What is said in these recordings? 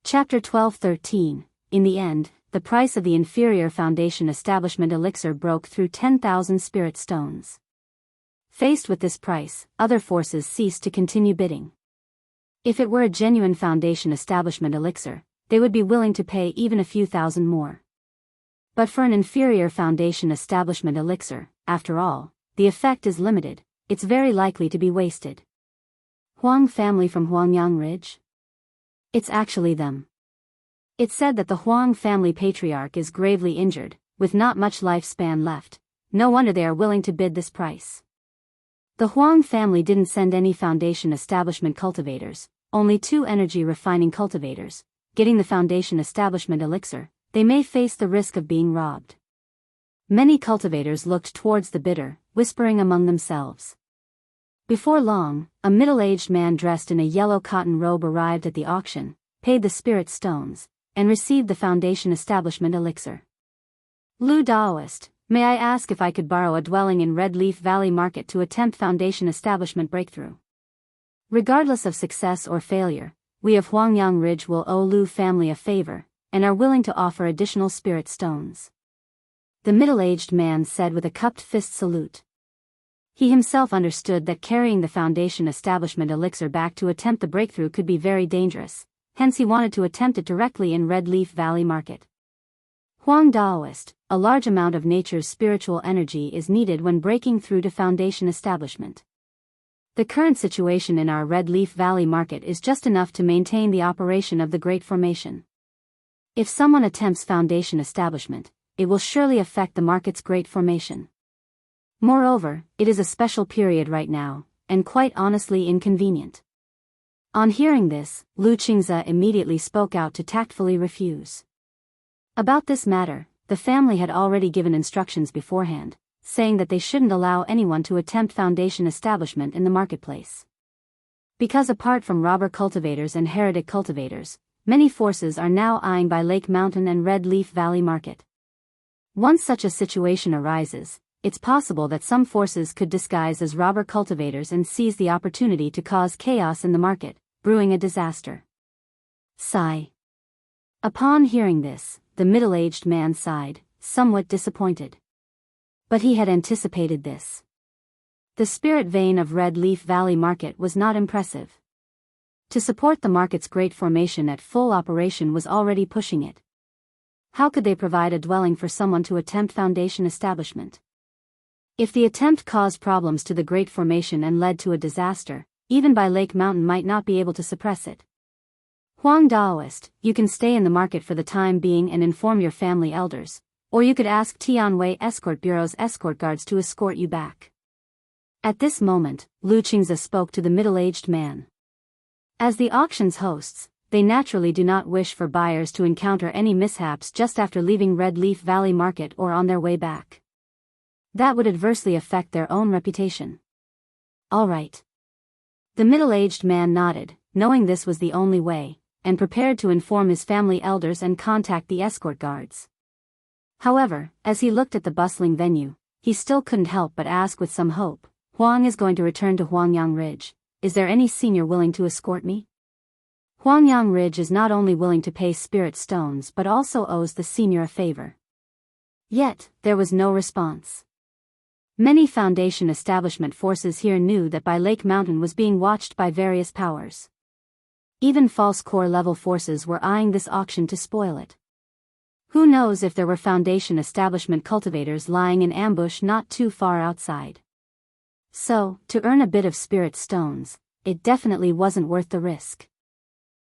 Chapter 12-13. In the end, the price of the inferior foundation establishment elixir broke through 10,000 spirit stones. Faced with this price, other forces ceased to continue bidding. If it were a genuine foundation establishment elixir, they would be willing to pay even a few thousand more. But for an inferior foundation establishment elixir, after all, the effect is limited, it's very likely to be wasted. Huang family from Huangyang Ridge? It's actually them. It's said that the Huang family patriarch is gravely injured, with not much lifespan left. No wonder they are willing to bid this price. The Huang family didn't send any foundation establishment cultivators, only 2 energy refining cultivators. Getting the foundation establishment elixir, they may face the risk of being robbed. Many cultivators looked towards the bidder, whispering among themselves. Before long, a middle-aged man dressed in a yellow cotton robe arrived at the auction, paid the spirit stones, and received the foundation establishment elixir. Lu Daoist, may I ask if I could borrow a dwelling in Red Leaf Valley Market to attempt foundation establishment breakthrough? Regardless of success or failure, we of Huangyang Ridge will owe Lu family a favor, and are willing to offer additional spirit stones. The middle-aged man said with a cupped fist salute. He himself understood that carrying the foundation establishment elixir back to attempt the breakthrough could be very dangerous, hence he wanted to attempt it directly in Red Leaf Valley Market. Huang Daoist, a large amount of nature's spiritual energy is needed when breaking through to foundation establishment. The current situation in our Red Leaf Valley Market is just enough to maintain the operation of the Great Formation. If someone attempts foundation establishment, it will surely affect the market's Great Formation. Moreover, it is a special period right now, and quite honestly inconvenient. On hearing this, Lu Xianxia immediately spoke out to tactfully refuse. About this matter, the family had already given instructions beforehand, saying that they shouldn't allow anyone to attempt foundation establishment in the marketplace. Because apart from robber cultivators and heretic cultivators, many forces are now eyeing by Lake Mountain and Red Leaf Valley Market. Once such a situation arises, it's possible that some forces could disguise as robber cultivators and seize the opportunity to cause chaos in the market, brewing a disaster. Sigh. Upon hearing this, the middle-aged man sighed, somewhat disappointed. But he had anticipated this. The spirit vein of Red Leaf Valley Market was not impressive. To support the market's Great Formation at full operation was already pushing it. How could they provide a dwelling for someone to attempt foundation establishment? If the attempt caused problems to the Great Formation and led to a disaster, even by Lake Mountain might not be able to suppress it. Huang Daoist, you can stay in the market for the time being and inform your family elders, or you could ask Tianwei Escort Bureau's escort guards to escort you back. At this moment, Lu Xianxia spoke to the middle-aged man. As the auction's hosts, they naturally do not wish for buyers to encounter any mishaps just after leaving Red Leaf Valley Market or on their way back. That would adversely affect their own reputation. All right. The middle-aged man nodded, knowing this was the only way, and prepared to inform his family elders and contact the escort guards. However, as he looked at the bustling venue, he still couldn't help but ask with some hope, Huang is going to return to Huangyang Ridge. Is there any senior willing to escort me? Huangyang Ridge is not only willing to pay spirit stones but also owes the senior a favor. Yet, there was no response. Many foundation establishment forces here knew that by Lake Mountain was being watched by various powers. Even false core level forces were eyeing this auction to spoil it. Who knows if there were foundation establishment cultivators lying in ambush not too far outside. So, to earn a bit of spirit stones, it definitely wasn't worth the risk.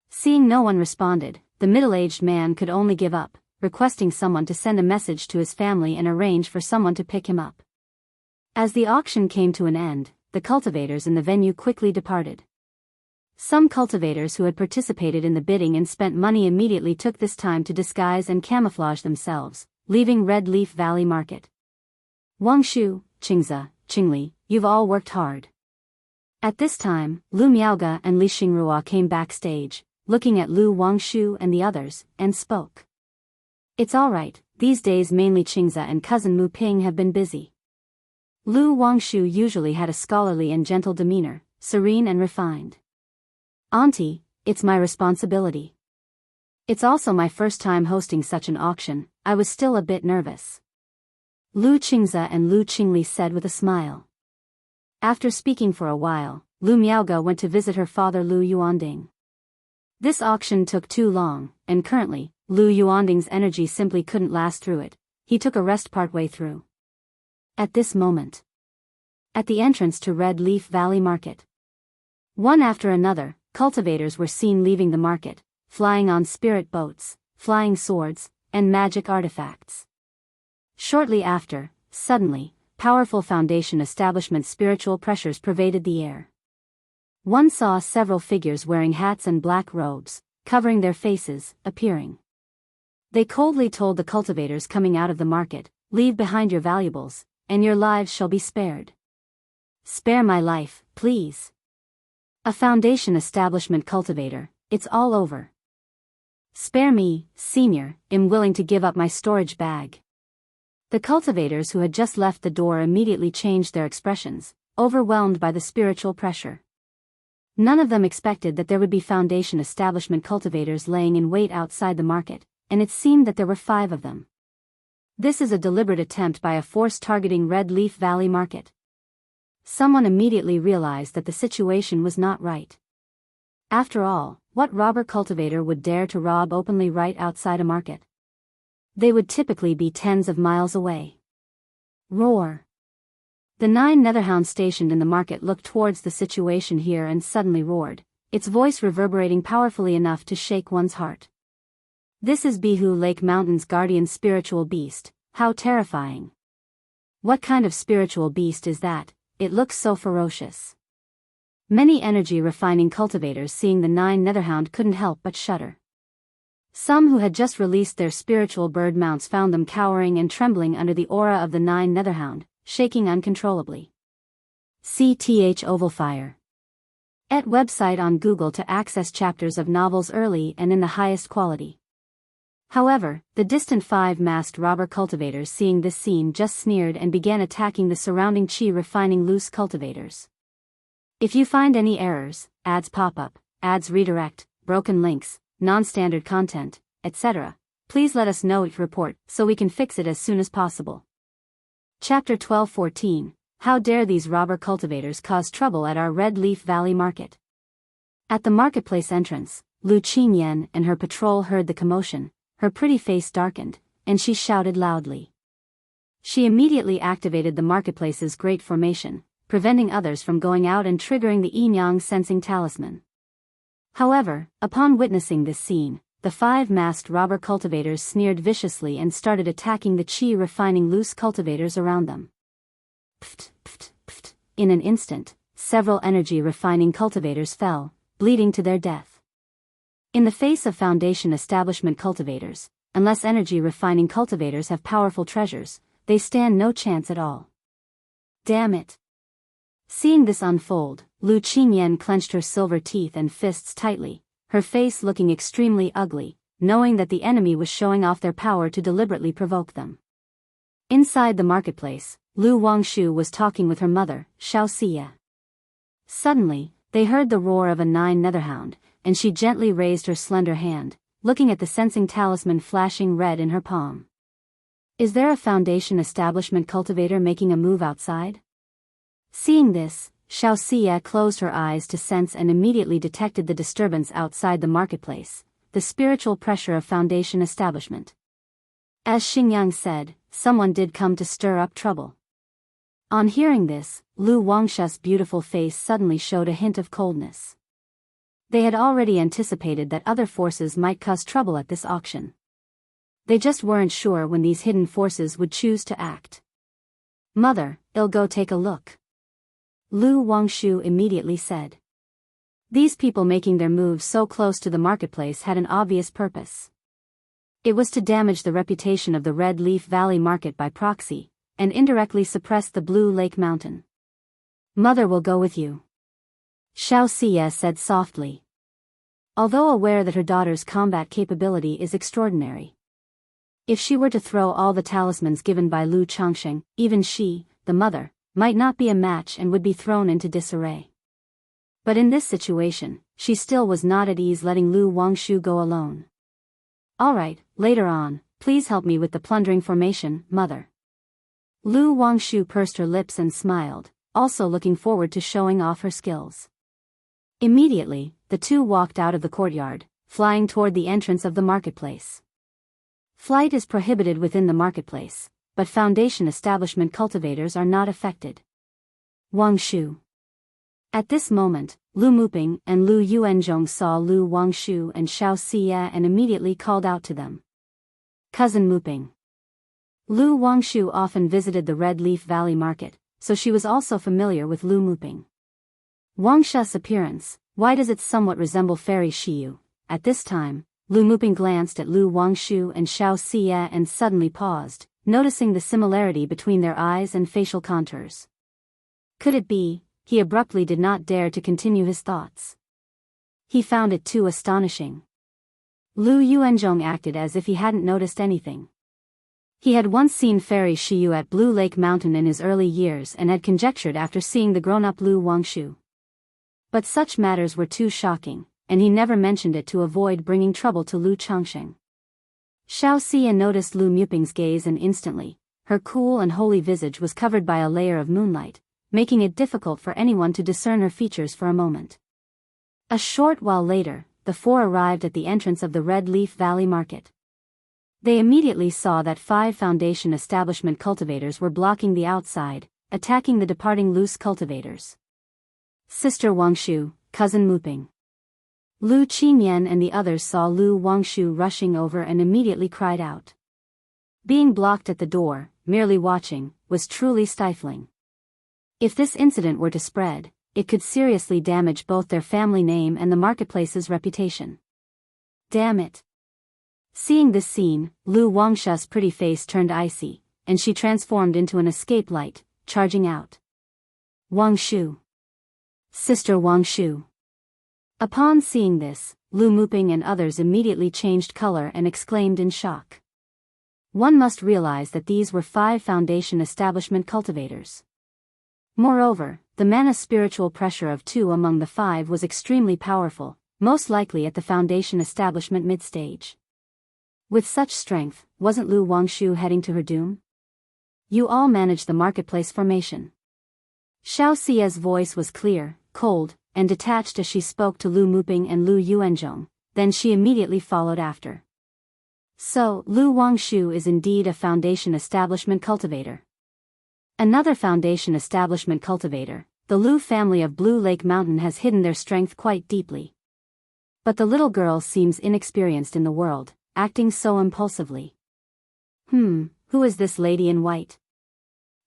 Seeing no one responded, the middle-aged man could only give up, requesting someone to send a message to his family and arrange for someone to pick him up. As the auction came to an end, the cultivators in the venue quickly departed. Some cultivators who had participated in the bidding and spent money immediately took this time to disguise and camouflage themselves, leaving Red Leaf Valley Market. Wangshu, Xianxia, Qingli, you've all worked hard. At this time, Lu Miaoge and Li Xingrua came backstage, looking at Lu Wangshu and the others, and spoke. It's alright, these days mainly Xianxia and cousin Mu Ping have been busy. Lu Wangshu usually had a scholarly and gentle demeanor, serene and refined. Auntie, it's my responsibility. It's also my first time hosting such an auction. I was still a bit nervous. Lu Qingze and Lu Qingli said with a smile. After speaking for a while, Lu Miaoge went to visit her father Lu Yuanding. This auction took too long, and currently, Lu Yuanding's energy simply couldn't last through it. He took a rest partway through. At this moment, at the entrance to Red Leaf Valley Market, one after another, cultivators were seen leaving the market, flying on spirit boats, flying swords, and magic artifacts. Shortly after, suddenly, powerful foundation establishment spiritual pressures pervaded the air. One saw several figures wearing hats and black robes, covering their faces, appearing. They coldly told the cultivators coming out of the market, "Leave behind your valuables, and your lives shall be spared." "Spare my life, please. A foundation establishment cultivator, it's all over. Spare me, senior, I'm willing to give up my storage bag." The cultivators who had just left the door immediately changed their expressions, overwhelmed by the spiritual pressure. None of them expected that there would be foundation establishment cultivators laying in wait outside the market, and it seemed that there were 5 of them. This is a deliberate attempt by a force targeting Red Leaf Valley Market. Someone immediately realized that the situation was not right. After all, what robber cultivator would dare to rob openly right outside a market? They would typically be tens of miles away. Roar! The 9 netherhounds stationed in the market looked towards the situation here and suddenly roared, its voice reverberating powerfully enough to shake one's heart. "This is Bihu Lake Mountain's guardian spiritual beast, how terrifying. What kind of spiritual beast is that? It looks so ferocious." Many energy refining cultivators seeing the 9 netherhound couldn't help but shudder. Some who had just released their spiritual bird mounts found them cowering and trembling under the aura of the 9 netherhound, shaking uncontrollably. CTH Ovalfire. Et website on Google to access chapters of novels early and in the highest quality. However, the distant 5 masked robber cultivators seeing this scene just sneered and began attacking the surrounding chi refining loose cultivators. If you find any errors, ads pop up, ads redirect, broken links, non-standard content, etc., please let us know each report so we can fix it as soon as possible. Chapter 12:14, How dare these robber cultivators cause trouble at our Red Leaf Valley Market? At the marketplace entrance, Lu Qingyan and her patrol heard the commotion, her pretty face darkened, and she shouted loudly. She immediately activated the marketplace's great formation, preventing others from going out and triggering the Yinyang sensing talisman. However, upon witnessing this scene, the 5 masked robber cultivators sneered viciously and started attacking the chi refining loose cultivators around them. Pft, pft, pft. In an instant, several energy refining cultivators fell, bleeding to their death. In the face of foundation establishment cultivators, unless energy refining cultivators have powerful treasures, they stand no chance at all. Damn it! Seeing this unfold, Lu Qingyan clenched her silver teeth and fists tightly, her face looking extremely ugly, knowing that the enemy was showing off their power to deliberately provoke them. Inside the marketplace, Lu Wangshu was talking with her mother, Xiaoxia. Suddenly, they heard the roar of a 9 netherhound, and she gently raised her slender hand, looking at the sensing talisman flashing red in her palm. Is there a foundation establishment cultivator making a move outside? Seeing this, Xiaoxia closed her eyes to sense and immediately detected the disturbance outside the marketplace, the spiritual pressure of foundation establishment. As Xingyang said, someone did come to stir up trouble. On hearing this, Lu Wangshu's beautiful face suddenly showed a hint of coldness. They had already anticipated that other forces might cause trouble at this auction. They just weren't sure when these hidden forces would choose to act. "Mother, I'll go take a look," Lu Wangshu immediately said. These people making their moves so close to the marketplace had an obvious purpose. It was to damage the reputation of the Red Leaf Valley Market by proxy, and indirectly suppress the Blue Lake Mountain. "Mother will go with you," Xiaoxia said softly. Although aware that her daughter's combat capability is extraordinary. If she were to throw all the talismans given by Lu Changsheng, even she, the mother, might not be a match and would be thrown into disarray. But in this situation, she still was not at ease letting Lu Wangshu go alone. Alright, later on, please help me with the plundering formation, mother. Lu Wangshu pursed her lips and smiled, also looking forward to showing off her skills. Immediately, the two walked out of the courtyard, flying toward the entrance of the marketplace. Flight is prohibited within the marketplace, but foundation establishment cultivators are not affected. Wangshu. At this moment, Lu Muping and Lu Yuanzhong saw Lu Wangshu and Xiaoxia and immediately called out to them. Cousin Muping. Lu Wangshu often visited the Red Leaf Valley market, so she was also familiar with Lu Muping. Wangshu's appearance, why does it somewhat resemble Fairy Shiyu? At this time, Lu Muping glanced at Lu Wangshu and Xiaoxia and suddenly paused, noticing the similarity between their eyes and facial contours. Could it be? He abruptly did not dare to continue his thoughts. He found it too astonishing. Lu Yuanzhong acted as if he hadn't noticed anything. He had once seen Fairy Shiyu at Blue Lake Mountain in his early years and had conjectured after seeing the grown-up Lu Wangshu. But such matters were too shocking, and he never mentioned it to avoid bringing trouble to Lu Changsheng. Xiaoxia noticed Lu Muping's gaze and instantly, her cool and holy visage was covered by a layer of moonlight, making it difficult for anyone to discern her features for a moment. A short while later, the four arrived at the entrance of the Red Leaf Valley market. They immediately saw that 5 foundation establishment cultivators were blocking the outside, attacking the departing loose cultivators. Sister Wangshu, cousin Muping. Lu Qingyan and the others saw Lu Wangshu rushing over and immediately cried out. Being blocked at the door, merely watching, was truly stifling. If this incident were to spread, it could seriously damage both their family name and the marketplace's reputation. Damn it. Seeing this scene, Lu Wangshu's pretty face turned icy, and she transformed into an escape light, charging out. Wangshu. Sister Wangshu. Upon seeing this, Lu Muping and others immediately changed color and exclaimed in shock. One must realize that these were 5 foundation establishment cultivators. Moreover, the mana spiritual pressure of 2 among the 5 was extremely powerful, most likely at the foundation establishment mid-stage. With such strength, wasn't Lu Wangshu heading to her doom? You all manage the marketplace formation. Xiaoxia's voice was clear, cold, and detached as she spoke to Lu Muping and Lu Yuanzhong, then she immediately followed after. So, Lu Wangshu is indeed a foundation establishment cultivator. Another foundation establishment cultivator, the Lu family of Blue Lake Mountain has hidden their strength quite deeply. But the little girl seems inexperienced in the world, acting so impulsively. Who is this lady in white?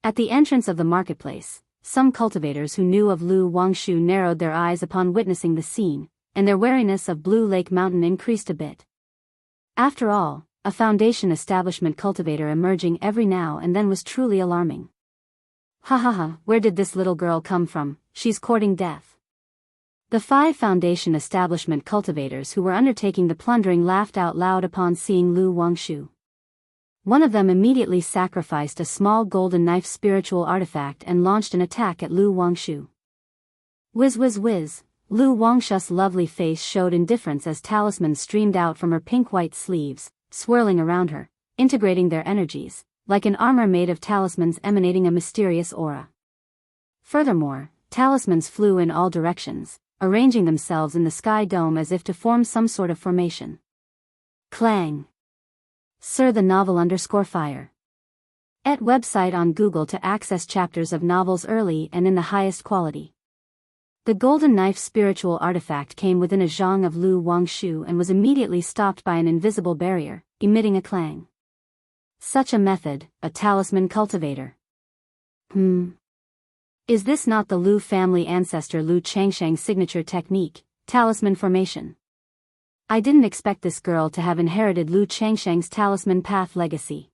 At the entrance of the marketplace, some cultivators who knew of Lu Wangshu narrowed their eyes upon witnessing the scene, and their wariness of Blue Lake Mountain increased a bit. After all, a foundation establishment cultivator emerging every now and then was truly alarming. Ha ha ha, where did this little girl come from? She's courting death. The 5 foundation establishment cultivators who were undertaking the plundering laughed out loud upon seeing Lu Wangshu. One of them immediately sacrificed a small golden knife spiritual artifact and launched an attack at Lu Wangshu. Whiz whiz whiz, Lu Wangshu's lovely face showed indifference as talismans streamed out from her pink-white sleeves, swirling around her, integrating their energies, like an armor made of talismans emanating a mysterious aura. Furthermore, talismans flew in all directions, arranging themselves in the sky dome as if to form some sort of formation. Clang. Sir the novel _fire. Et website on Google to access chapters of novels early and in the highest quality. The golden knife spiritual artifact came within a zhang of Lu Wangshu and was immediately stopped by an invisible barrier, emitting a clang. Such a method, a talisman cultivator. Is this not the Lu family ancestor Lu Changsheng's signature technique, talisman formation? I didn't expect this girl to have inherited Lu Changsheng's talisman path legacy.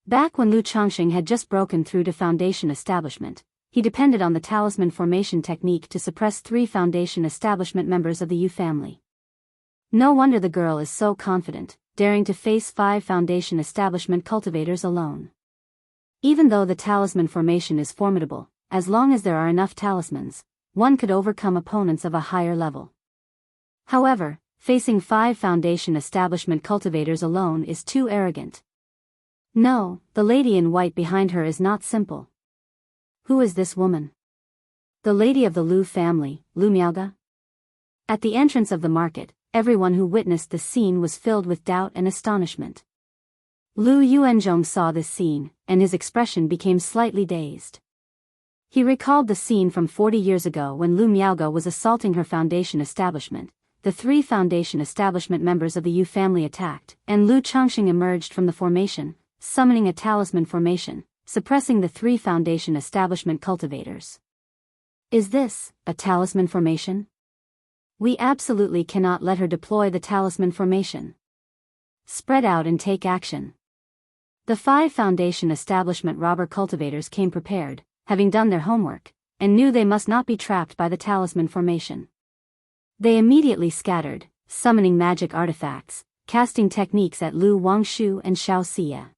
Back when Lu Changsheng had just broken through to foundation establishment, he depended on the talisman formation technique to suppress 3 foundation establishment members of the Yu family. No wonder the girl is so confident, daring to face 5 foundation establishment cultivators alone. Even though the talisman formation is formidable, as long as there are enough talismans, one could overcome opponents of a higher level. However, facing 5 Foundation establishment cultivators alone is too arrogant. No, the lady in white behind her is not simple. Who is this woman? The lady of the Lu family, Lu Miaoga? At the entrance of the market, everyone who witnessed the scene was filled with doubt and astonishment. Lu Yuanzhong saw this scene, and his expression became slightly dazed. He recalled the scene from 40 years ago when Lu Miaoga was assaulting her Foundation establishment. The 3 Foundation establishment members of the Yu family attacked, and Lu Changxing emerged from the formation, summoning a talisman formation, suppressing the 3 Foundation establishment cultivators. Is this a talisman formation? We absolutely cannot let her deploy the talisman formation. Spread out and take action. The 5 Foundation establishment robber cultivators came prepared, having done their homework, and knew they must not be trapped by the talisman formation. They immediately scattered, summoning magic artifacts, casting techniques at Lu Wangshu and Xiaoxia.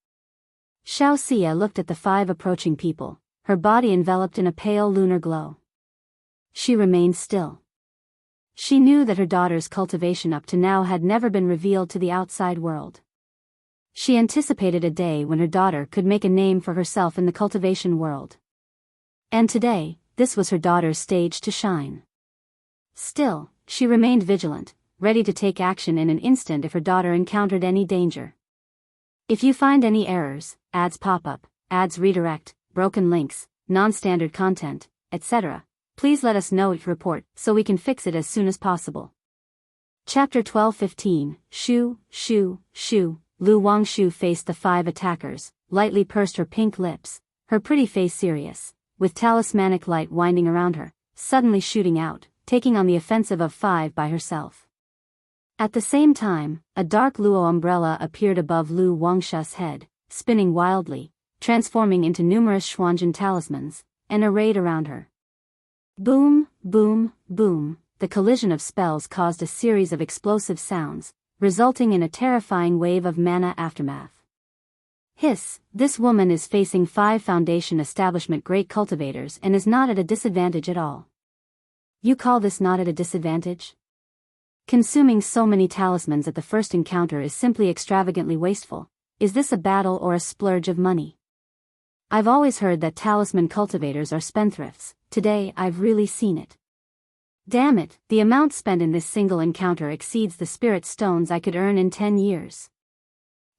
Xiaoxia looked at the 5 approaching people, her body enveloped in a pale lunar glow. She remained still. She knew that her daughter's cultivation up to now had never been revealed to the outside world. She anticipated a day when her daughter could make a name for herself in the cultivation world. And today, this was her daughter's stage to shine. Still, she remained vigilant, ready to take action in an instant if her daughter encountered any danger. If you find any errors, ads pop up, ads redirect, broken links, non-standard content, etc., please let us know each report so we can fix it as soon as possible. Chapter 12:15, Shu, Shu, Shu. Lu Wangshu faced the 5 attackers, lightly pursed her pink lips, her pretty face serious, with talismanic light winding around her, suddenly shooting out, taking on the offensive of 5 by herself. At the same time, a dark luo umbrella appeared above Lu Wangshu's head, spinning wildly, transforming into numerous Xuanzhen talismans, and arrayed around her. Boom, boom, boom, the collision of spells caused a series of explosive sounds, resulting in a terrifying wave of mana aftermath. Hiss, this woman is facing 5 Foundation establishment great cultivators and is not at a disadvantage at all. You call this not at a disadvantage? Consuming so many talismans at the first encounter is simply extravagantly wasteful. Is this a battle or a splurge of money? I've always heard that talisman cultivators are spendthrifts. Today I've really seen it. Damn it, the amount spent in this single encounter exceeds the spirit stones I could earn in 10 years.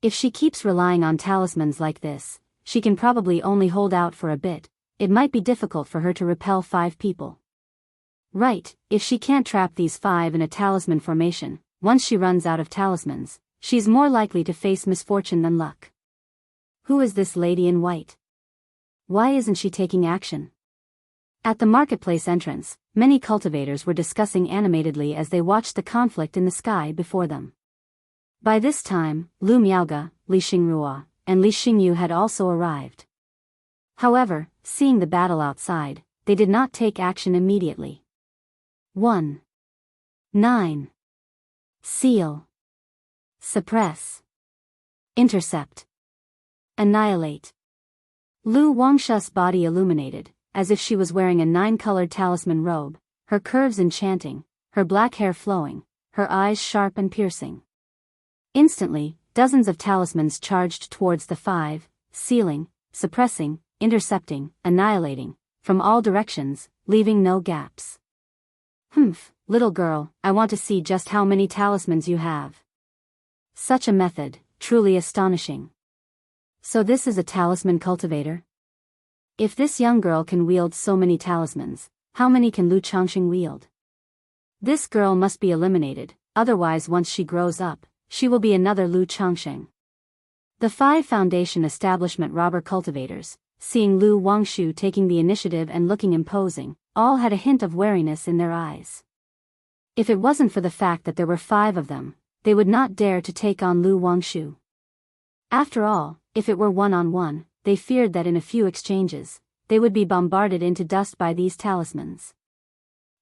If she keeps relying on talismans like this, she can probably only hold out for a bit. It might be difficult for her to repel 5 people. Right, if she can't trap these 5 in a talisman formation, once she runs out of talismans, she's more likely to face misfortune than luck. Who is this lady in white? Why isn't she taking action? At the marketplace entrance, many cultivators were discussing animatedly as they watched the conflict in the sky before them. By this time, Lu Miaoga, Li Xingrua, and Li Xingyu had also arrived. However, seeing the battle outside, they did not take action immediately. 1. 9. Seal. Suppress. Intercept. Annihilate. Lu Wangshu's body illuminated, as if she was wearing a 9-colored talisman robe, her curves enchanting, her black hair flowing, her eyes sharp and piercing. Instantly, dozens of talismans charged towards the 5, sealing, suppressing, intercepting, annihilating, from all directions, leaving no gaps. Humph, little girl, I want to see just how many talismans you have. Such a method, truly astonishing. So this is a talisman cultivator? If this young girl can wield so many talismans, how many can Lu Changxing wield? This girl must be eliminated, otherwise once she grows up, she will be another Lu Changxing. The 5 Foundation establishment robber cultivators, seeing Lu Wangshu taking the initiative and looking imposing, all had a hint of wariness in their eyes. If it wasn't for the fact that there were 5 of them, they would not dare to take on Lu Wangshu. After all, if it were one-on-one, they feared that in a few exchanges, they would be bombarded into dust by these talismans.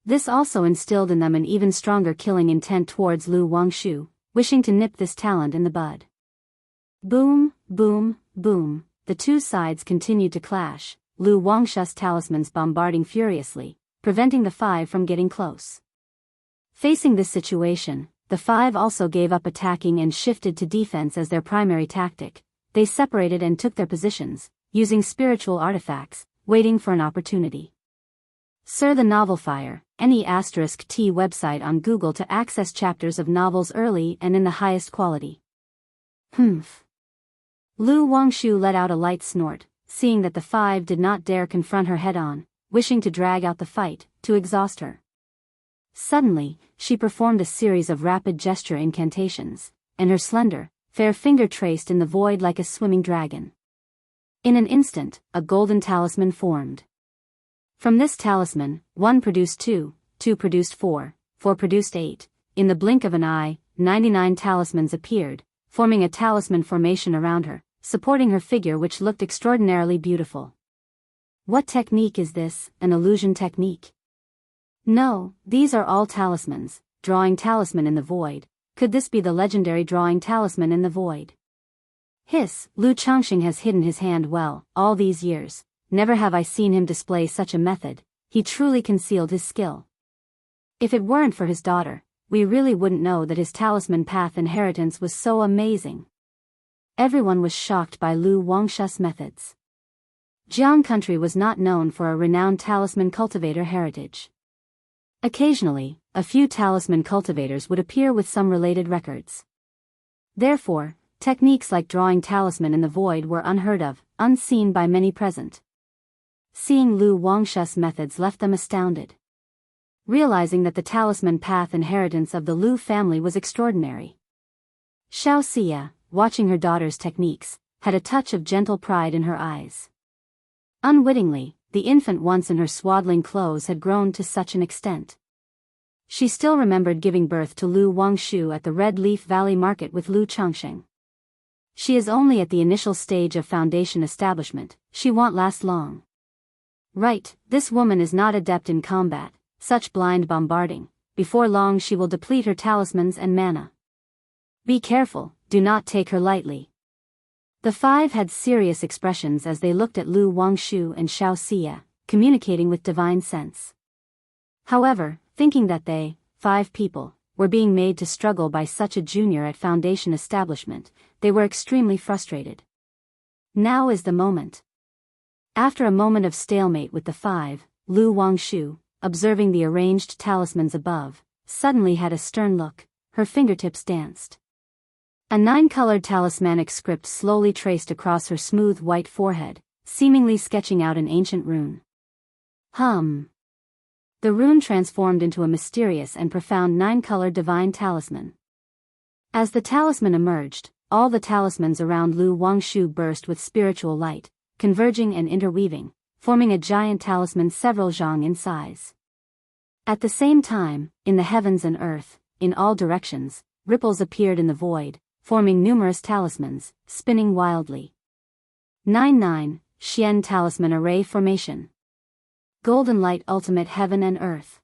This also instilled in them an even stronger killing intent towards Lu Wangshu, wishing to nip this talent in the bud. Boom, boom, boom, the 2 sides continued to clash, Lu Wangshu's talismans bombarding furiously, preventing the 5 from getting close. Facing this situation, the five also gave up attacking and shifted to defense as their primary tactic. They separated and took their positions, using spiritual artifacts, waiting for an opportunity. Sir the Novel Fire, any *T website on Google to access chapters of novels early and in the highest quality. Humph. Lu Wangshu let out a light snort, seeing that the five did not dare confront her head-on, wishing to drag out the fight, to exhaust her. Suddenly, she performed a series of rapid gesture incantations, and her slender, fair finger traced in the void like a swimming dragon. In an instant, a golden talisman formed. From this talisman, 1 produced 2, 2 produced 4, 4 produced 8. In the blink of an eye, 99 talismans appeared, forming a talisman formation around her, supporting her figure, which looked extraordinarily beautiful. What technique is this, an illusion technique? No, these are all talismans. Drawing talisman in the void. Could this be the legendary drawing talisman in the void? Hiss, Lu Changxing has hidden his hand well, all these years. Never have I seen him display such a method. He truly concealed his skill. If it weren't for his daughter, we really wouldn't know that his talisman path inheritance was so amazing. Everyone was shocked by Lu Wangshu's methods. Jiang country was not known for a renowned talisman cultivator heritage. Occasionally, a few talisman cultivators would appear with some related records. Therefore, techniques like drawing talisman in the void were unheard of, unseen by many present. Seeing Lu Wangshu's methods left them astounded. Realizing that the talisman path inheritance of the Lu family was extraordinary. Xiaoxia, watching her daughter's techniques, had a touch of gentle pride in her eyes. Unwittingly, the infant once in her swaddling clothes had grown to such an extent. She still remembered giving birth to Lu Wangshu at the Red Leaf Valley Market with Lu Changxing. She is only at the initial stage of foundation establishment, she won't last long. Right, this woman is not adept in combat, such blind bombarding. Before long she will deplete her talismans and mana. Be careful, do not take her lightly. The five had serious expressions as they looked at Lu Wangshu and Xiaoxia, communicating with divine sense. However, thinking that they, 5 people, were being made to struggle by such a junior at foundation establishment, they were extremely frustrated. Now is the moment. After a moment of stalemate with the 5, Lu Wangshu, observing the arranged talismans above, suddenly had a stern look, her fingertips danced. A 9-colored talismanic script slowly traced across her smooth white forehead, seemingly sketching out an ancient rune. The rune transformed into a mysterious and profound 9-colored divine talisman. As the talisman emerged, all the talismans around Lu Wangshu burst with spiritual light, converging and interweaving, forming a giant talisman several zhang in size. At the same time, in the heavens and earth, in all directions, ripples appeared in the void, forming numerous talismans, spinning wildly. 9-9, Xian Talisman Array Formation. Golden Light Ultimate Heaven and Earth.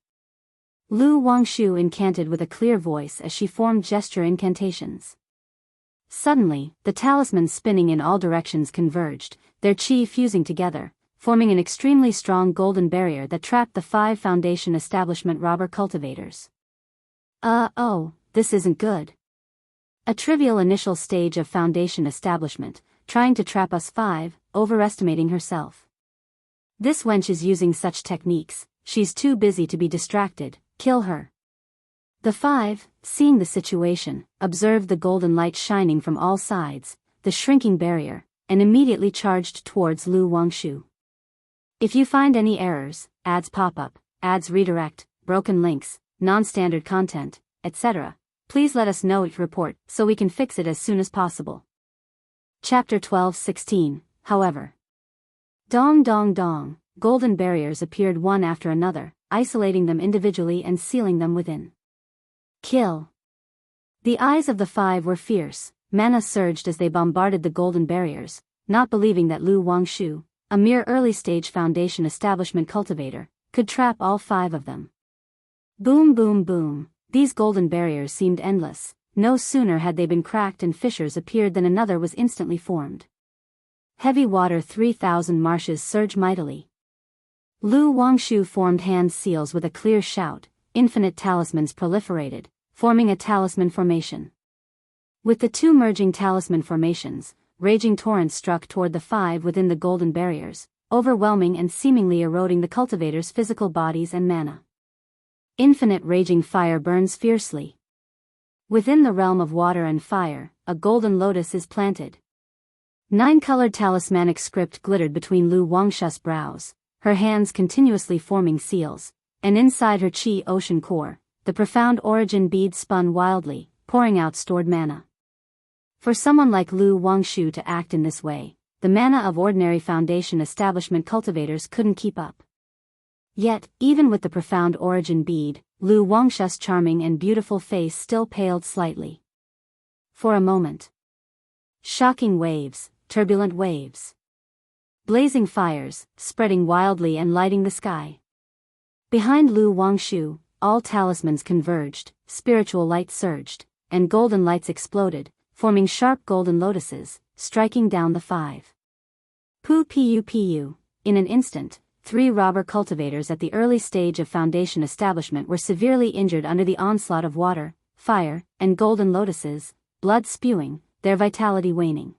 Lu Wangshu incanted with a clear voice as she formed gesture incantations. Suddenly, the talismans spinning in all directions converged, their chi fusing together, forming an extremely strong golden barrier that trapped the 5 foundation establishment robber cultivators. Oh, this isn't good. A trivial initial stage of foundation establishment, trying to trap us 5, overestimating herself. This wench is using such techniques, she's too busy to be distracted, kill her. The 5, seeing the situation, observed the golden light shining from all sides, the shrinking barrier, and immediately charged towards Lu Wangshu. If you find any errors, ads pop up, ads redirect, broken links, non-standard content, etc., please let us know each report so we can fix it as soon as possible. Chapter 12:16, however. Dong dong dong, golden barriers appeared one after another, isolating them individually and sealing them within. Kill. The eyes of the 5 were fierce, mana surged as they bombarded the golden barriers, not believing that Lu Wangshu, a mere early-stage foundation establishment cultivator, could trap all 5 of them. Boom boom boom. These golden barriers seemed endless. No sooner had they been cracked and fissures appeared than another was instantly formed. Heavy water 3,000 marshes surged mightily. Lu Wangshu formed hand seals with a clear shout, infinite talismans proliferated, forming a talisman formation. With the two merging talisman formations, raging torrents struck toward the five within the golden barriers, overwhelming and seemingly eroding the cultivators' physical bodies and mana. Infinite raging fire burns fiercely. Within the realm of water and fire, a golden lotus is planted. 9-colored talismanic script glittered between Lu Wangsha's brows, her hands continuously forming seals, and inside her chi ocean core, the profound origin bead spun wildly, pouring out stored mana. For someone like Lu Wangshu to act in this way, the mana of ordinary foundation establishment cultivators couldn't keep up. Yet, even with the profound origin bead, Lu Wangsha's charming and beautiful face still paled slightly. For a moment. Shocking waves, turbulent waves. Blazing fires, spreading wildly and lighting the sky. Behind Lu Wangshu, all talismans converged, spiritual light surged, and golden lights exploded, forming sharp golden lotuses, striking down the five. Pu. In an instant, 3 robber cultivators at the early stage of foundation establishment were severely injured under the onslaught of water, fire, and golden lotuses, blood spewing, their vitality waning.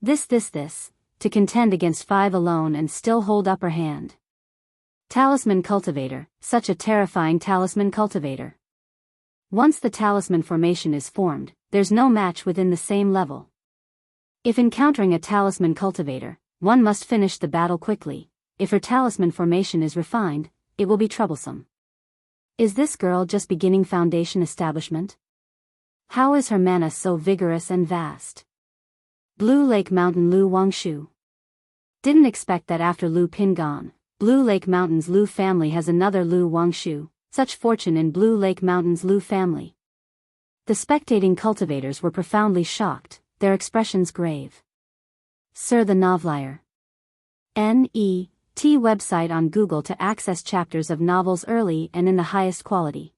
This, to contend against 5 alone and still hold upper hand. Talisman cultivator, such a terrifying talisman cultivator. Once the talisman formation is formed, there's no match within the same level. If encountering a talisman cultivator, one must finish the battle quickly. If her talisman formation is refined, it will be troublesome. Is this girl just beginning foundation establishment? How is her mana so vigorous and vast? Blue Lake Mountain Lu Wangshu. Didn't expect that after Lu Pin gone, Blue Lake Mountain's Lu family has another Lu Wangshu, such fortune in Blue Lake Mountain's Lu family. The spectating cultivators were profoundly shocked, their expressions grave. Sir the Novelier. Net website on Google to access chapters of novels early and in the highest quality.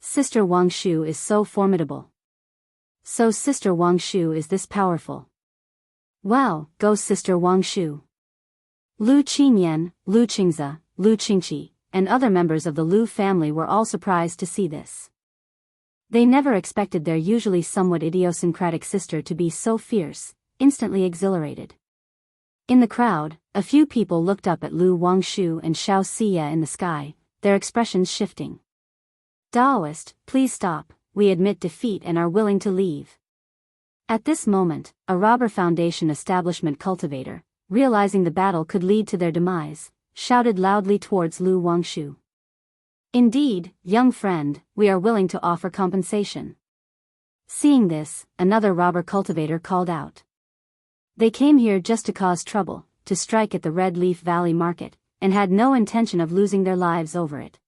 Sister Wangshu is so formidable. So Sister Wangshu is this powerful. Wow, go Sister Wangshu. Lu Qingyan, Lu Qingzi, Lu Qingqi, and other members of the Lu family were all surprised to see this. They never expected their usually somewhat idiosyncratic sister to be so fierce, instantly exhilarated. In the crowd, a few people looked up at Lu Wangshu and Xiao Xia in the sky, their expressions shifting. Daoist, please stop, we admit defeat and are willing to leave. At this moment, a robber foundation establishment cultivator, realizing the battle could lead to their demise, shouted loudly towards Lu Wangshu. Indeed, young friend, we are willing to offer compensation. Seeing this, another robber cultivator called out. They came here just to cause trouble, to strike at the Red Leaf Valley market, and had no intention of losing their lives over it.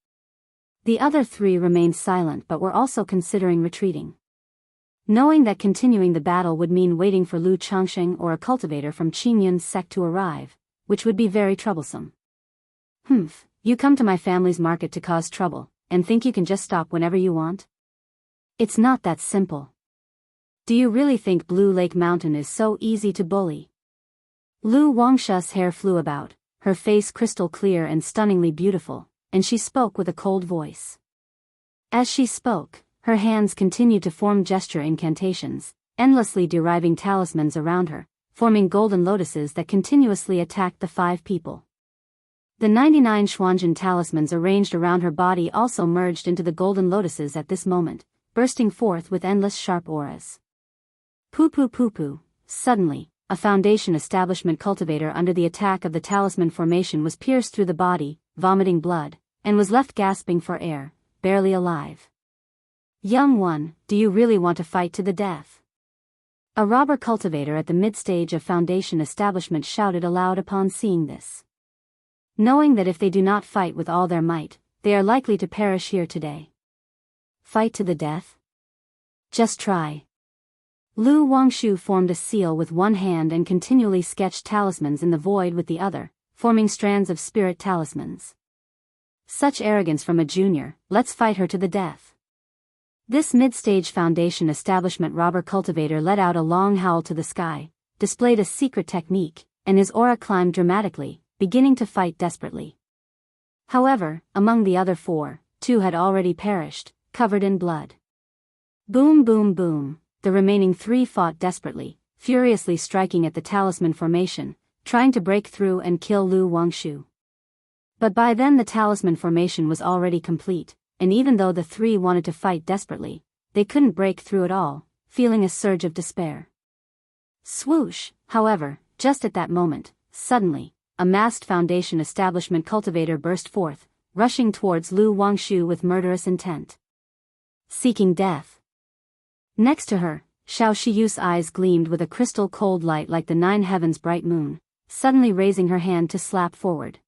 The other 3 remained silent but were also considering retreating. Knowing that continuing the battle would mean waiting for Lu Changsheng or a cultivator from Qingyun's sect to arrive, which would be very troublesome. You come to my family's market to cause trouble, and think you can just stop whenever you want? It's not that simple. Do you really think Blue Lake Mountain is so easy to bully? Lu Wangsha's hair flew about, her face crystal clear and stunningly beautiful, and she spoke with a cold voice. As she spoke, her hands continued to form gesture incantations, endlessly deriving talismans around her, forming golden lotuses that continuously attacked the 5 people. The 99 Xuanzhen talismans arranged around her body also merged into the golden lotuses at this moment, bursting forth with endless sharp auras. Poo. Suddenly, a foundation establishment cultivator under the attack of the talisman formation was pierced through the body, vomiting blood, and was left gasping for air, barely alive. Young one, do you really want to fight to the death? A robber cultivator at the mid-stage of foundation establishment shouted aloud upon seeing this. Knowing that if they do not fight with all their might, they are likely to perish here today. Fight to the death? Just try. Lu Wangshu formed a seal with one hand and continually sketched talismans in the void with the other, forming strands of spirit talismans. Such arrogance from a junior, let's fight her to the death. This mid-stage foundation establishment robber cultivator let out a long howl to the sky, displayed a secret technique, and his aura climbed dramatically, beginning to fight desperately. However, among the other 4, 2 had already perished, covered in blood. Boom boom boom, the remaining three fought desperately, furiously striking at the talisman formation, trying to break through and kill Lu Wangshu. But by then the talisman formation was already complete, and even though the three wanted to fight desperately, they couldn't break through at all, feeling a surge of despair. Swoosh, however, just at that moment, suddenly, a masked Foundation establishment cultivator burst forth, rushing towards Lu Wangshu with murderous intent. Seeking death. Next to her, Xiao Shiyu's eyes gleamed with a crystal-cold light like the nine heavens' bright moon, suddenly raising her hand to slap forward.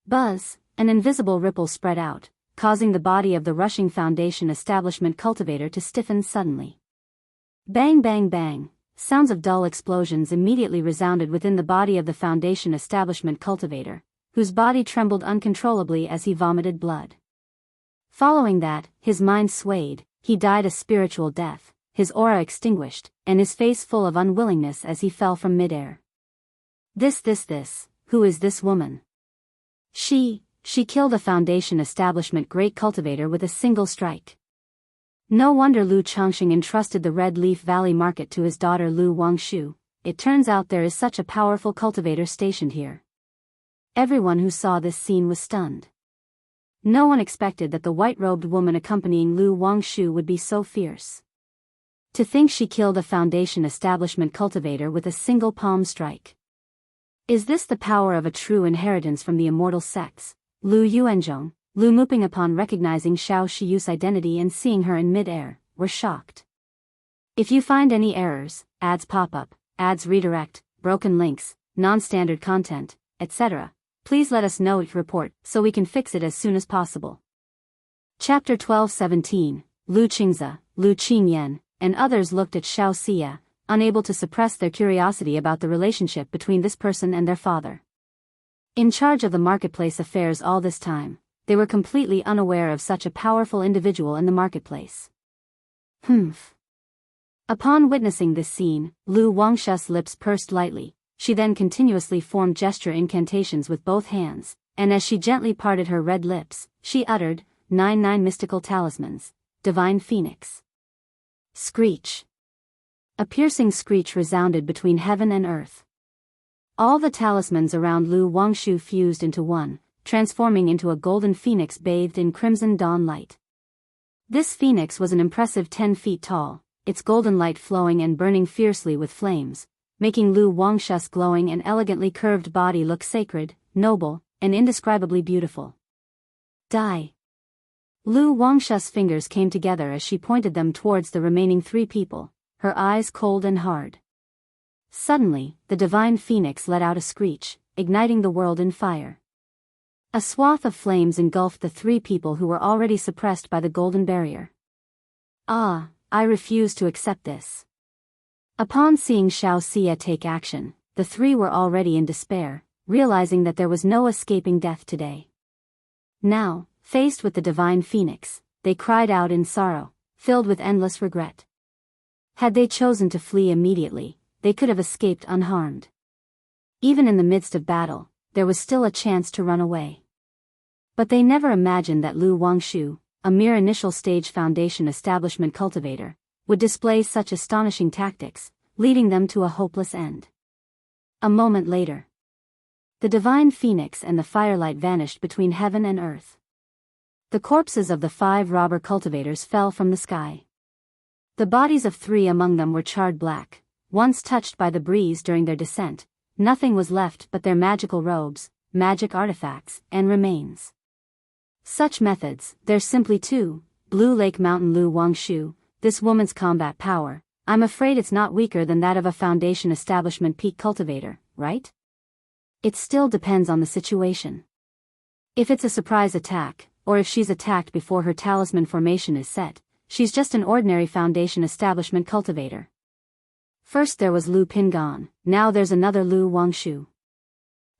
Buzz, an invisible ripple spread out, causing the body of the rushing Foundation establishment cultivator to stiffen suddenly. Bang bang bang, sounds of dull explosions immediately resounded within the body of the Foundation establishment cultivator, whose body trembled uncontrollably as he vomited blood. Following that, his mind swayed, he died a spiritual death, his aura extinguished, and his face full of unwillingness as he fell from midair. This, who is this woman? She killed a Foundation establishment great cultivator with a single strike. No wonder Lu Changxing entrusted the Red Leaf Valley market to his daughter Lu Wangshu. It turns out there is such a powerful cultivator stationed here. Everyone who saw this scene was stunned. No one expected that the white-robed woman accompanying Lu Wangshu would be so fierce. To think she killed a Foundation establishment cultivator with a single palm strike. Is this the power of a true inheritance from the immortal sects? Lu Yuanzhong, Lu Muping upon recognizing Xiao Shiyu's identity and seeing her in mid-air, were shocked. If you find any errors, ads pop up, ads redirect, broken links, non-standard content, etc., please let us know report so we can fix it as soon as possible. Chapter 12:17, Lu Qingze, Lu Qingyan, and others looked at Xiao Xia, unable to suppress their curiosity about the relationship between this person and their father. In charge of the marketplace affairs all this time, they were completely unaware of such a powerful individual in the marketplace. Humph. Upon witnessing this scene, Lu Wangshu's lips pursed lightly. She then continuously formed gesture incantations with both hands, and as she gently parted her red lips, she uttered, 99 mystical talismans, divine phoenix. Screech. A piercing screech resounded between heaven and earth. All the talismans around Lu Wangshu fused into one, transforming into a golden phoenix bathed in crimson dawn light. This phoenix was an impressive 10 feet tall, its golden light flowing and burning fiercely with flames, making Lu Wangshu's glowing and elegantly curved body look sacred, noble, and indescribably beautiful. Die. Lu Wangshu's fingers came together as she pointed them towards the remaining three people, her eyes cold and hard. Suddenly, the divine phoenix let out a screech, igniting the world in fire. A swath of flames engulfed the three people who were already suppressed by the golden barrier. Ah, I refuse to accept this. Upon seeing Xiao Xia take action, the three were already in despair, realizing that there was no escaping death today. Now, faced with the divine phoenix, they cried out in sorrow, filled with endless regret. Had they chosen to flee immediately, they could have escaped unharmed. Even in the midst of battle, there was still a chance to run away. But they never imagined that Lu Wangshu, a mere initial stage Foundation establishment cultivator, would display such astonishing tactics, leading them to a hopeless end. A moment later, the divine phoenix and the firelight vanished between heaven and earth. The corpses of the 5 robber cultivators fell from the sky. The bodies of 3 among them were charred black, once touched by the breeze during their descent. Nothing was left but their magical robes, magic artifacts, and remains. Such methods, there's simply 2, Blue Lake Mountain Lu Wangshu, this woman's combat power, I'm afraid it's not weaker than that of a Foundation establishment peak cultivator, right? It still depends on the situation. If it's a surprise attack, or if she's attacked before her talisman formation is set, she's just an ordinary Foundation establishment cultivator. First there was Lu Pingan, now there's another Lu Wangshu.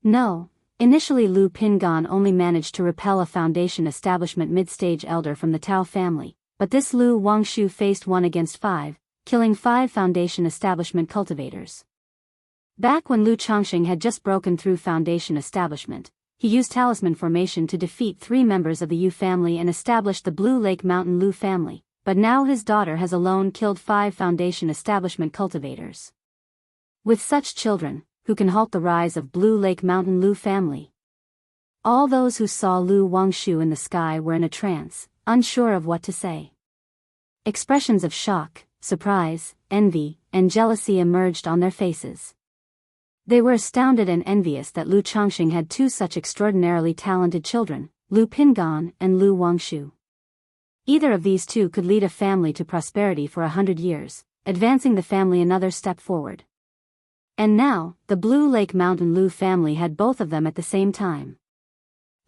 No, initially Lu Pingan only managed to repel a Foundation establishment mid-stage elder from the Tao family, but this Lu Wangshu faced 1 against 5, killing 5 Foundation establishment cultivators. Back when Lu Changxing had just broken through Foundation establishment, he used talisman formation to defeat 3 members of the Yu family and established the Blue Lake Mountain Lu family, but now his daughter has alone killed 5 Foundation establishment cultivators. With such children, who can halt the rise of Blue Lake Mountain Lu family? All those who saw Lu Wangshu in the sky were in a trance, unsure of what to say. Expressions of shock, surprise, envy, and jealousy emerged on their faces. They were astounded and envious that Lu Changxing had 2 such extraordinarily talented children, Lu Pingan and Lu Wangshu. Either of these 2 could lead a family to prosperity for 100 years, advancing the family another step forward. And now, the Blue Lake Mountain Lu family had both of them at the same time.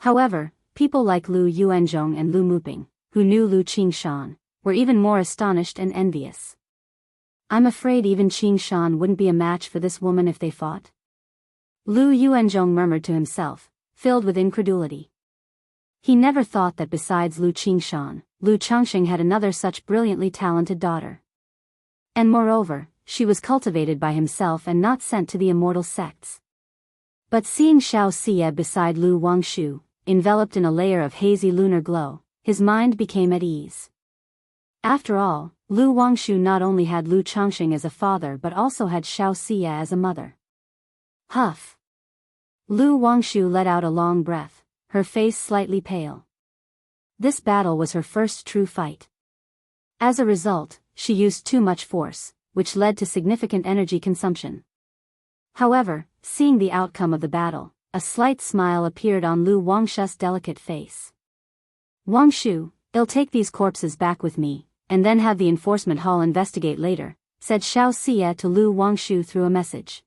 However, people like Lu Yuanzhong and Lu Muping, who knew Lu Qingshan, were even more astonished and envious. I'm afraid even Qingshan wouldn't be a match for this woman if they fought. Lu Yuanzhong murmured to himself, filled with incredulity. He never thought that besides Lu Qingshan, Lu Changxing had another such brilliantly talented daughter. And moreover, she was cultivated by himself and not sent to the immortal sects. But seeing Xianxia beside Lu Wangshu, enveloped in a layer of hazy lunar glow, his mind became at ease. After all, Lu Wangshu not only had Lu Changxing as a father but also had Xianxia as a mother. Huff. Lu Wangshu let out a long breath, her face slightly pale. This battle was her first true fight. As a result, she used too much force, which led to significant energy consumption. However, seeing the outcome of the battle, a slight smile appeared on Lu Wangshu's delicate face. Wangshu, I'll take these corpses back with me, and then have the enforcement hall investigate later, said Xianxia to Lu Wangshu through a message.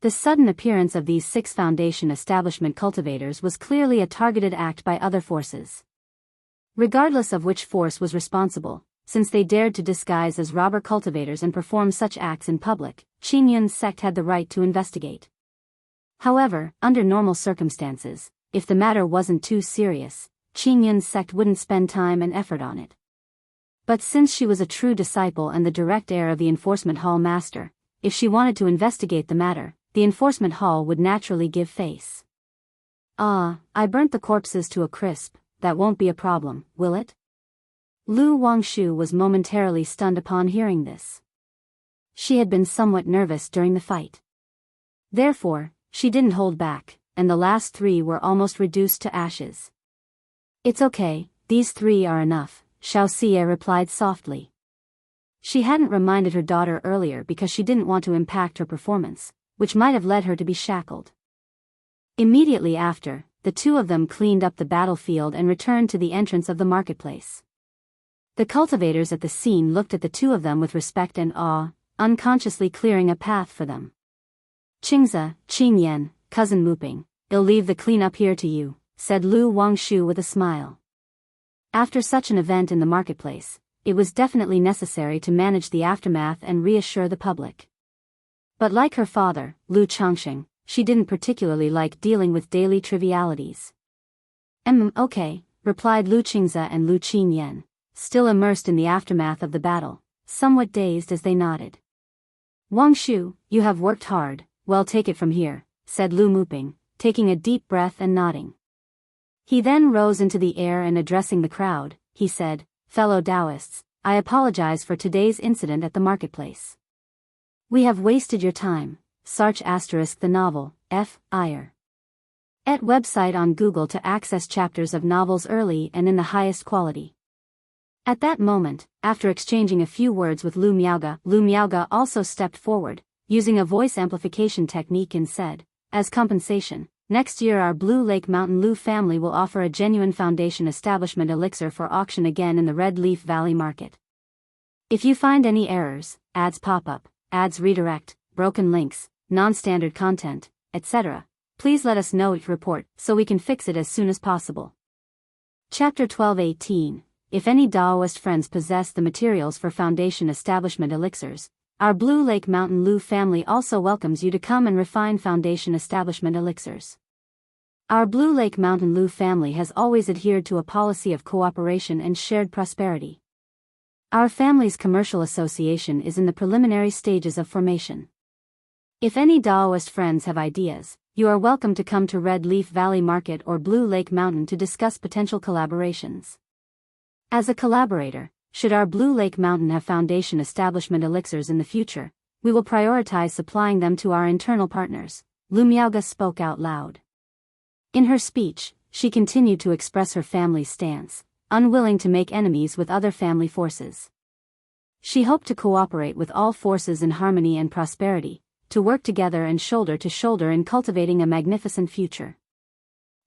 The sudden appearance of these 6 Foundation establishment cultivators was clearly a targeted act by other forces. Regardless of which force was responsible, since they dared to disguise as robber cultivators and perform such acts in public, Qingyun's sect had the right to investigate. However, under normal circumstances, if the matter wasn't too serious, Qingyun's sect wouldn't spend time and effort on it. But since she was a true disciple and the direct heir of the enforcement hall master, if she wanted to investigate the matter, the enforcement hall would naturally give face. I burnt the corpses to a crisp, that won't be a problem, will it? Lu Wangshu was momentarily stunned upon hearing this. She had been somewhat nervous during the fight. Therefore, she didn't hold back, and the last 3 were almost reduced to ashes. It's okay, these 3 are enough, Xianxia replied softly. She hadn't reminded her daughter earlier because she didn't want to impact her performance, which might have led her to be shackled. Immediately after, the 2 of them cleaned up the battlefield and returned to the entrance of the marketplace. The cultivators at the scene looked at the 2 of them with respect and awe, unconsciously clearing a path for them. Qingzi, Qingyan, cousin Muping, I'll leave the cleanup here to you, said Lu Wangshu with a smile. After such an event in the marketplace, it was definitely necessary to manage the aftermath and reassure the public. But like her father, Lu Changxing, she didn't particularly like dealing with daily trivialities. Okay, replied Lu Qingzi and Lu Qinyan, still immersed in the aftermath of the battle, somewhat dazed as they nodded. Wangshu, you have worked hard, well take it from here, said Lu Muping, taking a deep breath and nodding. He then rose into the air and addressing the crowd, he said, fellow Daoists, I apologize for today's incident at the marketplace. We have wasted your time, Sarch * the novel, F. Iyer. Et website on Google to access chapters of novels early and in the highest quality. At that moment, after exchanging a few words with Lu Miaoga also stepped forward, using a voice amplification technique and said, as compensation, next year our Blue Lake Mountain Lu family will offer a genuine Foundation establishment elixir for auction again in the Red Leaf Valley market. If you find any errors, ads pop up, ads redirect, broken links, non-standard content, etc., please let us know each report so we can fix it as soon as possible. Chapter 12:18. If any Daoist friends possess the materials for Foundation establishment elixirs, our Blue Lake Mountain Lu family also welcomes you to come and refine Foundation establishment elixirs. Our Blue Lake Mountain Lu family has always adhered to a policy of cooperation and shared prosperity. Our family's commercial association is in the preliminary stages of formation. If any Daoist friends have ideas, you are welcome to come to Red Leaf Valley Market or Blue Lake Mountain to discuss potential collaborations. As a collaborator, should our Blue Lake Mountain have foundation establishment elixirs in the future, we will prioritize supplying them to our internal partners, Lu Miaoga spoke out loud. In her speech, she continued to express her family's stance, unwilling to make enemies with other family forces. She hoped to cooperate with all forces in harmony and prosperity, to work together and shoulder to shoulder in cultivating a magnificent future.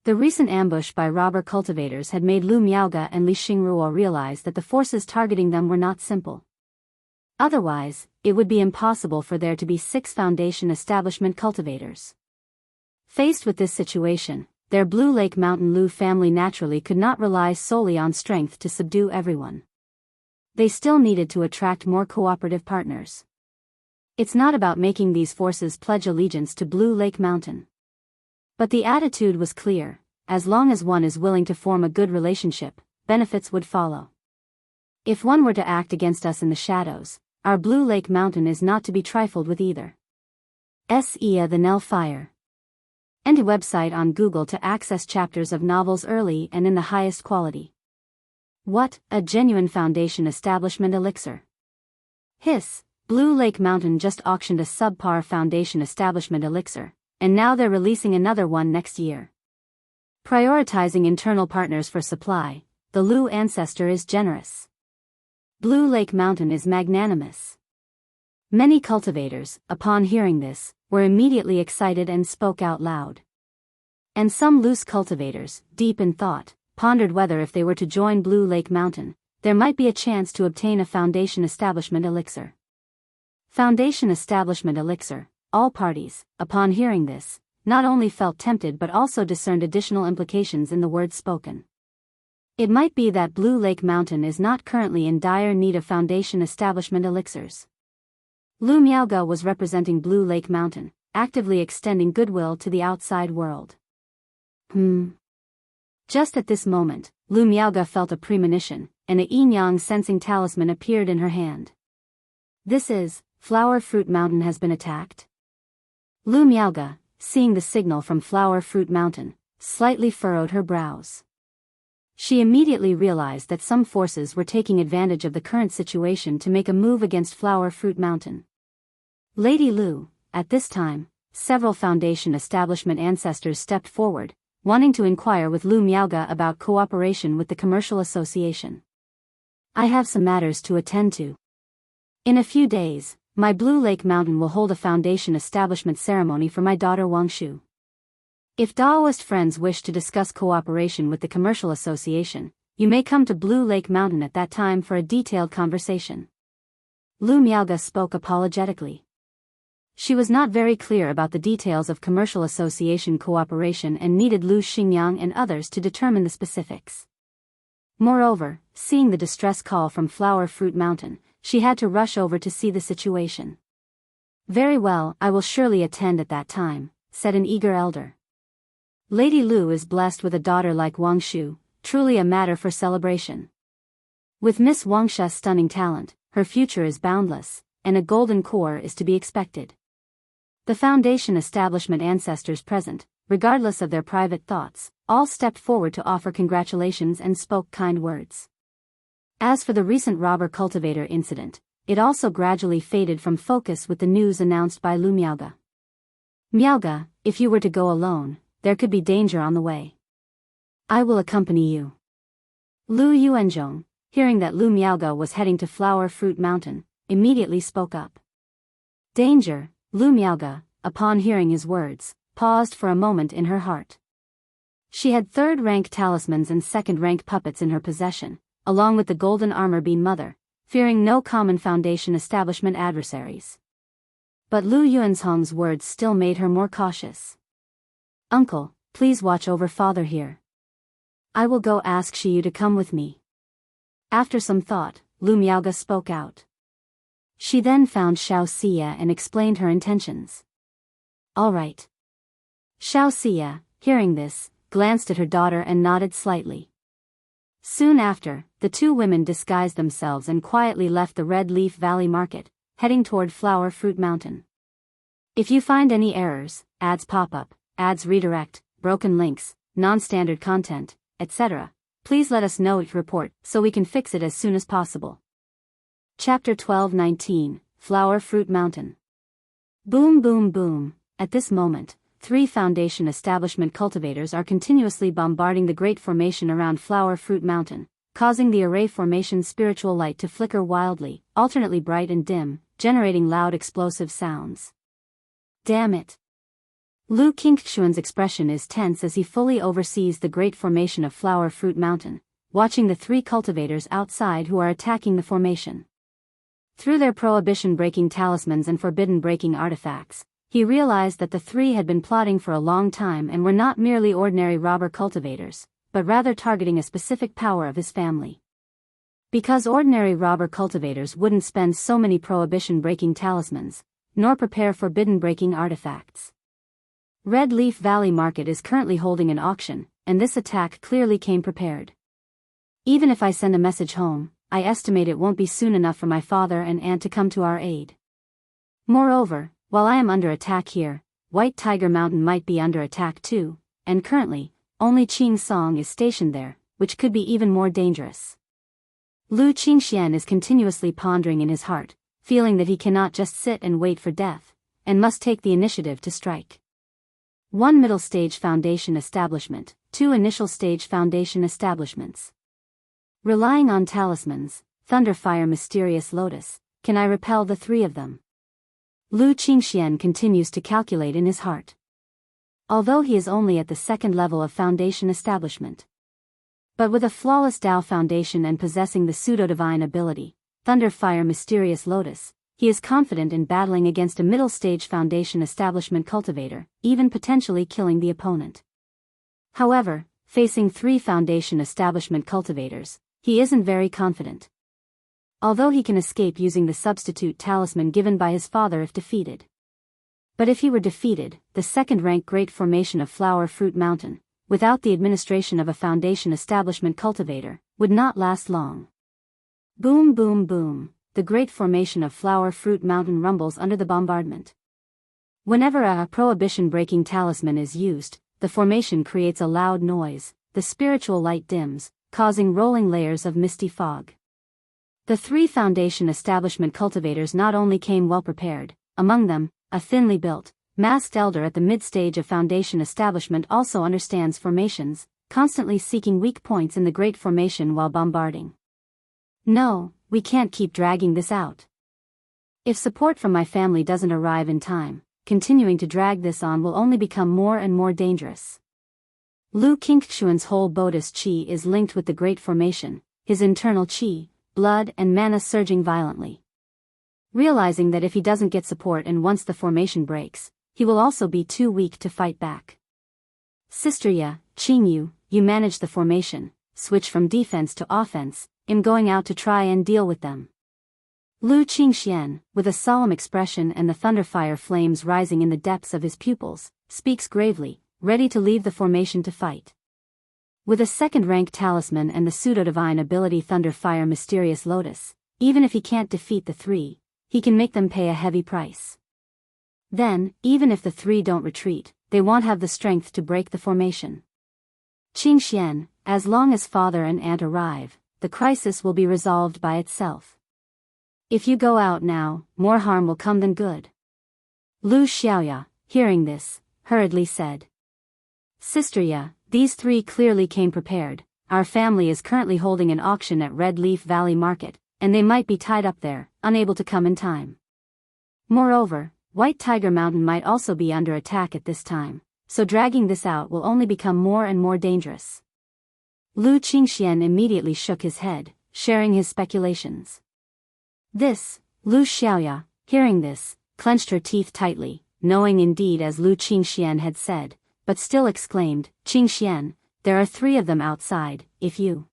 The recent ambush by robber cultivators had made Lu Miaoga and Li Xingruo realize that the forces targeting them were not simple. Otherwise, it would be impossible for there to be 6 foundation establishment cultivators. Faced with this situation, their Blue Lake Mountain Lu family naturally could not rely solely on strength to subdue everyone. They still needed to attract more cooperative partners. It's not about making these forces pledge allegiance to Blue Lake Mountain. But the attitude was clear: as long as one is willing to form a good relationship, benefits would follow. If one were to act against us in the shadows, our Blue Lake Mountain is not to be trifled with either. Sea the Nell Fire. Enter website on Google to access chapters of novels early and in the highest quality. What, a genuine foundation establishment elixir. Hiss, Blue Lake Mountain just auctioned a subpar foundation establishment elixir, and now they're releasing another one next year. Prioritizing internal partners for supply, the Lu ancestor is generous. Blue Lake Mountain is magnanimous. Many cultivators, upon hearing this, were immediately excited and spoke out loud. And some loose cultivators, deep in thought, pondered whether if they were to join Blue Lake Mountain, there might be a chance to obtain a foundation establishment elixir. Foundation establishment elixir. All parties, upon hearing this, not only felt tempted but also discerned additional implications in the words spoken. It might be that Blue Lake Mountain is not currently in dire need of foundation establishment elixirs. Lu Miaoga was representing Blue Lake Mountain, actively extending goodwill to the outside world. Just at this moment, Lu Miaoga felt a premonition, and a yin-yang sensing talisman appeared in her hand. This is, Flower Fruit Mountain has been attacked? Lu Miaoga, seeing the signal from Flower Fruit Mountain, slightly furrowed her brows. She immediately realized that some forces were taking advantage of the current situation to make a move against Flower Fruit Mountain. Lady Lu, at this time, several foundation establishment ancestors stepped forward, wanting to inquire with Lu Miaoga about cooperation with the commercial association. I have some matters to attend to. In a few days, my Blue Lake Mountain will hold a foundation establishment ceremony for my daughter Wangshu. If Daoist friends wish to discuss cooperation with the commercial association, you may come to Blue Lake Mountain at that time for a detailed conversation. Lu Miaoga spoke apologetically. She was not very clear about the details of commercial association cooperation and needed Lu Xingyang and others to determine the specifics. Moreover, seeing the distress call from Flower Fruit Mountain, she had to rush over to see the situation. Very well, I will surely attend at that time, said an eager elder. Lady Lu is blessed with a daughter like Wangshu, truly a matter for celebration. With Miss Wangshu's stunning talent, her future is boundless, and a golden core is to be expected. The foundation establishment ancestors present, regardless of their private thoughts, all stepped forward to offer congratulations and spoke kind words. As for the recent robber cultivator incident, it also gradually faded from focus with the news announced by Lu Miaoga. Miaoga, if you were to go alone, there could be danger on the way. I will accompany you. Lu Yuanzhong, hearing that Lu Miaoga was heading to Flower Fruit Mountain, immediately spoke up. Danger, Lu Miaoga, upon hearing his words, paused for a moment in her heart. She had third-rank talismans and second-rank puppets in her possession, along with the golden armor beam mother, fearing no common foundation establishment adversaries. But Lu Yuanzhong's words still made her more cautious. Uncle, please watch over father here. I will go ask Shiyu to come with me. After some thought, Lu Miaoga spoke out. She then found Xiaoxia and explained her intentions. All right. Xiaoxia, hearing this, glanced at her daughter and nodded slightly. Soon after, the two women disguised themselves and quietly left the Red Leaf Valley Market, heading toward Flower Fruit Mountain. If you find any errors, ads pop up, ads redirect, broken links, non-standard content, etc. Please let us know your report so we can fix it as soon as possible. Chapter 12:19, Flower Fruit Mountain. Boom boom boom. At this moment, 3 Foundation establishment cultivators are continuously bombarding the great formation around Flower Fruit Mountain, causing the array formation's spiritual light to flicker wildly, alternately bright and dim, generating loud explosive sounds. Damn it! Lu Qingxuan's expression is tense as he fully oversees the great formation of Flower Fruit Mountain, watching the 3 cultivators outside who are attacking the formation. Through their prohibition-breaking talismans and forbidden-breaking artifacts, he realized that the 3 had been plotting for a long time and were not merely ordinary robber cultivators, but rather targeting a specific power of his family. Because ordinary robber cultivators wouldn't spend so many prohibition-breaking talismans, nor prepare forbidden-breaking artifacts. Red Leaf Valley Market is currently holding an auction, and this attack clearly came prepared. Even if I send a message home, I estimate it won't be soon enough for my father and aunt to come to our aid. Moreover, while I am under attack here, White Tiger Mountain might be under attack too, and currently, only Qing Song is stationed there, which could be even more dangerous. Lu Qingxian is continuously pondering in his heart, feeling that he cannot just sit and wait for death, and must take the initiative to strike. 1 middle stage foundation establishment, 2 initial stage foundation establishments. Relying on talismans, Thunderfire Mysterious Lotus, can I repel the 3 of them? Lu Qingxian continues to calculate in his heart. Although he is only at the 2nd level of foundation establishment. But with a flawless Dao foundation and possessing the pseudo-divine ability, Thunderfire Mysterious Lotus, he is confident in battling against a middle stage foundation establishment cultivator, even potentially killing the opponent. However, facing 3 foundation establishment cultivators, he isn't very confident. Although he can escape using the substitute talisman given by his father if defeated. But if he were defeated, the 2nd-rank great formation of Flower Fruit Mountain, without the administration of a foundation establishment cultivator, would not last long. Boom boom boom, the great formation of Flower Fruit Mountain rumbles under the bombardment. Whenever a prohibition-breaking talisman is used, the formation creates a loud noise, the spiritual light dims, causing rolling layers of misty fog. The 3 foundation establishment cultivators not only came well prepared, among them, a thinly built, masked elder at the mid-stage of foundation establishment also understands formations, constantly seeking weak points in the great formation while bombarding. No, we can't keep dragging this out. If support from my family doesn't arrive in time, continuing to drag this on will only become more and more dangerous. Lu Qingxuan's whole Buddhist qi is linked with the great formation, his internal qi, blood and mana surging violently. Realizing that if he doesn't get support and once the formation breaks, he will also be too weak to fight back. Sister Ya, Qingyu, you manage the formation, switch from defense to offense, I'm going out to try and deal with them. Lu Qingxian, with a solemn expression and the thunderfire flames rising in the depths of his pupils, speaks gravely, ready to leave the formation to fight. With a 2nd-rank talisman and the pseudo-divine ability Thunderfire Mysterious Lotus, even if he can't defeat the 3, he can make them pay a heavy price. Then, even if the 3 don't retreat, they won't have the strength to break the formation. Qingxian, as long as father and aunt arrive, the crisis will be resolved by itself. If you go out now, more harm will come than good. Lu Xiaoya, hearing this, hurriedly said. Sister Ya, these 3 clearly came prepared. Our family is currently holding an auction at Red Leaf Valley Market, and they might be tied up there, unable to come in time. Moreover, White Tiger Mountain might also be under attack at this time, so dragging this out will only become more and more dangerous. Lu Qingxian immediately shook his head, sharing his speculations. Lu Xiaoya, hearing this, clenched her teeth tightly, knowing indeed as Lu Qingxian had said, but still exclaimed, Qingxian, there are 3 of them outside, if you...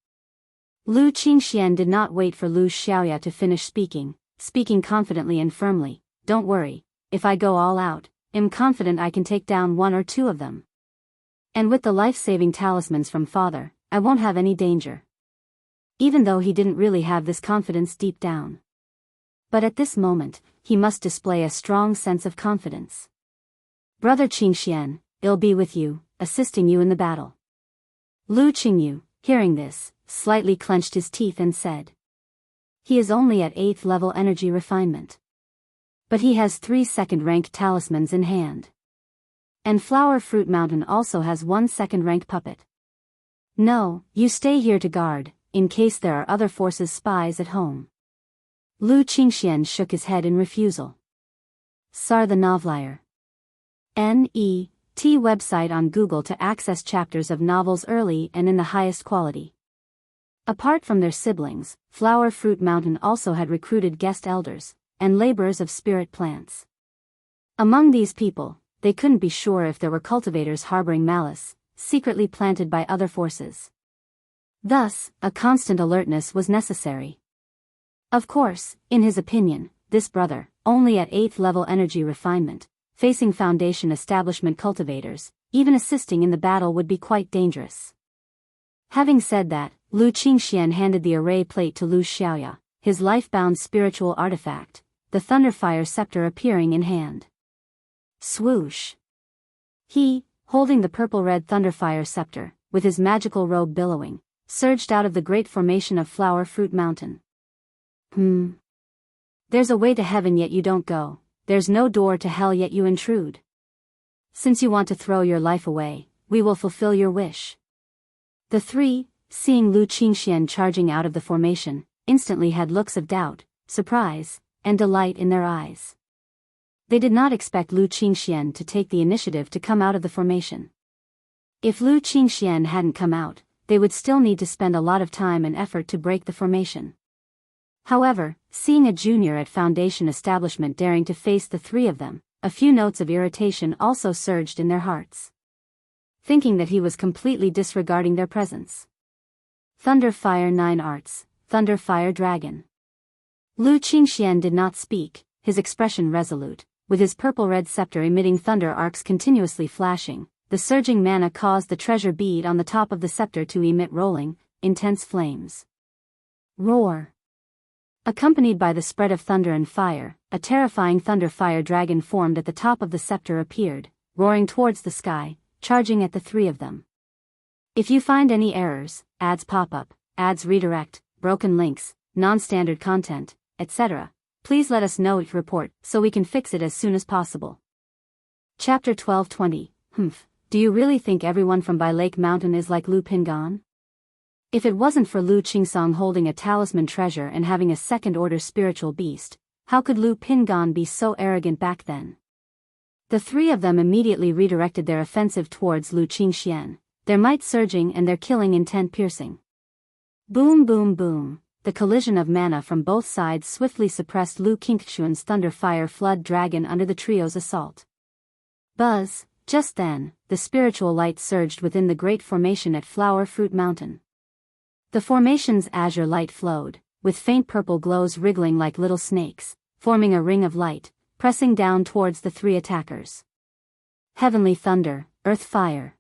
Lu Qingxian did not wait for Lu Xiaoya to finish speaking confidently and firmly, don't worry, if I go all out, I'm confident I can take down 1 or 2 of them. And with the life-saving talismans from father, I won't have any danger. Even though he didn't really have this confidence deep down. But at this moment, he must display a strong sense of confidence. Brother Qingxian, I'll be with you, assisting you in the battle. Lu Qingyu, hearing this, slightly clenched his teeth and said. He is only at 8th level energy refinement. But he has 3 second-rank talismans in hand. And Flower Fruit Mountain also has 1 second-rank puppet. No, you stay here to guard, in case there are other forces' spies at home. Lu Qingxian shook his head in refusal. Sar the Novelier. N.E.T. website on Google to access chapters of novels early and in the highest quality. Apart from their siblings, Flower Fruit Mountain also had recruited guest elders and laborers of spirit plants. Among these people, they couldn't be sure if there were cultivators harboring malice, secretly planted by other forces. Thus, a constant alertness was necessary. Of course, in his opinion, this brother, only at 8th level energy refinement, facing Foundation establishment cultivators, even assisting in the battle would be quite dangerous. Having said that, Lu Qingxian handed the array plate to Lu Xiaoya, his life-bound spiritual artifact, the Thunderfire scepter appearing in hand. Swoosh! He, holding the purple-red Thunderfire scepter, with his magical robe billowing, surged out of the great formation of Flower Fruit Mountain. There's a way to heaven yet you don't go, there's no door to hell yet you intrude. Since you want to throw your life away, we will fulfill your wish. The 3, seeing Lu Qingxian charging out of the formation, instantly had looks of doubt, surprise, and delight in their eyes. They did not expect Lu Qingxian to take the initiative to come out of the formation. If Lu Qingxian hadn't come out, they would still need to spend a lot of time and effort to break the formation. However, seeing a junior at Foundation establishment daring to face the 3 of them, a few notes of irritation also surged in their hearts. Thinking that he was completely disregarding their presence. Thunderfire 9 Arts, Thunderfire Dragon. Lu Qingxian did not speak, his expression resolute, with his purple-red scepter emitting thunder arcs continuously flashing. The surging mana caused the treasure bead on the top of the scepter to emit rolling, intense flames. Roar! Accompanied by the spread of thunder and fire, a terrifying Thunderfire dragon formed at the top of the scepter appeared, roaring towards the sky, charging at the 3 of them. If you find any errors, ads pop up, ads redirect, broken links, non-standard content, etc., please let us know your report so we can fix it as soon as possible. Chapter 1220. Do you really think everyone from Bai Lake Mountain is like Lu Pingan? If it wasn't for Lu Qingsong holding a talisman treasure and having a second-order spiritual beast, how could Lu Pingan be so arrogant back then? The 3 of them immediately redirected their offensive towards Lu Qingxian, their might surging and their killing intent piercing. Boom boom boom, the collision of mana from both sides swiftly suppressed Lu Qingxian's Thunderfire Flood Dragon under the trio's assault. Buzz! Just then, the spiritual light surged within the great formation at Flower Fruit Mountain. The formation's azure light flowed, with faint purple glows wriggling like little snakes, forming a ring of light, pressing down towards the 3 attackers. Heavenly thunder, earth fire.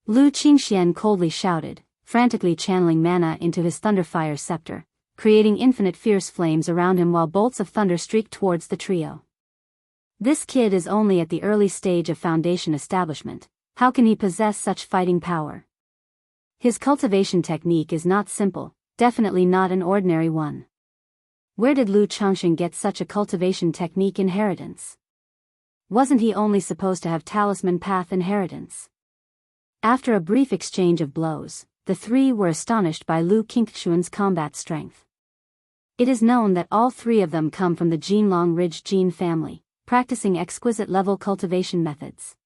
Lu Qingxian coldly shouted, frantically channeling mana into his Thunderfire scepter, creating infinite fierce flames around him while bolts of thunder streaked towards the trio. This kid is only at the early stage of Foundation establishment, how can he possess such fighting power? His cultivation technique is not simple, definitely not an ordinary one. Where did Lu Changxing get such a cultivation technique inheritance? Wasn't he only supposed to have talisman path inheritance? After a brief exchange of blows, the 3 were astonished by Lu Qingxian's combat strength. It is known that all 3 of them come from the Jinlong Ridge gene family, practicing exquisite level cultivation methods.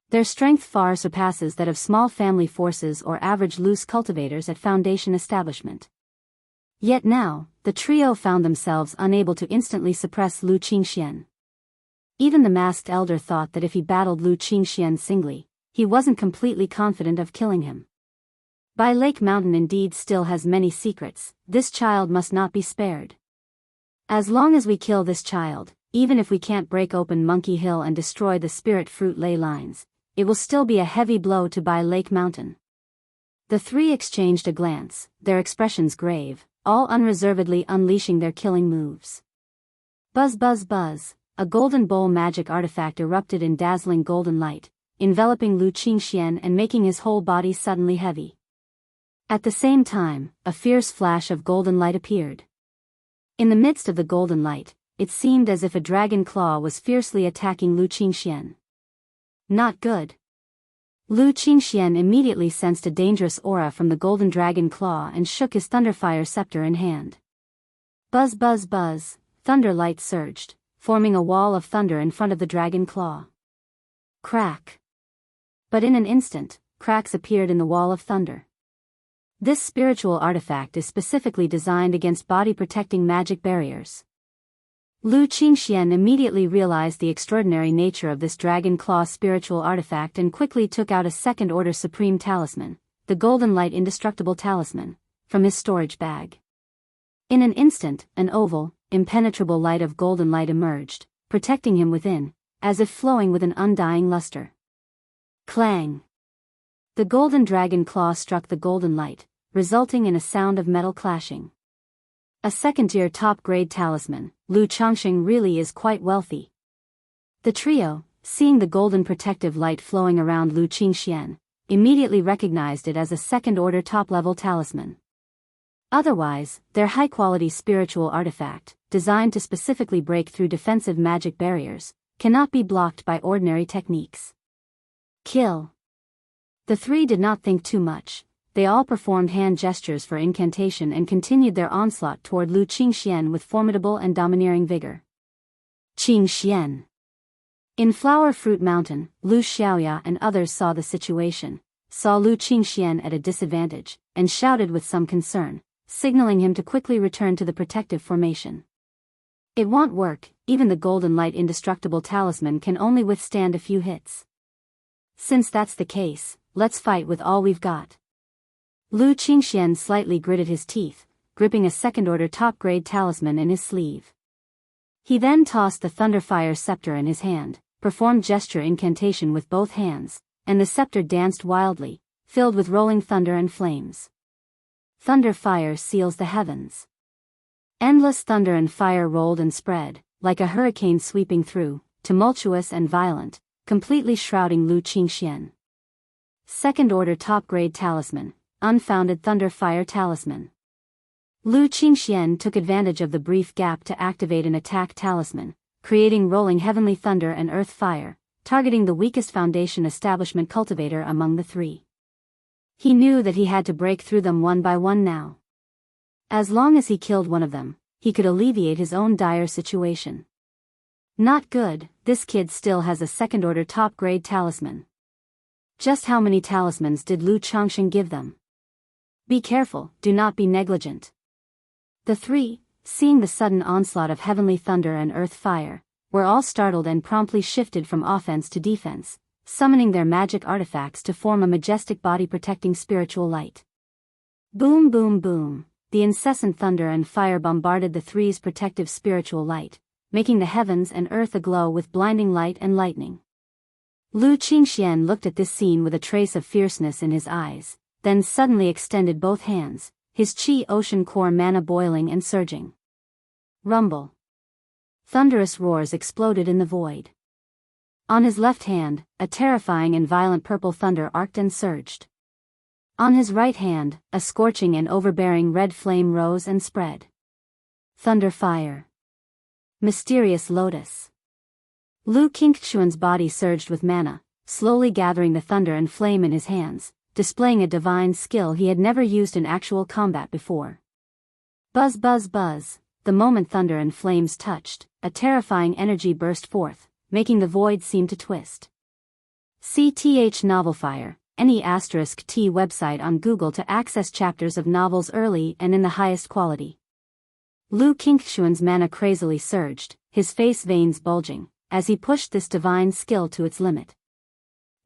Their strength far surpasses that of small family forces or average loose cultivators at Foundation establishment. Yet now, the trio found themselves unable to instantly suppress Lu Qingxian. Even the masked elder thought that if he battled Lu Qingxian singly, he wasn't completely confident of killing him. Bai Lake Mountain indeed still has many secrets, this child must not be spared. As long as we kill this child, even if we can't break open Monkey Hill and destroy the spirit fruit ley lines, it will still be a heavy blow to Bai Lake Mountain. The 3 exchanged a glance, their expressions grave, all unreservedly unleashing their killing moves. Buzz buzz buzz, a golden bowl magic artifact erupted in dazzling golden light, enveloping Lu Qingxian and making his whole body suddenly heavy. At the same time, a fierce flash of golden light appeared. In the midst of the golden light, it seemed as if a dragon claw was fiercely attacking Lu Qingxian. Not good. Lu Qingxian immediately sensed a dangerous aura from the golden dragon claw and shook his thunderfire scepter in hand. Buzz buzz buzz, thunder light surged, forming a wall of thunder in front of the dragon claw. Crack. But in an instant, cracks appeared in the wall of thunder. This spiritual artifact is specifically designed against body-protecting magic barriers. Lu Qingxian immediately realized the extraordinary nature of this dragon claw spiritual artifact and quickly took out a second-order supreme talisman, the golden light indestructible talisman, from his storage bag. In an instant, an oval, impenetrable light of golden light emerged, protecting him within, as if flowing with an undying luster. Clang! The golden dragon claw struck the golden light, resulting in a sound of metal clashing. A second-tier top-grade talisman, Lu Changxing really is quite wealthy. The trio, seeing the golden protective light flowing around Lu Qingxian, immediately recognized it as a second-order top-level talisman. Otherwise, their high-quality spiritual artifact, designed to specifically break through defensive magic barriers, cannot be blocked by ordinary techniques. Kill. The three did not think too much. They all performed hand gestures for incantation and continued their onslaught toward Lu Qingxian with formidable and domineering vigor. Qingxian. In Flower Fruit Mountain, Lu Xiaoya and others saw the situation, saw Lu Qingxian at a disadvantage, and shouted with some concern, signaling him to quickly return to the protective formation. It won't work, even the golden light indestructible talisman can only withstand a few hits. Since that's the case, let's fight with all we've got. Lu Qingxian slightly gritted his teeth, gripping a second-order top-grade talisman in his sleeve. He then tossed the thunderfire scepter in his hand, performed gesture incantation with both hands, and the scepter danced wildly, filled with rolling thunder and flames. Thunder fire seals the heavens. Endless thunder and fire rolled and spread, like a hurricane sweeping through, tumultuous and violent, completely shrouding Lu Qingxian. Second-order top-grade talisman, unfounded thunder fire talisman. Lu Qingxian took advantage of the brief gap to activate an attack talisman, creating rolling heavenly thunder and earth fire, targeting the weakest foundation establishment cultivator among the three. He knew that he had to break through them one by one now. As long as he killed one of them, he could alleviate his own dire situation. Not good, this kid still has a second-order top-grade talisman. Just how many talismans did Lu Changxing give them? Be careful, do not be negligent. The three, seeing the sudden onslaught of heavenly thunder and earth fire, were all startled and promptly shifted from offense to defense, summoning their magic artifacts to form a majestic body-protecting spiritual light. Boom boom boom, the incessant thunder and fire bombarded the three's protective spiritual light, making the heavens and earth aglow with blinding light and lightning. Lu Qingxian looked at this scene with a trace of fierceness in his eyes, then suddenly extended both hands, his chi ocean core mana boiling and surging. Rumble. Thunderous roars exploded in the void. On his left hand, a terrifying and violent purple thunder arced and surged. On his right hand, a scorching and overbearing red flame rose and spread. Thunder fire. Mysterious lotus. Lu Qingxian's body surged with mana, slowly gathering the thunder and flame in his hands, displaying a divine skill he had never used in actual combat before. Buzz buzz buzz, the moment thunder and flames touched, a terrifying energy burst forth, making the void seem to twist. CTH Novelfire, any *T website on Google to access chapters of novels early and in the highest quality. Lu Qingxian's mana crazily surged, his face veins bulging, as he pushed this divine skill to its limit.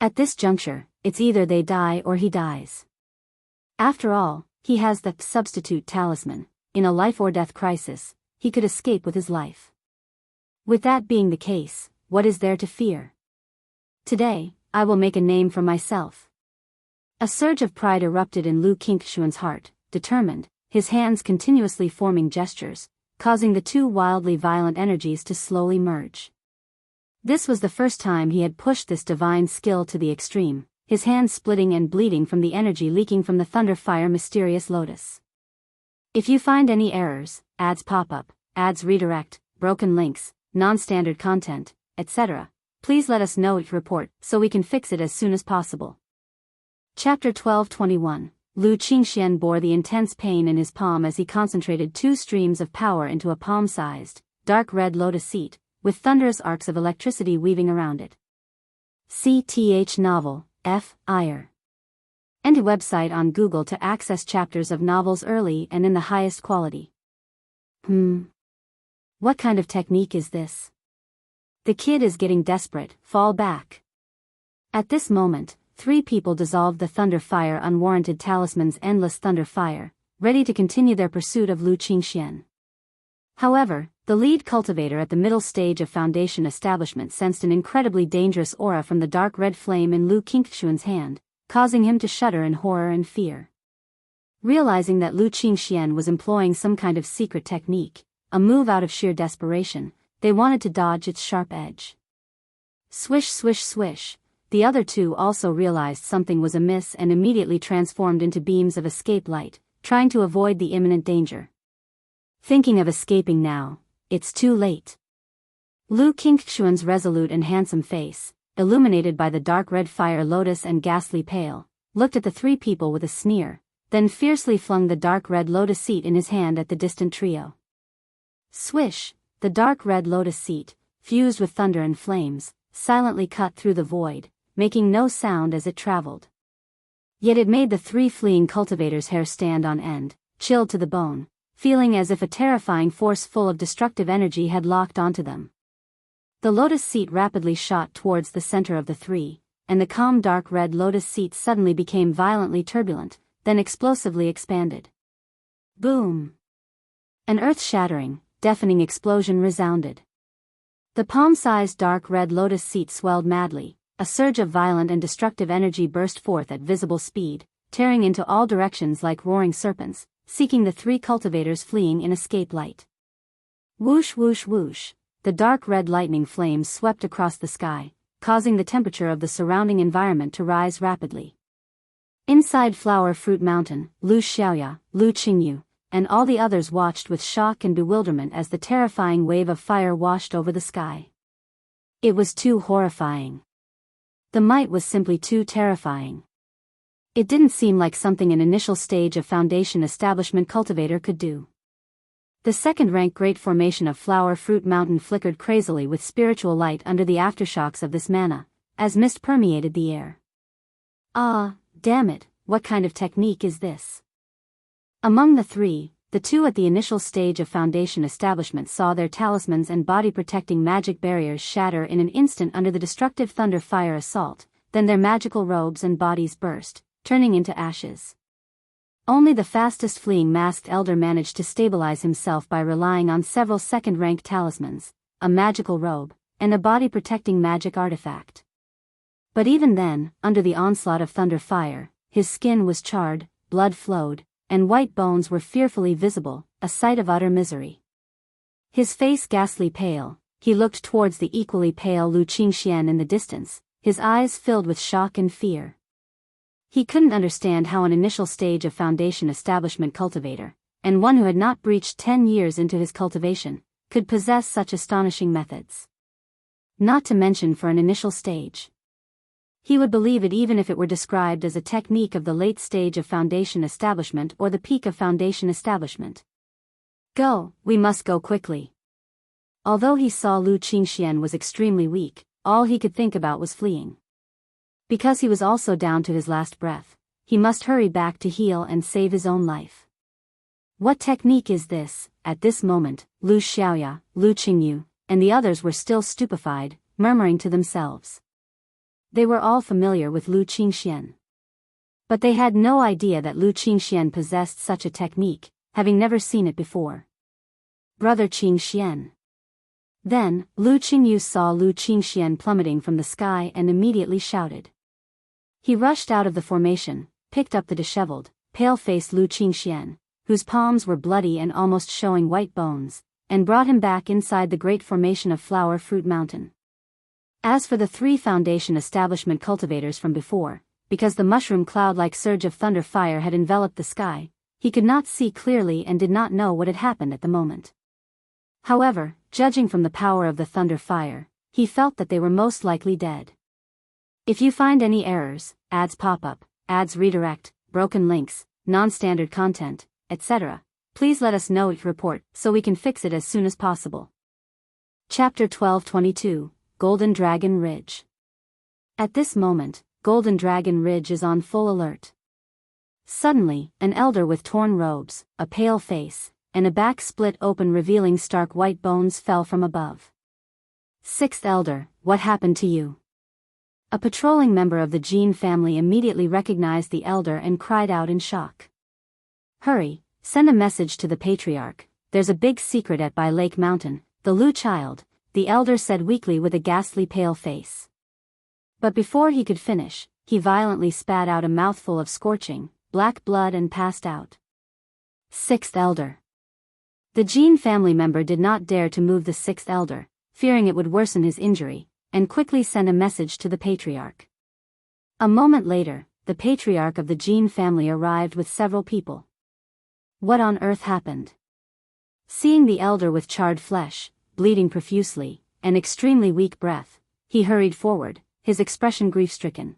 At this juncture, it's either they die or he dies. After all, he has the substitute talisman. In a life-or-death crisis, he could escape with his life. With that being the case, what is there to fear? Today, I will make a name for myself. A surge of pride erupted in Lu Qingxian's heart, determined, his hands continuously forming gestures, causing the two wildly violent energies to slowly merge. This was the first time he had pushed this divine skill to the extreme, his hands splitting and bleeding from the energy leaking from the Thunderfire mysterious lotus. If you find any errors, ads pop up, ads redirect, broken links, non-standard content, etc., please let us know each report so we can fix it as soon as possible. Chapter 12:21. Lu Qingxian bore the intense pain in his palm as he concentrated 2 streams of power into a palm-sized, dark red lotus seat, with thunderous arcs of electricity weaving around it. CTH Novel, F. Iyer. Enter website on Google to access chapters of novels early and in the highest quality. What kind of technique is this? The kid is getting desperate, fall back. At this moment, 3 people dissolved the Thunderfire unwarranted talisman's endless Thunderfire, ready to continue their pursuit of Lu Qingxian. However, the lead cultivator at the middle stage of Foundation establishment sensed an incredibly dangerous aura from the dark red flame in Lu Qingxian's hand, causing him to shudder in horror and fear. Realizing that Lu Qingxian was employing some kind of secret technique, a move out of sheer desperation, they wanted to dodge its sharp edge. Swish swish swish, the other 2 also realized something was amiss and immediately transformed into beams of escape light, trying to avoid the imminent danger. Thinking of escaping now, it's too late. Lu Qingxian's resolute and handsome face, illuminated by the dark red fire lotus and ghastly pale, looked at the 3 people with a sneer, then fiercely flung the dark red lotus seat in his hand at the distant trio. Swish, the dark red lotus seat, fused with thunder and flames, silently cut through the void, making no sound as it traveled. Yet it made the 3 fleeing cultivators' hair stand on end, chilled to the bone, feeling as if a terrifying force full of destructive energy had locked onto them. The lotus seat rapidly shot towards the center of the 3, and the calm dark red lotus seat suddenly became violently turbulent, then explosively expanded. Boom! An earth-shattering, deafening explosion resounded. The palm-sized dark red lotus seat swelled madly, a surge of violent and destructive energy burst forth at visible speed, tearing into all directions like roaring serpents, seeking the 3 cultivators fleeing in escape light. Whoosh whoosh whoosh, the dark red lightning flames swept across the sky, causing the temperature of the surrounding environment to rise rapidly. Inside Flower Fruit Mountain, Lu Xiaoya, Lu Qingyu, and all the others watched with shock and bewilderment as the terrifying wave of fire washed over the sky. It was too horrifying. The might was simply too terrifying. It didn't seem like something an initial stage of Foundation establishment cultivator could do. The second-rank great formation of Flower Fruit Mountain flickered crazily with spiritual light under the aftershocks of this mana, as mist permeated the air. Ah, damn it, what kind of technique is this? Among the 3, the 2 at the initial stage of Foundation establishment saw their talismans and body-protecting magic barriers shatter in an instant under the destructive thunder fire assault, then their magical robes and bodies burst, turning into ashes. Only the fastest fleeing masked elder managed to stabilize himself by relying on several second-rank talismans, a magical robe, and a body-protecting magic artifact. But even then, under the onslaught of thunder fire, his skin was charred, blood flowed, and white bones were fearfully visible, a sight of utter misery. His face ghastly pale, he looked towards the equally pale Lu Qingxian in the distance, his eyes filled with shock and fear. He couldn't understand how an initial stage of Foundation establishment cultivator, and one who had not breached 10 years into his cultivation, could possess such astonishing methods. Not to mention for an initial stage. He would believe it even if it were described as a technique of the late stage of Foundation establishment or the peak of Foundation establishment. Go, we must go quickly. Although he saw Lu Qingxian was extremely weak, all he could think about was fleeing. Because he was also down to his last breath, he must hurry back to heal and save his own life. What technique is this? At this moment, Lu Xiaoya, Lu Qingyu, and the others were still stupefied, murmuring to themselves. They were all familiar with Lu Qingxian. But they had no idea that Lu Qingxian possessed such a technique, having never seen it before. Brother Qingxian. Then, Lu Qingyu saw Lu Qingxian plummeting from the sky and immediately shouted. He rushed out of the formation, picked up the disheveled, pale-faced Lu Qingxian, whose palms were bloody and almost showing white bones, and brought him back inside the great formation of Flower Fruit Mountain. As for the 3 Foundation establishment cultivators from before, because the mushroom cloud-like surge of thunder fire had enveloped the sky, he could not see clearly and did not know what had happened at the moment. However, judging from the power of the thunder fire, he felt that they were most likely dead. If you find any errors, ads pop up, ads redirect, broken links, non-standard content, etc., please let us know your report so we can fix it as soon as possible. Chapter 1222, Golden Dragon Ridge. At this moment, Golden Dragon Ridge is on full alert. Suddenly, an elder with torn robes, a pale face, and a back split open revealing stark white bones fell from above. 6th Elder, what happened to you? A patrolling member of the Jin family immediately recognized the elder and cried out in shock. Hurry, send a message to the Patriarch, there's a big secret at by Lake Mountain, the Lu child, the elder said weakly with a ghastly pale face. But before he could finish, he violently spat out a mouthful of scorching, black blood and passed out. 6th Elder. The Jin family member did not dare to move the 6th Elder, fearing it would worsen his injury, and quickly sent a message to the Patriarch. A moment later, the Patriarch of the Jin family arrived with several people. What on earth happened? Seeing the elder with charred flesh, bleeding profusely, and extremely weak breath, he hurried forward, his expression grief-stricken.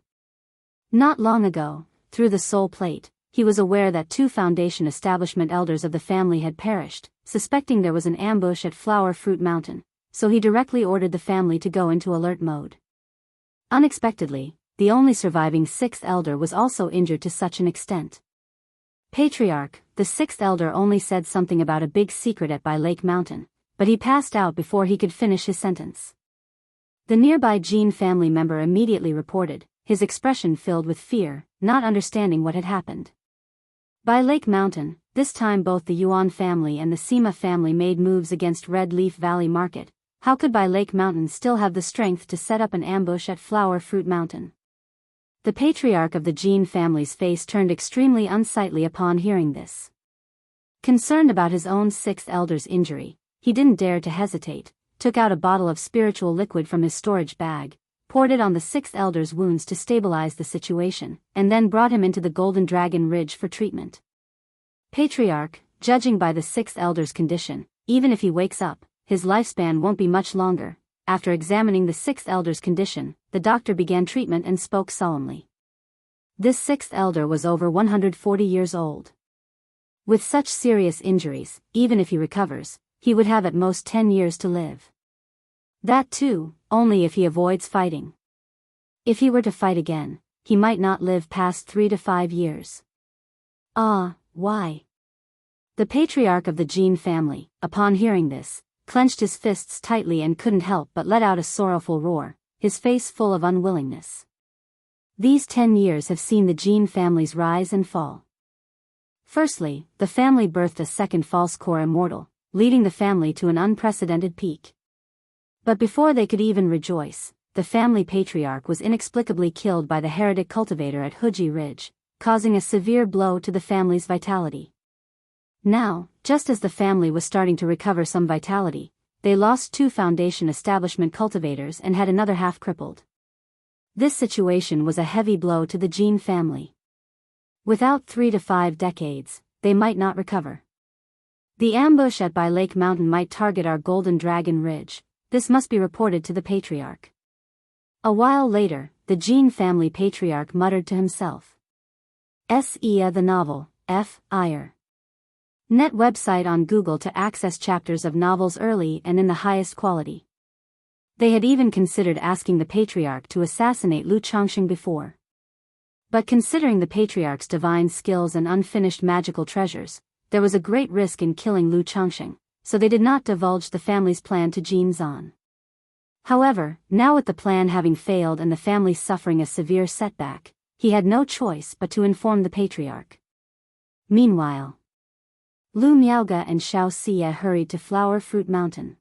Not long ago, through the soul plate, he was aware that 2 Foundation establishment elders of the family had perished, suspecting there was an ambush at Flower Fruit Mountain, so he directly ordered the family to go into alert mode. Unexpectedly, the only surviving 6th Elder was also injured to such an extent. Patriarch, the 6th Elder only said something about a big secret at by Lake Mountain, but he passed out before he could finish his sentence. The nearby Jin family member immediately reported, his expression filled with fear, not understanding what had happened. By Lake Mountain, this time both the Yuan family and the Sima family made moves against Red Leaf Valley Market. How could by Lake Mountain still have the strength to set up an ambush at Flower Fruit Mountain? The Patriarch of the Jin family's face turned extremely unsightly upon hearing this. Concerned about his own 6th Elder's injury, he didn't dare to hesitate, took out a bottle of spiritual liquid from his storage bag, poured it on the 6th Elder's wounds to stabilize the situation, and then brought him into the Golden Dragon Ridge for treatment. Patriarch, judging by the 6th Elder's condition, even if he wakes up, his lifespan won't be much longer. After examining the 6th Elder's condition, the doctor began treatment and spoke solemnly. This 6th Elder was over 140 years old. With such serious injuries, even if he recovers, he would have at most 10 years to live. That too, only if he avoids fighting. If he were to fight again, he might not live past 3 to 5 years. Why? The Patriarch of the Jin family, upon hearing this, clenched his fists tightly and couldn't help but let out a sorrowful roar, his face full of unwillingness. These 10 years have seen the Jin family's rise and fall. Firstly, the family birthed a second false core Immortal, leading the family to an unprecedented peak. But before they could even rejoice, the family patriarch was inexplicably killed by the heretic cultivator at Wuxia Ridge, causing a severe blow to the family's vitality. Now, just as the family was starting to recover some vitality, they lost 2 Foundation establishment cultivators and had another half crippled. This situation was a heavy blow to the Jin family. Without 3 to 5 decades, they might not recover. The ambush at By Lake Mountain might target our Golden Dragon Ridge. This must be reported to the Patriarch. A while later, the Jin family patriarch muttered to himself. S.E.A. the novel, F.I.R. Net website on Google to access chapters of novels early and in the highest quality. They had even considered asking the Patriarch to assassinate Lu Changxing before. But considering the Patriarch's divine skills and unfinished magical treasures, there was a great risk in killing Lu Changxing, so they did not divulge the family's plan to Jin Zan. However, now with the plan having failed and the family suffering a severe setback, he had no choice but to inform the Patriarch. Meanwhile, Lu Miaoge and Xiao Xie hurried to Flower Fruit Mountain.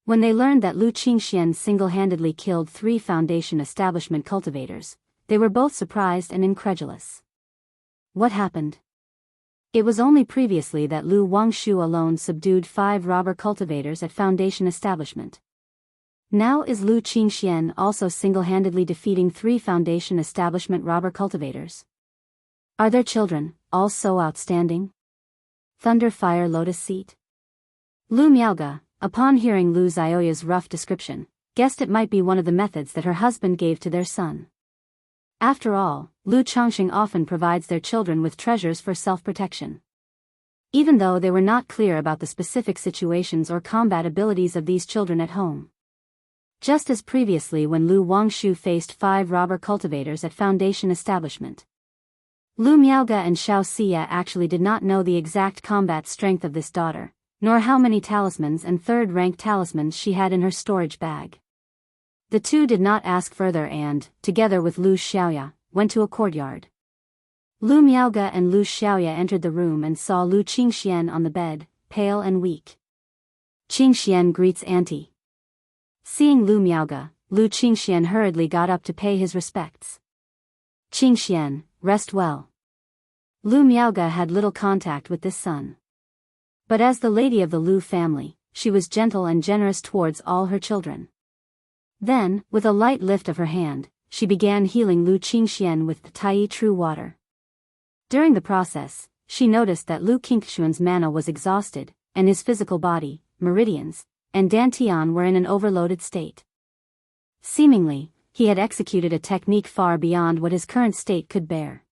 When they learned that Lu Qingxian single-handedly killed 3 Foundation establishment cultivators, they were both surprised and incredulous. What happened? It was only previously that Lu Wangshu alone subdued 5 robber cultivators at Foundation establishment. Now is Lu Qingxian also single-handedly defeating 3 Foundation establishment robber cultivators? Are their children, all so outstanding? Thunder Fire Lotus Seat? Lu Miaoge, upon hearing Lu Xiaoya's rough description, guessed it might be one of the methods that her husband gave to their son. After all, Lu Chongqing often provides their children with treasures for self-protection. Even though they were not clear about the specific situations or combat abilities of these children at home. Just as previously when Lu Wangshu faced 5 robber cultivators at Foundation establishment. Lu Miaoge and Xiao Xia actually did not know the exact combat strength of this daughter, nor how many talismans and third-rank talismans she had in her storage bag. The two did not ask further and, together with Lu Xiaoya, went to a courtyard. Lu Miaoge and Lu Xiaoya entered the room and saw Lu Qingxian on the bed, pale and weak. Qingxian greets auntie. Seeing Lu Miaoge, Lu Qingxian hurriedly got up to pay his respects. Qingxian, rest well. Lu Miaoge had little contact with this son. But as the lady of the Lu family, she was gentle and generous towards all her children. Then, with a light lift of her hand, she began healing Lu Qingxian with Tai True Water. During the process, she noticed that Lu Qingxian's mana was exhausted, and his physical body, meridians, and dantian were in an overloaded state. Seemingly, he had executed a technique far beyond what his current state could bear.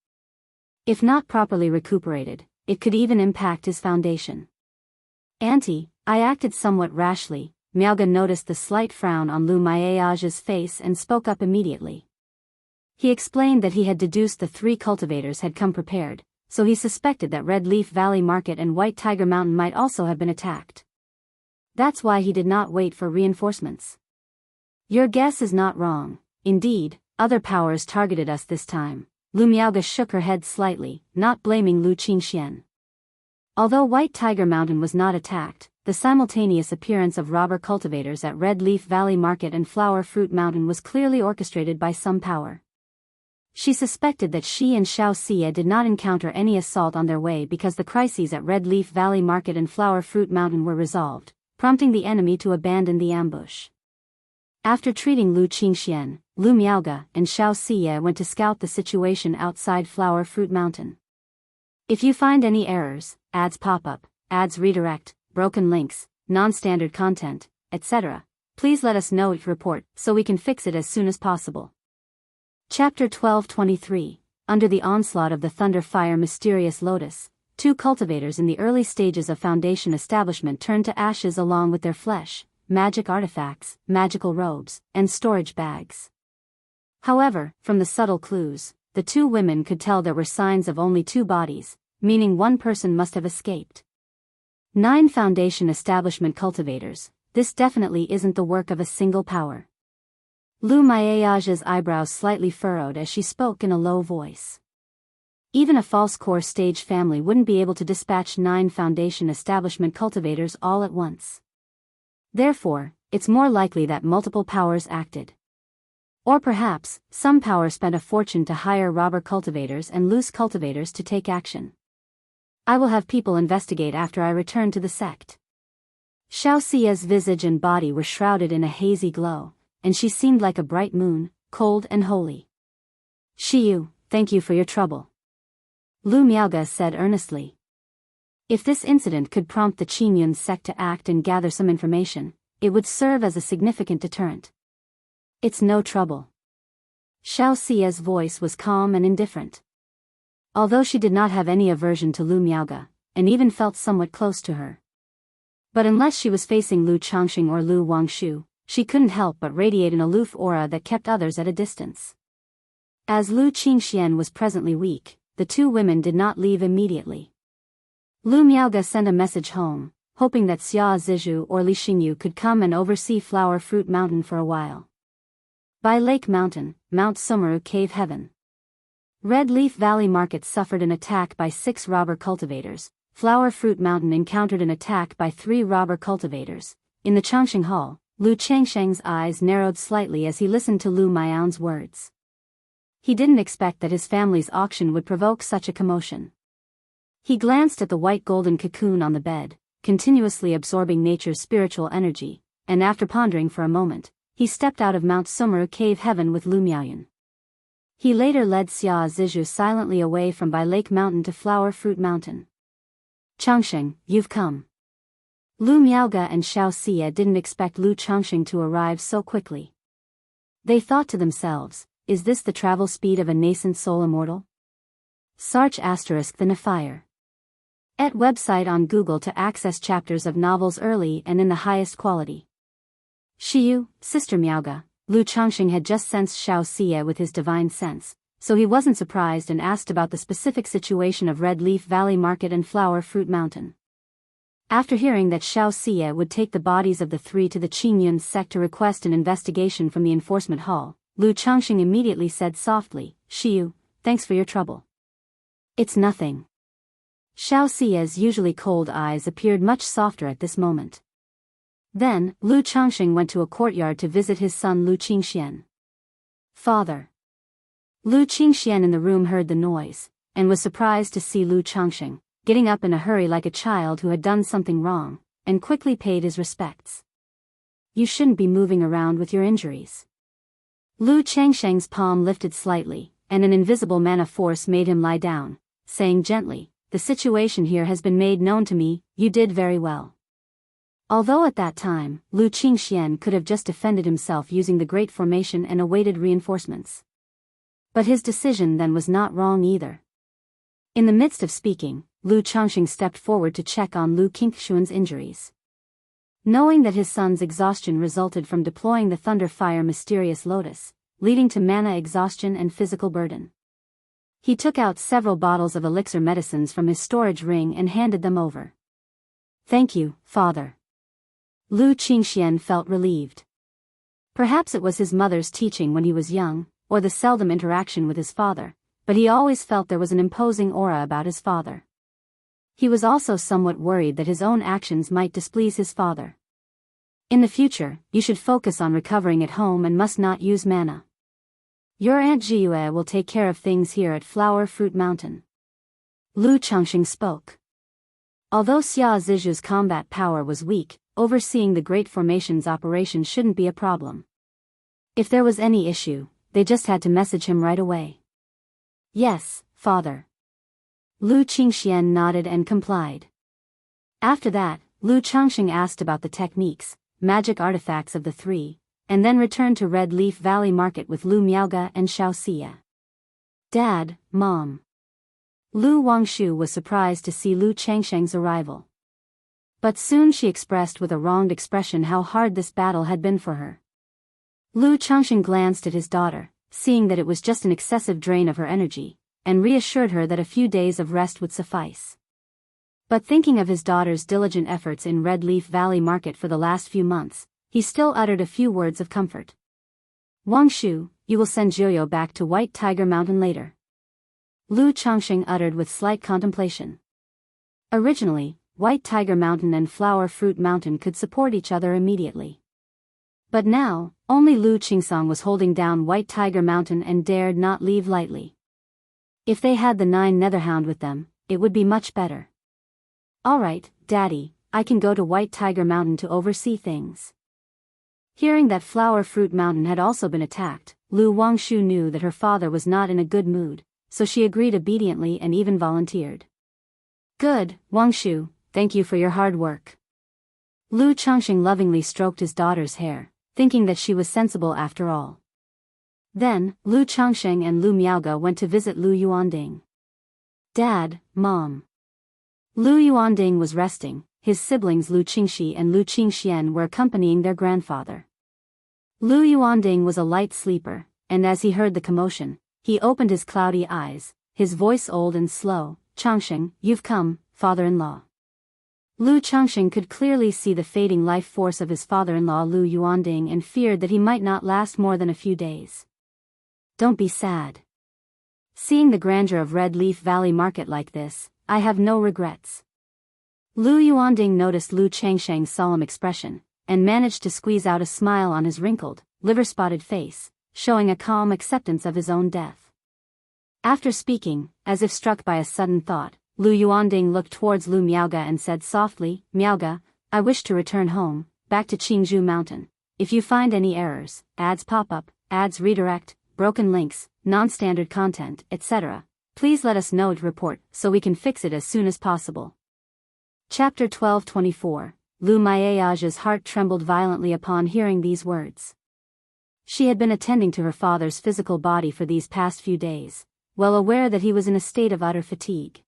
If not properly recuperated, it could even impact his foundation. Auntie, I acted somewhat rashly. Miaoge noticed the slight frown on Lu Miaoge's face and spoke up immediately. He explained that he had deduced the 3 cultivators had come prepared, so he suspected that Red Leaf Valley Market and White Tiger Mountain might also have been attacked. That's why he did not wait for reinforcements. Your guess is not wrong. Indeed, other powers targeted us this time. Lu Miaoge shook her head slightly, not blaming Lu Qingxian. Although White Tiger Mountain was not attacked, the simultaneous appearance of robber cultivators at Red Leaf Valley Market and Flower Fruit Mountain was clearly orchestrated by some power. She suspected that she and Xiao Xia did not encounter any assault on their way because the crises at Red Leaf Valley Market and Flower Fruit Mountain were resolved, prompting the enemy to abandon the ambush. After treating Lu Qingxian, Lu Miaoge and Xiao Xia went to scout the situation outside Flower Fruit Mountain. If you find any errors, ads pop-up, ads redirect, broken links, non-standard content, etc., please let us know each report so we can fix it as soon as possible. Chapter 1223. Under the onslaught of the Thunder Fire Mysterious Lotus, 2 cultivators in the early stages of Foundation establishment turned to ashes along with their flesh, magic artifacts, magical robes, and storage bags. However, from the subtle clues, the 2 women could tell there were signs of only 2 bodies, meaning one person must have escaped. 9 Foundation establishment cultivators, this definitely isn't the work of a single power. Lu Miaoge's eyebrows slightly furrowed as she spoke in a low voice. Even a false core stage family wouldn't be able to dispatch 9 Foundation establishment cultivators all at once. Therefore, it's more likely that multiple powers acted. Or perhaps, some power spent a fortune to hire robber cultivators and loose cultivators to take action. I will have people investigate after I return to the sect. Xiao Xia's visage and body were shrouded in a hazy glow, and she seemed like a bright moon, cold and holy. Shiyu, thank you for your trouble. Lu Miaoge said earnestly. If this incident could prompt the Qingyun sect to act and gather some information, it would serve as a significant deterrent. It's no trouble. Xiao Xia's voice was calm and indifferent. Although she did not have any aversion to Lu Miaoge, and even felt somewhat close to her. But unless she was facing Lu Chongqing or Lu Wangshu, she couldn't help but radiate an aloof aura that kept others at a distance. As Lu Qingxian was presently weak, the 2 women did not leave immediately. Lu Miaoge sent a message home, hoping that Xia Zizhu or Li Xingyu could come and oversee Flower Fruit Mountain for a while. By Lake Mountain, Mount Sumeru Cave Heaven. Red Leaf Valley Market suffered an attack by 6 robber cultivators. Flower Fruit Mountain encountered an attack by 3 robber cultivators. In the Chongqing Hall, Lu Chengsheng's eyes narrowed slightly as he listened to Lu Miaoge's words. He didn't expect that his family's auction would provoke such a commotion. He glanced at the white golden cocoon on the bed, continuously absorbing nature's spiritual energy, and after pondering for a moment, he stepped out of Mount Sumeru Cave Heaven with Lu Miaoyan. He later led Xia Zizhu silently away from By Lake Mountain to Flower Fruit Mountain. Changsheng, you've come. Lu Miaoga and Xiao Xie didn't expect Lu Changsheng to arrive so quickly. They thought to themselves, is this the travel speed of a nascent soul immortal? Sarch * the Nefire. Et website on Google to access chapters of novels early and in the highest quality. Shiyu, Sister Miaoga, Lu Changsheng had just sensed Xiao Xie with his divine sense, so he wasn't surprised and asked about the specific situation of Red Leaf Valley Market and Flower Fruit Mountain. After hearing that Xiao Xie would take the bodies of the three to the Qingyun sect to request an investigation from the enforcement hall, Lu Changsheng immediately said softly, Shiyu, thanks for your trouble. It's nothing. Xiao Xie's usually cold eyes appeared much softer at this moment. Then, Lu Changsheng went to a courtyard to visit his son Lu Qingxian. Father. Lu Qingxian in the room heard the noise, and was surprised to see Lu Changsheng, getting up in a hurry like a child who had done something wrong, and quickly paid his respects. You shouldn't be moving around with your injuries. Lu Changsheng's palm lifted slightly, and an invisible mana force made him lie down, saying gently, the situation here has been made known to me, you did very well. Although at that time, Lu Qingxian could have just defended himself using the Great Formation and awaited reinforcements. But his decision then was not wrong either. In the midst of speaking, Lu Changsheng stepped forward to check on Lu Qingxuan's injuries. Knowing that his son's exhaustion resulted from deploying the Thunder Fire Mysterious Lotus, leading to mana exhaustion and physical burden. He took out several bottles of elixir medicines from his storage ring and handed them over. Thank you, father. Lu Qingxian felt relieved. Perhaps it was his mother's teaching when he was young, or the seldom interaction with his father, but he always felt there was an imposing aura about his father. He was also somewhat worried that his own actions might displease his father. In the future, you should focus on recovering at home and must not use mana. Your Aunt Jiyue will take care of things here at Flower Fruit Mountain. Lu Changsheng spoke. Although Xia Zizhu's combat power was weak, overseeing the Great Formation's operation shouldn't be a problem. If there was any issue, they just had to message him right away. Yes, father. Lu Qingxian nodded and complied. After that, Lu Changsheng asked about the techniques, magic artifacts of the three, and then returned to Red Leaf Valley Market with Lu Miaoga and Xiao Xie. Dad, Mom. Lu Wangshu was surprised to see Lu Changsheng's arrival. But soon she expressed with a wronged expression how hard this battle had been for her. Lu Changsheng glanced at his daughter, seeing that it was just an excessive drain of her energy, and reassured her that a few days of rest would suffice. But thinking of his daughter's diligent efforts in Red Leaf Valley Market for the last few months, he still uttered a few words of comfort. Wangshu, you will send Jiuyo back to White Tiger Mountain later. Lu Changsheng uttered with slight contemplation. Originally, White Tiger Mountain and Flower Fruit Mountain could support each other immediately. But now, only Lu Qingsong was holding down White Tiger Mountain and dared not leave lightly. If they had the 9 Netherhound with them, it would be much better. Alright, Daddy, I can go to White Tiger Mountain to oversee things. Hearing that Flower Fruit Mountain had also been attacked, Lu Wangshu knew that her father was not in a good mood, so she agreed obediently and even volunteered. Good, Wangshu, thank you for your hard work. Lu Changsheng lovingly stroked his daughter's hair, thinking that she was sensible after all. Then, Lu Changsheng and Lu Miaoga went to visit Lu Yuanding. Dad, Mom. Lu Yuanding was resting, his siblings Lu Qingxi and Lu Qingxian were accompanying their grandfather. Lu Yuanding was a light sleeper, and as he heard the commotion, he opened his cloudy eyes, his voice old and slow. Changsheng, you've come, father-in-law. Lu Changsheng could clearly see the fading life force of his father-in-law Lu Yuanding and feared that he might not last more than a few days. Don't be sad. Seeing the grandeur of Red Leaf Valley Market like this, I have no regrets. Lu Yuanding noticed Lu Changsheng's solemn expression, and managed to squeeze out a smile on his wrinkled, liver-spotted face, showing a calm acceptance of his own death. After speaking, as if struck by a sudden thought, Lu Yuanding looked towards Lu Miaoga and said softly, Miaoga, I wish to return home, back to Qingzhou Mountain, if you find any errors, ads pop up, ads redirect, broken links, non-standard content, etc., please let us know to report so we can fix it as soon as possible. Chapter 1224. Lu Maiage's heart trembled violently upon hearing these words. She had been attending to her father's physical body for these past few days, well aware that he was in a state of utter fatigue.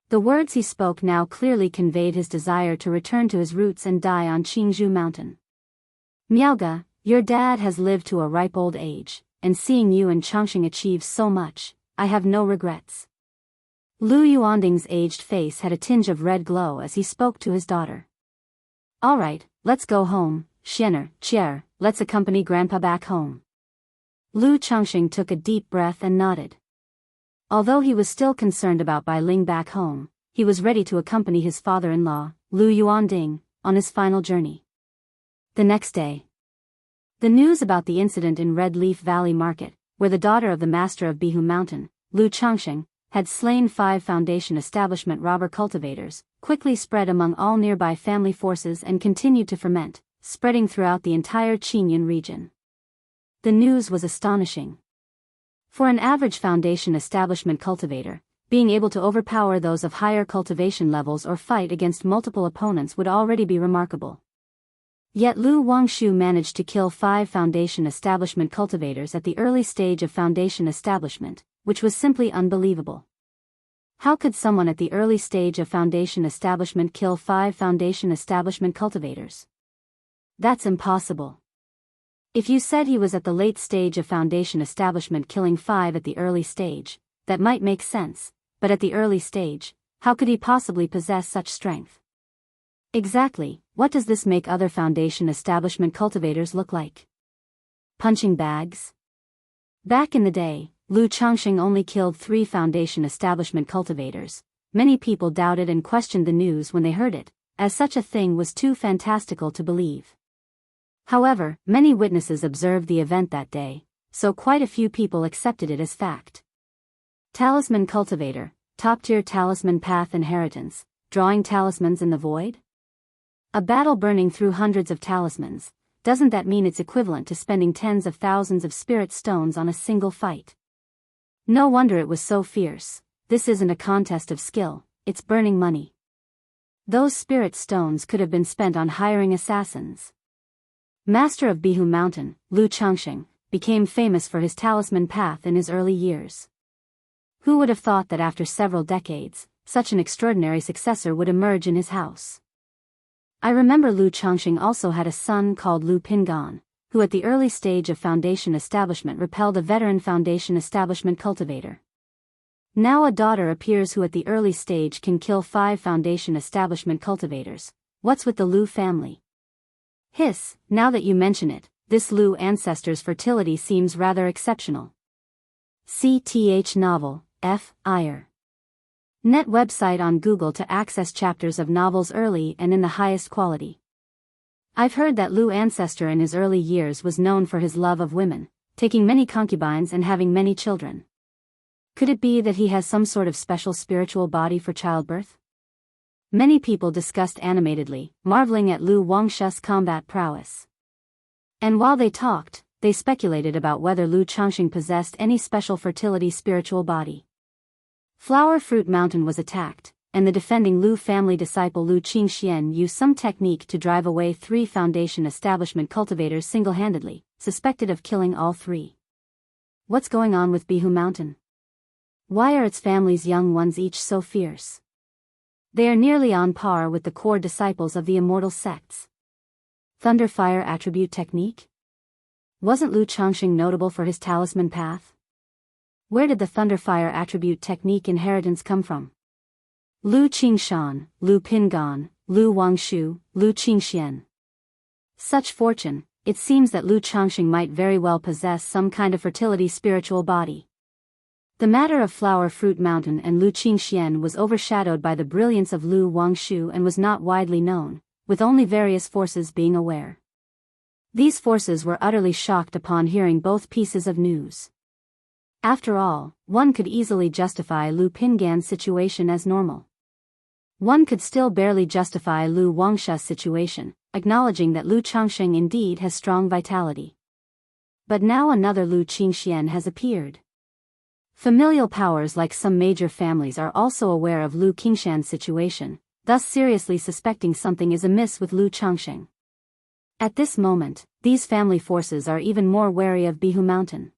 The words he spoke now clearly conveyed his desire to return to his roots and die on Jianghu mountain. Miaoge, your dad has lived to a ripe old age, and seeing you and Changxing achieve so much, I have no regrets. Lu Yuanding's aged face had a tinge of red glow as he spoke to his daughter. All right, let's go home, Chier, let's accompany Grandpa back home. Lu Changxing took a deep breath and nodded. Although he was still concerned about Bai Ling back home, he was ready to accompany his father-in-law, Lu Yuanding, on his final journey. The next day. The news about the incident in Red Leaf Valley Market, where the daughter of the master of Bihu Mountain, Lu Changxing, had slain 5 Foundation establishment robber cultivators, quickly spread among all nearby family forces and continued to ferment, spreading throughout the entire Qingyun region. The news was astonishing. For an average Foundation establishment cultivator, being able to overpower those of higher cultivation levels or fight against multiple opponents would already be remarkable. Yet Lu Wangshu managed to kill 5 Foundation establishment cultivators at the early stage of Foundation establishment, which was simply unbelievable. How could someone at the early stage of Foundation establishment kill 5 Foundation establishment cultivators? That's impossible. If you said he was at the late stage of Foundation establishment killing 5 at the early stage, that might make sense, but at the early stage, how could he possibly possess such strength? Exactly, what does this make other Foundation establishment cultivators look like? Punching bags? Back in the day, Lu Changxing only killed 3 Foundation establishment cultivators. Many people doubted and questioned the news when they heard it, as such a thing was too fantastical to believe. However, many witnesses observed the event that day, so quite a few people accepted it as fact. Talisman cultivator, top-tier talisman path inheritance, drawing talismans in the void? A battle burning through hundreds of talismans, doesn't that mean it's equivalent to spending tens of thousands of spirit stones on a single fight? No wonder it was so fierce. This isn't a contest of skill, it's burning money. Those spirit stones could have been spent on hiring assassins. Master of Bihu Mountain, Lu Changxing, became famous for his talisman path in his early years. Who would have thought that after several decades, such an extraordinary successor would emerge in his house? I remember Lu Changxing also had a son called Lu Pingan, who at the early stage of Foundation establishment repelled a veteran Foundation establishment cultivator. Now a daughter appears who at the early stage can kill 5 Foundation establishment cultivators. What's with the Lu family? Hiss, now that you mention it, this Lu ancestor's fertility seems rather exceptional. CTH novel, F. Iyer. Net website on Google to access chapters of novels early and in the highest quality. I've heard that Lu ancestor in his early years was known for his love of women, taking many concubines and having many children. Could it be that he has some sort of special spiritual body for childbirth? Many people discussed animatedly, marveling at Lu Wangshu's combat prowess. And while they talked, they speculated about whether Lu Changxing possessed any special fertility spiritual body. Flower Fruit Mountain was attacked, and the defending Lu family disciple Lu Qingxian used some technique to drive away 3 Foundation establishment cultivators single-handedly, suspected of killing all 3. What's going on with Bihu Mountain? Why are its family's young ones each so fierce? They are nearly on par with the core disciples of the Immortal sects. Thunderfire attribute technique? Wasn't Lu Changxing notable for his talisman path? Where did the Thunderfire attribute technique inheritance come from? Lu Qingshan, Lu Pingan, Lu Wangshu, Lu Qingxian. Such fortune, it seems that Lu Changxing might very well possess some kind of fertility spiritual body. The matter of Flower Fruit Mountain and Lu Qingxian was overshadowed by the brilliance of Lu Wangshu and was not widely known, with only various forces being aware. These forces were utterly shocked upon hearing both pieces of news. After all, one could easily justify Lu Pingan's situation as normal. One could still barely justify Lu Wangshu's situation, acknowledging that Lu Changsheng indeed has strong vitality. But now another Lu Qingxian has appeared. Familial powers like some major families are also aware of Lu Qingshan's situation, thus seriously suspecting something is amiss with Lu Changsheng. At this moment, these family forces are even more wary of Bihu Mountain.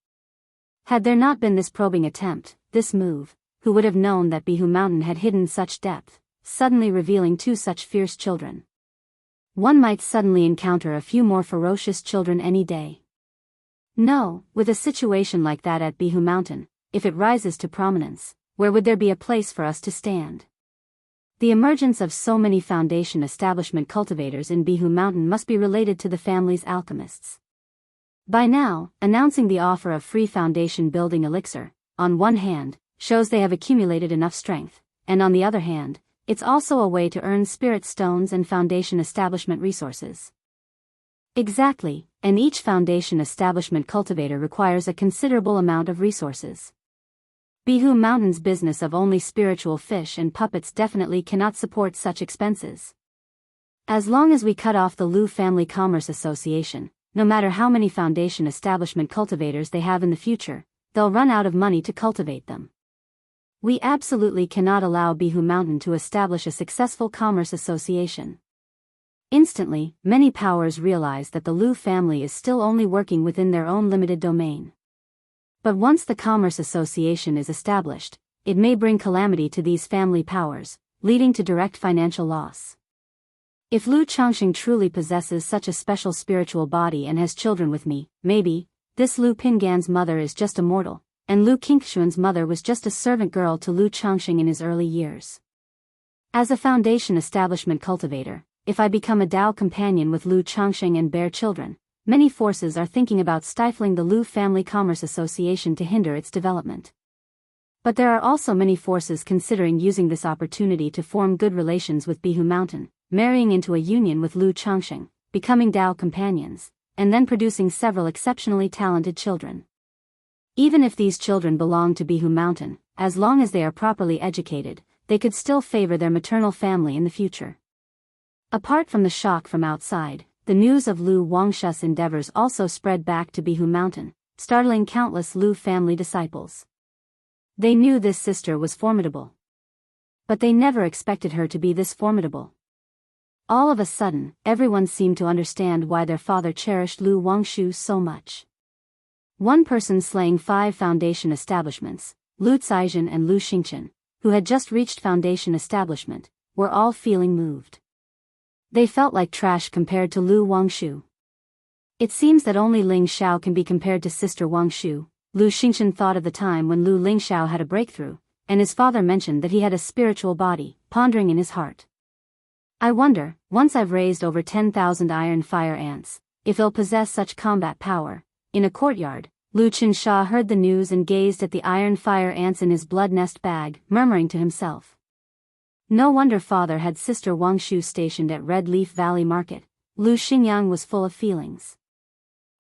Had there not been this probing attempt, this move, who would have known that Bihu Mountain had hidden such depth, suddenly revealing two such fierce children? One might suddenly encounter a few more ferocious children any day. No, with a situation like that at Bihu Mountain, if it rises to prominence, where would there be a place for us to stand? The emergence of so many foundation establishment cultivators in Bihu Mountain must be related to the family's alchemists. By now, announcing the offer of free foundation building elixir, on one hand, shows they have accumulated enough strength, and on the other hand, it's also a way to earn spirit stones and foundation establishment resources. Exactly, and each foundation establishment cultivator requires a considerable amount of resources. Bihu Mountain's business of only spiritual fish and puppets definitely cannot support such expenses. As long as we cut off the Lu Family Commerce Association, no matter how many foundation establishment cultivators they have in the future, they'll run out of money to cultivate them. We absolutely cannot allow Bihu Mountain to establish a successful commerce association. Instantly, many powers realize that the Lu family is still only working within their own limited domain. But once the commerce association is established, it may bring calamity to these family powers, leading to direct financial loss. If Lu Changsheng truly possesses such a special spiritual body and has children with me, maybe, this Lu Pingan's mother is just immortal, and Lu Qingshuan's mother was just a servant girl to Lu Changsheng in his early years. As a foundation establishment cultivator, if I become a Dao companion with Lu Changsheng and bear children, many forces are thinking about stifling the Lu Family Commerce Association to hinder its development. But there are also many forces considering using this opportunity to form good relations with Bihu Mountain, marrying into a union with Lu Changsheng, becoming Dao companions, and then producing several exceptionally talented children. Even if these children belong to Bihu Mountain, as long as they are properly educated, they could still favor their maternal family in the future. Apart from the shock from outside, the news of Lu Wangshu's endeavors also spread back to Bihu Mountain, startling countless Lu family disciples. They knew this sister was formidable. But they never expected her to be this formidable. All of a sudden, everyone seemed to understand why their father cherished Lu Wangshu so much. One person slaying 5 foundation establishments, Lu Caizhen and Lu Xingchen, who had just reached foundation establishment, were all feeling moved. They felt like trash compared to Lu Wangshu. It seems that only Ling Xiao can be compared to Sister Wangshu. Lu Xingchen thought of the time when Lu Ling Xiao had a breakthrough, and his father mentioned that he had a spiritual body, pondering in his heart. I wonder, once I've raised over 10,000 iron fire ants, if they'll possess such combat power. In a courtyard, Lu Qinsha heard the news and gazed at the iron fire ants in his blood nest bag, murmuring to himself. No wonder father had Sister Wangshu stationed at Red Leaf Valley Market. Lu Xingyang was full of feelings.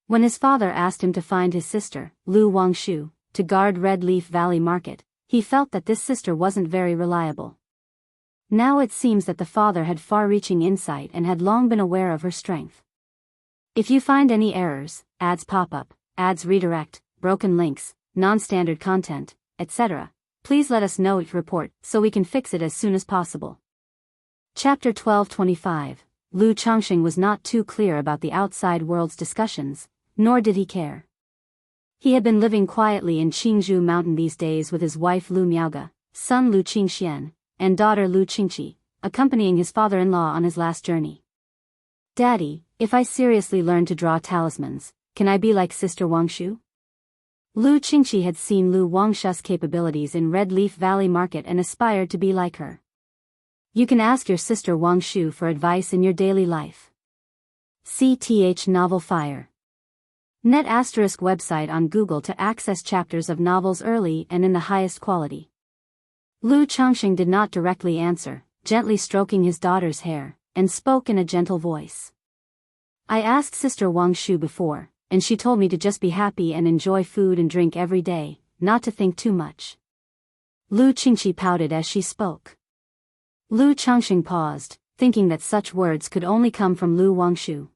When his father asked him to find his sister, Lu Wangshu, to guard Red Leaf Valley Market, he felt that this sister wasn't very reliable. Now it seems that the father had far-reaching insight and had long been aware of her strength. If you find any errors, ads pop up, ads redirect, broken links, non-standard content, etc., please let us know each report so we can fix it as soon as possible. Chapter 1225. Lu Changsheng was not too clear about the outside world's discussions, nor did he care. He had been living quietly in Qingzhou Mountain these days with his wife Lu Miaoge, son Lu Qingxian, and daughter Lu Qingqi, accompanying his father-in-law on his last journey. Daddy, if I seriously learn to draw talismans, can I be like Sister Wangshu? Lu Qingqi had seen Lu Wangshu's capabilities in Red Leaf Valley Market and aspired to be like her. You can ask your sister Wangshu for advice in your daily life. CTH Novel Fire. Net ** website on Google to access chapters of novels early and in the highest quality. Lu Changsheng did not directly answer, gently stroking his daughter's hair, and spoke in a gentle voice. I asked Sister Wangshu before, and she told me to just be happy and enjoy food and drink every day, not to think too much. Lu Qingqi pouted as she spoke. Lu Changsheng paused, thinking that such words could only come from Lu Wangshu.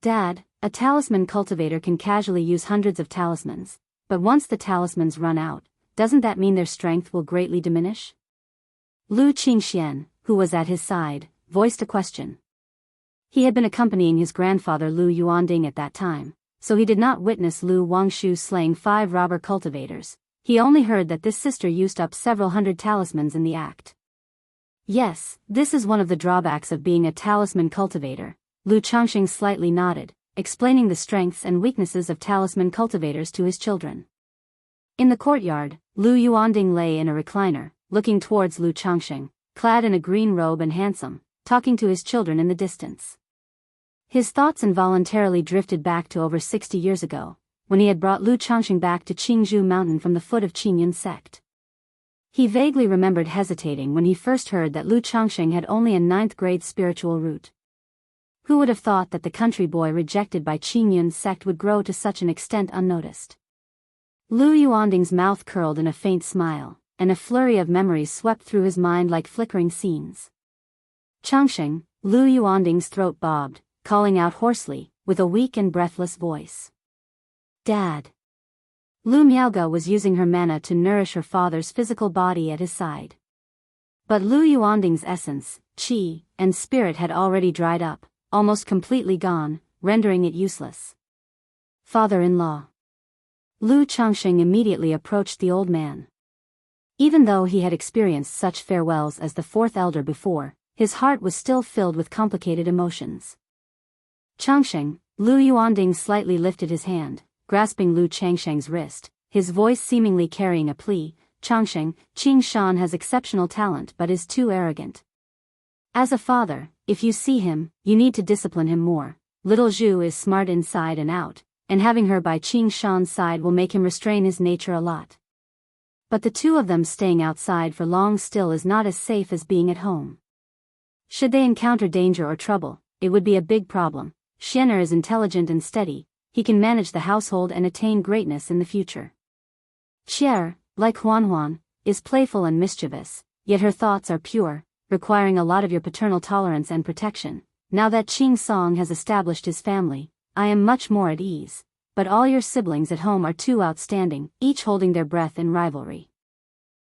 Dad, a talisman cultivator can casually use hundreds of talismans, but once the talismans run out, doesn't that mean their strength will greatly diminish? Lu Qingxian, who was at his side, voiced a question. He had been accompanying his grandfather Lu Yuanding at that time, so he did not witness Lu Wangshu slaying 5 robber cultivators. He only heard that this sister used up several hundred talismans in the act. Yes, this is one of the drawbacks of being a talisman cultivator. Lu Changxing slightly nodded, explaining the strengths and weaknesses of talisman cultivators to his children. In the courtyard, Lu Yuanding lay in a recliner, looking towards Lu Changxing, clad in a green robe and handsome, talking to his children in the distance. His thoughts involuntarily drifted back to over 60 years ago, when he had brought Lu Changxing back to Qingzhou Mountain from the foot of Qingyun sect. He vaguely remembered hesitating when he first heard that Lu Changxing had only a 9th grade spiritual root. Who would have thought that the country boy rejected by Qingyun sect would grow to such an extent unnoticed? Lu Yuanding's mouth curled in a faint smile, and a flurry of memories swept through his mind like flickering scenes. Changxing, Lu Yuanding's throat bobbed, calling out hoarsely, with a weak and breathless voice. Dad. Lu Miaoga was using her mana to nourish her father's physical body at his side. But Lu Yuanding's essence, qi, and spirit had already dried up, almost completely gone, rendering it useless. Father-in-law. Lu Changxing immediately approached the old man. Even though he had experienced such farewells as the 4th elder before, his heart was still filled with complicated emotions. Changxing, Lu Yuanding slightly lifted his hand, grasping Lu Changxing's wrist, his voice seemingly carrying a plea. Changxing, Qing Shan has exceptional talent but is too arrogant. As a father, if you see him, you need to discipline him more. Little Zhu is smart inside and out, and having her by Qing Shan's side will make him restrain his nature a lot. But the two of them staying outside for long still is not as safe as being at home. Should they encounter danger or trouble, it would be a big problem. Xian'er is intelligent and steady, he can manage the household and attain greatness in the future. Xier, like Huan, is playful and mischievous, yet her thoughts are pure, requiring a lot of your paternal tolerance and protection. Now that Qing Song has established his family, I am much more at ease, but all your siblings at home are too outstanding, each holding their breath in rivalry.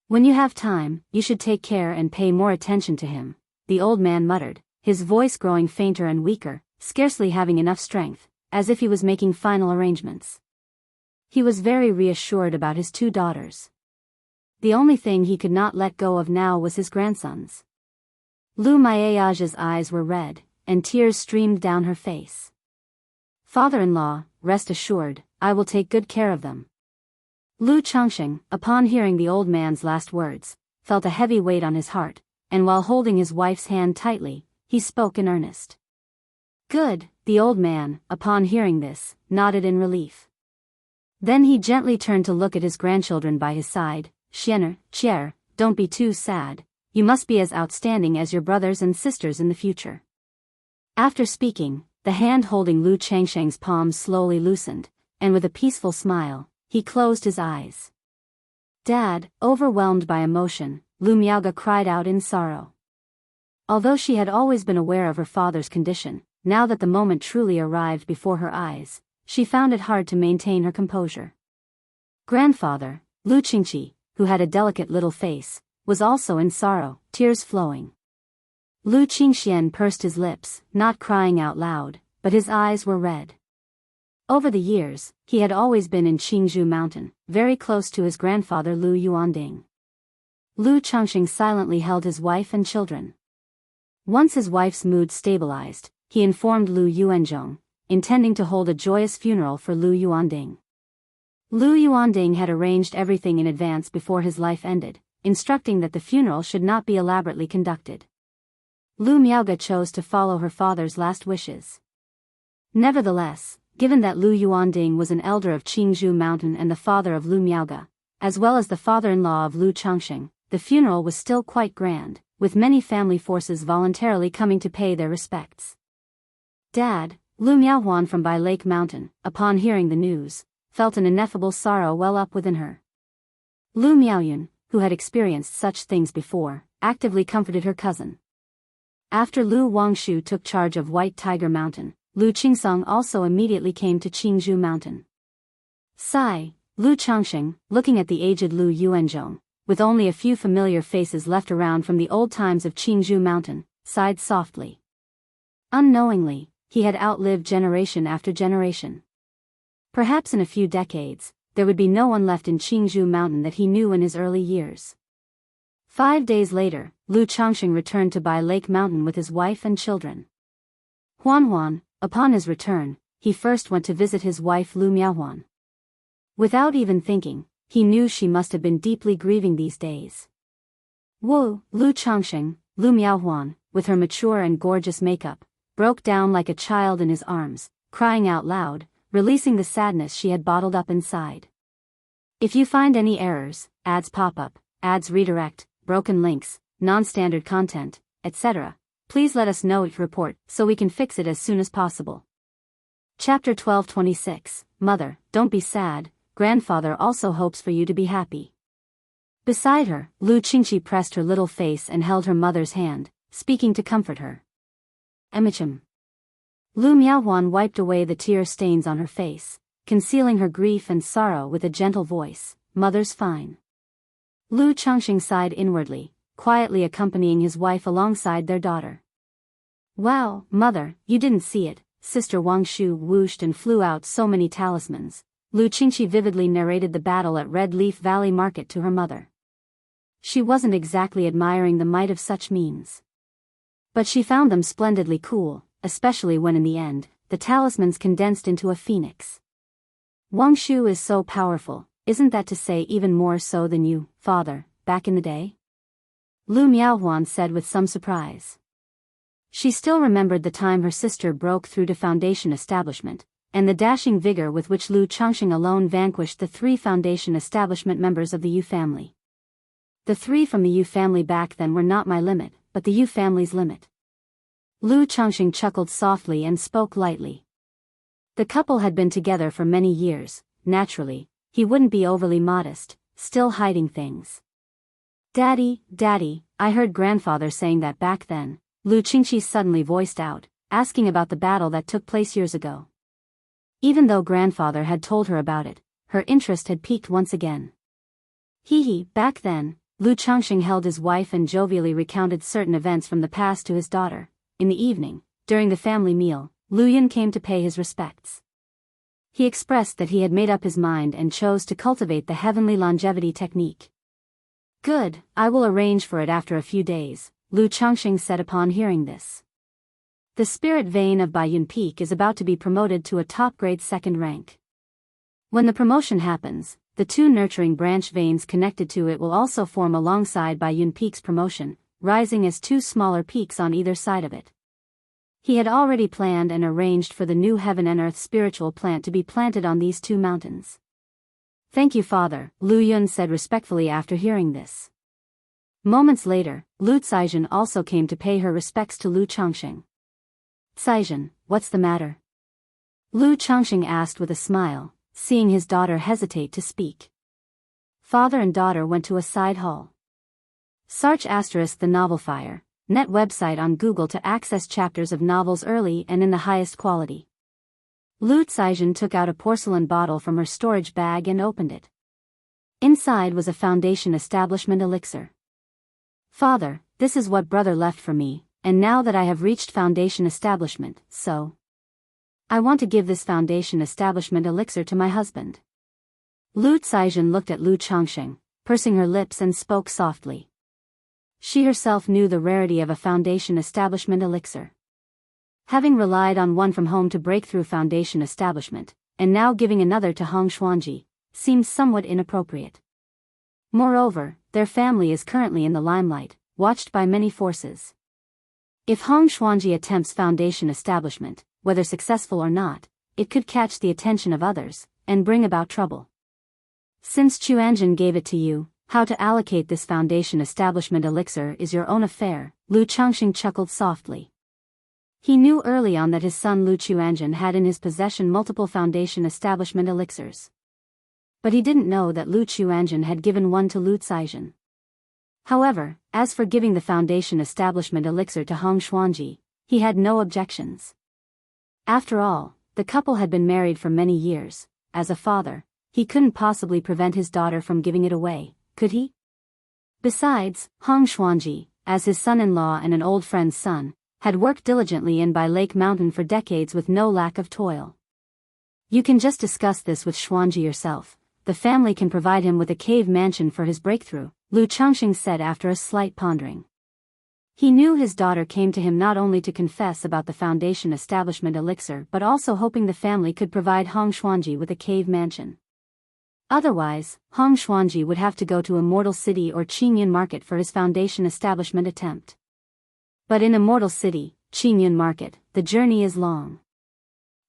When you have time, you should take care and pay more attention to him, the old man muttered, his voice growing fainter and weaker, scarcely having enough strength, as if he was making final arrangements. He was very reassured about his 2 daughters. The only thing he could not let go of now was his grandsons. Lu Maiage's eyes were red, and tears streamed down her face. Father-in-law, rest assured, I will take good care of them. Lu Changxing, upon hearing the old man's last words, felt a heavy weight on his heart, and while holding his wife's hand tightly, he spoke in earnest. Good, the old man, upon hearing this, nodded in relief. Then he gently turned to look at his grandchildren by his side. Xier, don't be too sad. You must be as outstanding as your brothers and sisters in the future. After speaking, the hand holding Lu Changxing's palm slowly loosened, and with a peaceful smile, he closed his eyes. Dad, overwhelmed by emotion, Lu Miaoga cried out in sorrow. Although she had always been aware of her father's condition, now that the moment truly arrived before her eyes, she found it hard to maintain her composure. Grandfather, Lu Qingqi, who had a delicate little face, was also in sorrow, tears flowing. Lu Qingxian pursed his lips, not crying out loud, but his eyes were red. Over the years, he had always been in Qingzhou Mountain, very close to his grandfather Lu Yuanding. Lu Changxing silently held his wife and children. Once his wife's mood stabilized, he informed Lu Yuanzhong, intending to hold a joyous funeral for Lu Yuanding. Lu Yuanding had arranged everything in advance before his life ended, instructing that the funeral should not be elaborately conducted. Lu Miaoga chose to follow her father's last wishes. Nevertheless, given that Lu Yuanding was an elder of Qingzhou Mountain and the father of Lu Miaoga, as well as the father-in-law of Lu Changxing, the funeral was still quite grand, with many family forces voluntarily coming to pay their respects. Dad, Lu Miaohuan from Bai Lake Mountain, upon hearing the news, felt an ineffable sorrow well up within her. Lu Miaoyun, who had experienced such things before, actively comforted her cousin. After Lu Wangshu took charge of White Tiger Mountain, Lu Qingsong also immediately came to Qingzhou Mountain. Sigh, Lu Changxing, looking at the aged Lu Yuanzhong, with only a few familiar faces left around from the old times of Qingzhou Mountain, sighed softly. Unknowingly, he had outlived generation after generation. Perhaps in a few decades, there would be no one left in Qingzhou Mountain that he knew in his early years. 5 days later, Lu Changxing returned to Bai Lake Mountain with his wife and children. Huan, upon his return, he first went to visit his wife Lu Miaohuan. Without even thinking, he knew she must have been deeply grieving these days. Wu, Lu Changxing, Lu Miaohuan, with her mature and gorgeous makeup, broke down like a child in his arms, crying out loud, releasing the sadness she had bottled up inside. If you find any errors, ads pop up, ads redirect, broken links, non-standard content, etc., please let us know each report so we can fix it as soon as possible. Chapter 1226, Mother, don't be sad, grandfather also hopes for you to be happy. Beside her, Lu Qingqi pressed her little face and held her mother's hand, speaking to comfort her. Emichim. Lu Miaohuan wiped away the tear stains on her face, concealing her grief and sorrow with a gentle voice, Mother's fine. Lu Changxing sighed inwardly, quietly accompanying his wife alongside their daughter. Wow, Mother, you didn't see it, Sister Wangshu whooshed and flew out so many talismans. Lu Qingqi vividly narrated the battle at Red Leaf Valley Market to her mother. She wasn't exactly admiring the might of such means. But she found them splendidly cool, especially when in the end, the talismans condensed into a phoenix. Wangshu is so powerful, isn't that to say even more so than you, father, back in the day? Lu Miaohuan said with some surprise. She still remembered the time her sister broke through to Foundation Establishment, and the dashing vigor with which Lu Changxing alone vanquished the 3 Foundation Establishment members of the Yu family. The 3 from the Yu family back then were not my limit, but the Yu family's limit. Lu Changxing chuckled softly and spoke lightly. The couple had been together for many years, naturally, he wouldn't be overly modest, still hiding things. Daddy, I heard grandfather saying that back then, Lu Qingqi suddenly voiced out, asking about the battle that took place years ago. Even though grandfather had told her about it, her interest had piqued once again. Back then, Lu Changxing held his wife and jovially recounted certain events from the past to his daughter. In the evening, during the family meal, Lu Yun came to pay his respects. He expressed that he had made up his mind and chose to cultivate the heavenly longevity technique. Good, I will arrange for it after a few days, Lu Changxing said upon hearing this. The spirit vein of Baiyun Peak is about to be promoted to a top-grade 2nd rank. When the promotion happens, the 2 nurturing branch veins connected to it will also form alongside Baiyun Peak's promotion, rising as 2 smaller peaks on either side of it. He had already planned and arranged for the new heaven and earth spiritual plant to be planted on these 2 mountains. Thank you, Father, Lu Yun said respectfully after hearing this. Moments later, Lu Caizhen also came to pay her respects to Lu Changxing. Caizhen, what's the matter? Lu Changxing asked with a smile, seeing his daughter hesitate to speak. Father and daughter went to a side hall. Search * the Novel Fire, net website on Google to access chapters of novels early and in the highest quality. Lu Caizhen took out a porcelain bottle from her storage bag and opened it. Inside was a Foundation Establishment elixir. Father, this is what brother left for me, and now that I have reached Foundation Establishment, so I want to give this Foundation Establishment elixir to my husband. Lu Caizhen looked at Lu Changxing, pursing her lips and spoke softly. She herself knew the rarity of a Foundation Establishment elixir. Having relied on one from home to break through Foundation Establishment, and now giving another to Hong Xuanji, seems somewhat inappropriate. Moreover, their family is currently in the limelight, watched by many forces. If Hong Xuanji attempts Foundation Establishment, whether successful or not, it could catch the attention of others, and bring about trouble. Since Chuanjin gave it to you, how to allocate this Foundation Establishment elixir is your own affair, Lu Changxing chuckled softly. He knew early on that his son Lu Chuanjin had in his possession multiple Foundation Establishment elixirs. But he didn't know that Lu Chuanjin had given one to Lu Caizhen. However, as for giving the foundation establishment elixir to Hong Xuanji, he had no objections. After all, the couple had been married for many years. As a father, he couldn't possibly prevent his daughter from giving it away, could he? Besides, Hong Xuanji, as his son-in-law and an old friend's son, had worked diligently in by Lake Mountain for decades with no lack of toil. You can just discuss this with Xuanji yourself. The family can provide him with a cave mansion for his breakthrough, Lu Changxing said after a slight pondering. He knew his daughter came to him not only to confess about the foundation establishment elixir but also hoping the family could provide Hong Xuanji with a cave mansion. Otherwise, Hong Xuanji would have to go to Immortal City or Qingyun Market for his foundation establishment attempt. But in Immortal City, Qingyun Market, the journey is long.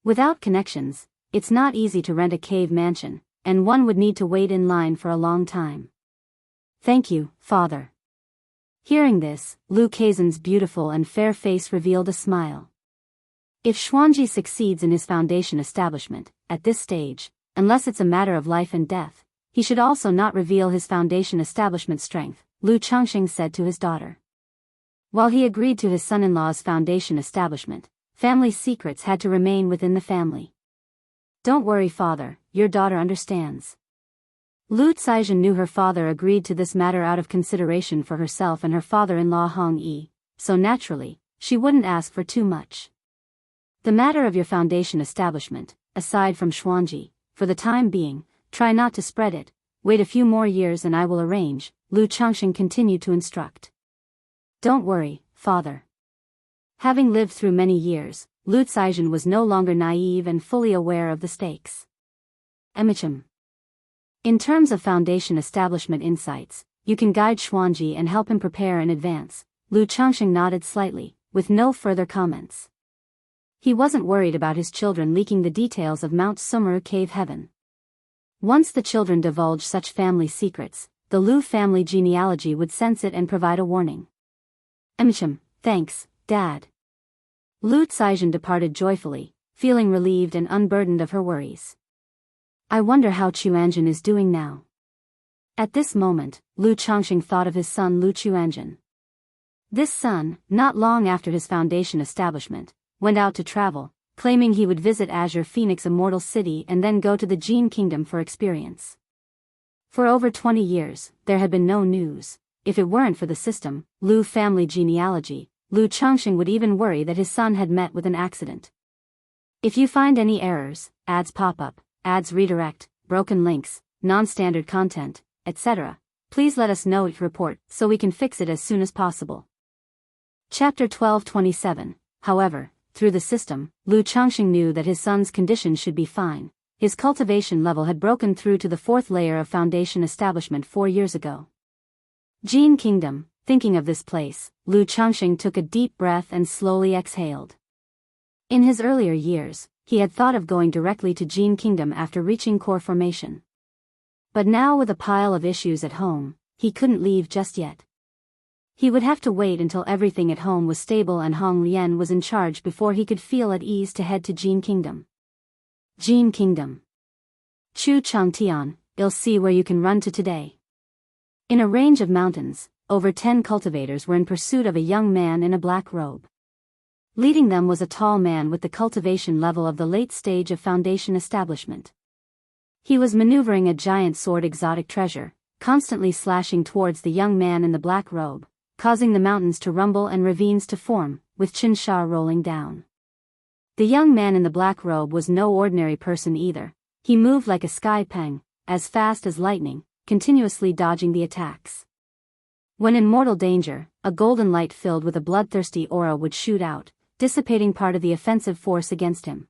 Without connections, it's not easy to rent a cave mansion, and one would need to wait in line for a long time. Thank you, father. Hearing this, Lu Kaizen's beautiful and fair face revealed a smile. If Xuanji succeeds in his foundation establishment, at this stage, unless it's a matter of life and death, he should also not reveal his foundation establishment strength, Lu Changxing said to his daughter. While he agreed to his son-in-law's foundation establishment, family secrets had to remain within the family. Don't worry, father, your daughter understands. Lu Caizhen knew her father agreed to this matter out of consideration for herself and her father-in-law Hong Yi, so naturally, she wouldn't ask for too much. The matter of your foundation establishment, aside from Xuanji, for the time being, try not to spread it, wait a few more years and I will arrange, Lu Changxing continued to instruct. Don't worry, father. Having lived through many years, Lu Caizhen was no longer naive and fully aware of the stakes. Emichim. In terms of foundation establishment insights, you can guide Xuanji and help him prepare in advance, Lu Changxing nodded slightly, with no further comments. He wasn't worried about his children leaking the details of Mount Sumeru Cave Heaven. Once the children divulged such family secrets, the Lu family genealogy would sense it and provide a warning. Emichim, thanks, Dad. Lu Caizhen departed joyfully, feeling relieved and unburdened of her worries. I wonder how Chuanjin is doing now. At this moment, Lu Changxing thought of his son Lu Chuanjin. This son, not long after his foundation establishment, went out to travel, claiming he would visit Azure Phoenix Immortal City and then go to the Jin Kingdom for experience. For over 20 years, there had been no news. If it weren't for the system, Lu family genealogy, Lu Changxing would even worry that his son had met with an accident. If you find any errors, ads pop up, ads redirect, broken links, non-standard content, etc., please let us know each report so we can fix it as soon as possible. Chapter 1227. However, through the system, Lu Changxing knew that his son's condition should be fine. His cultivation level had broken through to the 4th layer of foundation establishment 4 years ago. Jin Kingdom. Thinking of this place, Lu Changxing took a deep breath and slowly exhaled. In his earlier years, he had thought of going directly to Jin Kingdom after reaching core formation. But now with a pile of issues at home, he couldn't leave just yet. He would have to wait until everything at home was stable and Hong Lian was in charge before he could feel at ease to head to Jin Kingdom. Jin Kingdom. Chu Changtian, you'll see where you can run to today. In a range of mountains, over 10 cultivators were in pursuit of a young man in a black robe. Leading them was a tall man with the cultivation level of the late stage of foundation establishment. He was maneuvering a giant sword exotic treasure, constantly slashing towards the young man in the black robe, causing the mountains to rumble and ravines to form, with Qinsha rolling down. The young man in the black robe was no ordinary person either. He moved like a sky peng, as fast as lightning, continuously dodging the attacks. When in mortal danger, a golden light filled with a bloodthirsty aura would shoot out, dissipating part of the offensive force against him.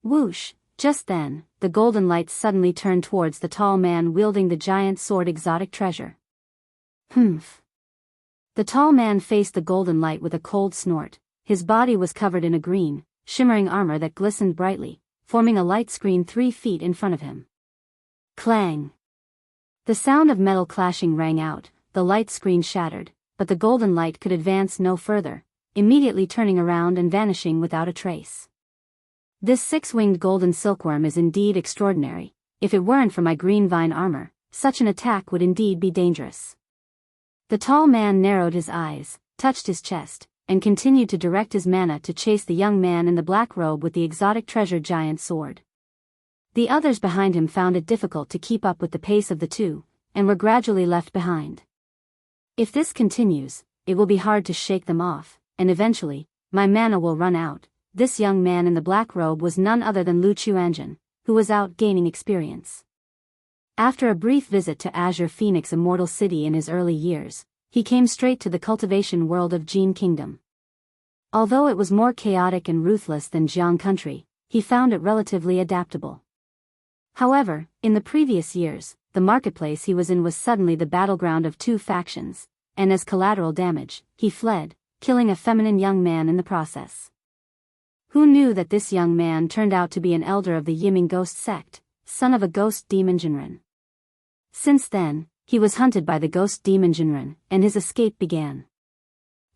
Whoosh! Just then, the golden light suddenly turned towards the tall man wielding the giant sword exotic treasure. Humph! The tall man faced the golden light with a cold snort. His body was covered in a green, shimmering armor that glistened brightly, forming a light screen 3 feet in front of him. Clang! The sound of metal clashing rang out. The light screen shattered, but the golden light could advance no further, immediately turning around and vanishing without a trace. This 6-winged golden silkworm is indeed extraordinary. If it weren't for my green vine armor, such an attack would indeed be dangerous. The tall man narrowed his eyes, touched his chest, and continued to direct his mana to chase the young man in the black robe with the exotic treasure giant sword. The others behind him found it difficult to keep up with the pace of the two, and were gradually left behind. If this continues, it will be hard to shake them off, and eventually, my mana will run out. This young man in the black robe was none other than Lu Chuanjin, who was out gaining experience. After a brief visit to Azure Phoenix Immortal City in his early years, he came straight to the cultivation world of Jin Kingdom. Although it was more chaotic and ruthless than Jiang country, he found it relatively adaptable. However, in the previous years, the marketplace he was in was suddenly the battleground of two factions, and as collateral damage, he fled, killing a feminine young man in the process. Who knew that this young man turned out to be an elder of the Yiming ghost sect, son of a ghost demon Jinren? Since then, he was hunted by the ghost demon Jinren, and his escape began.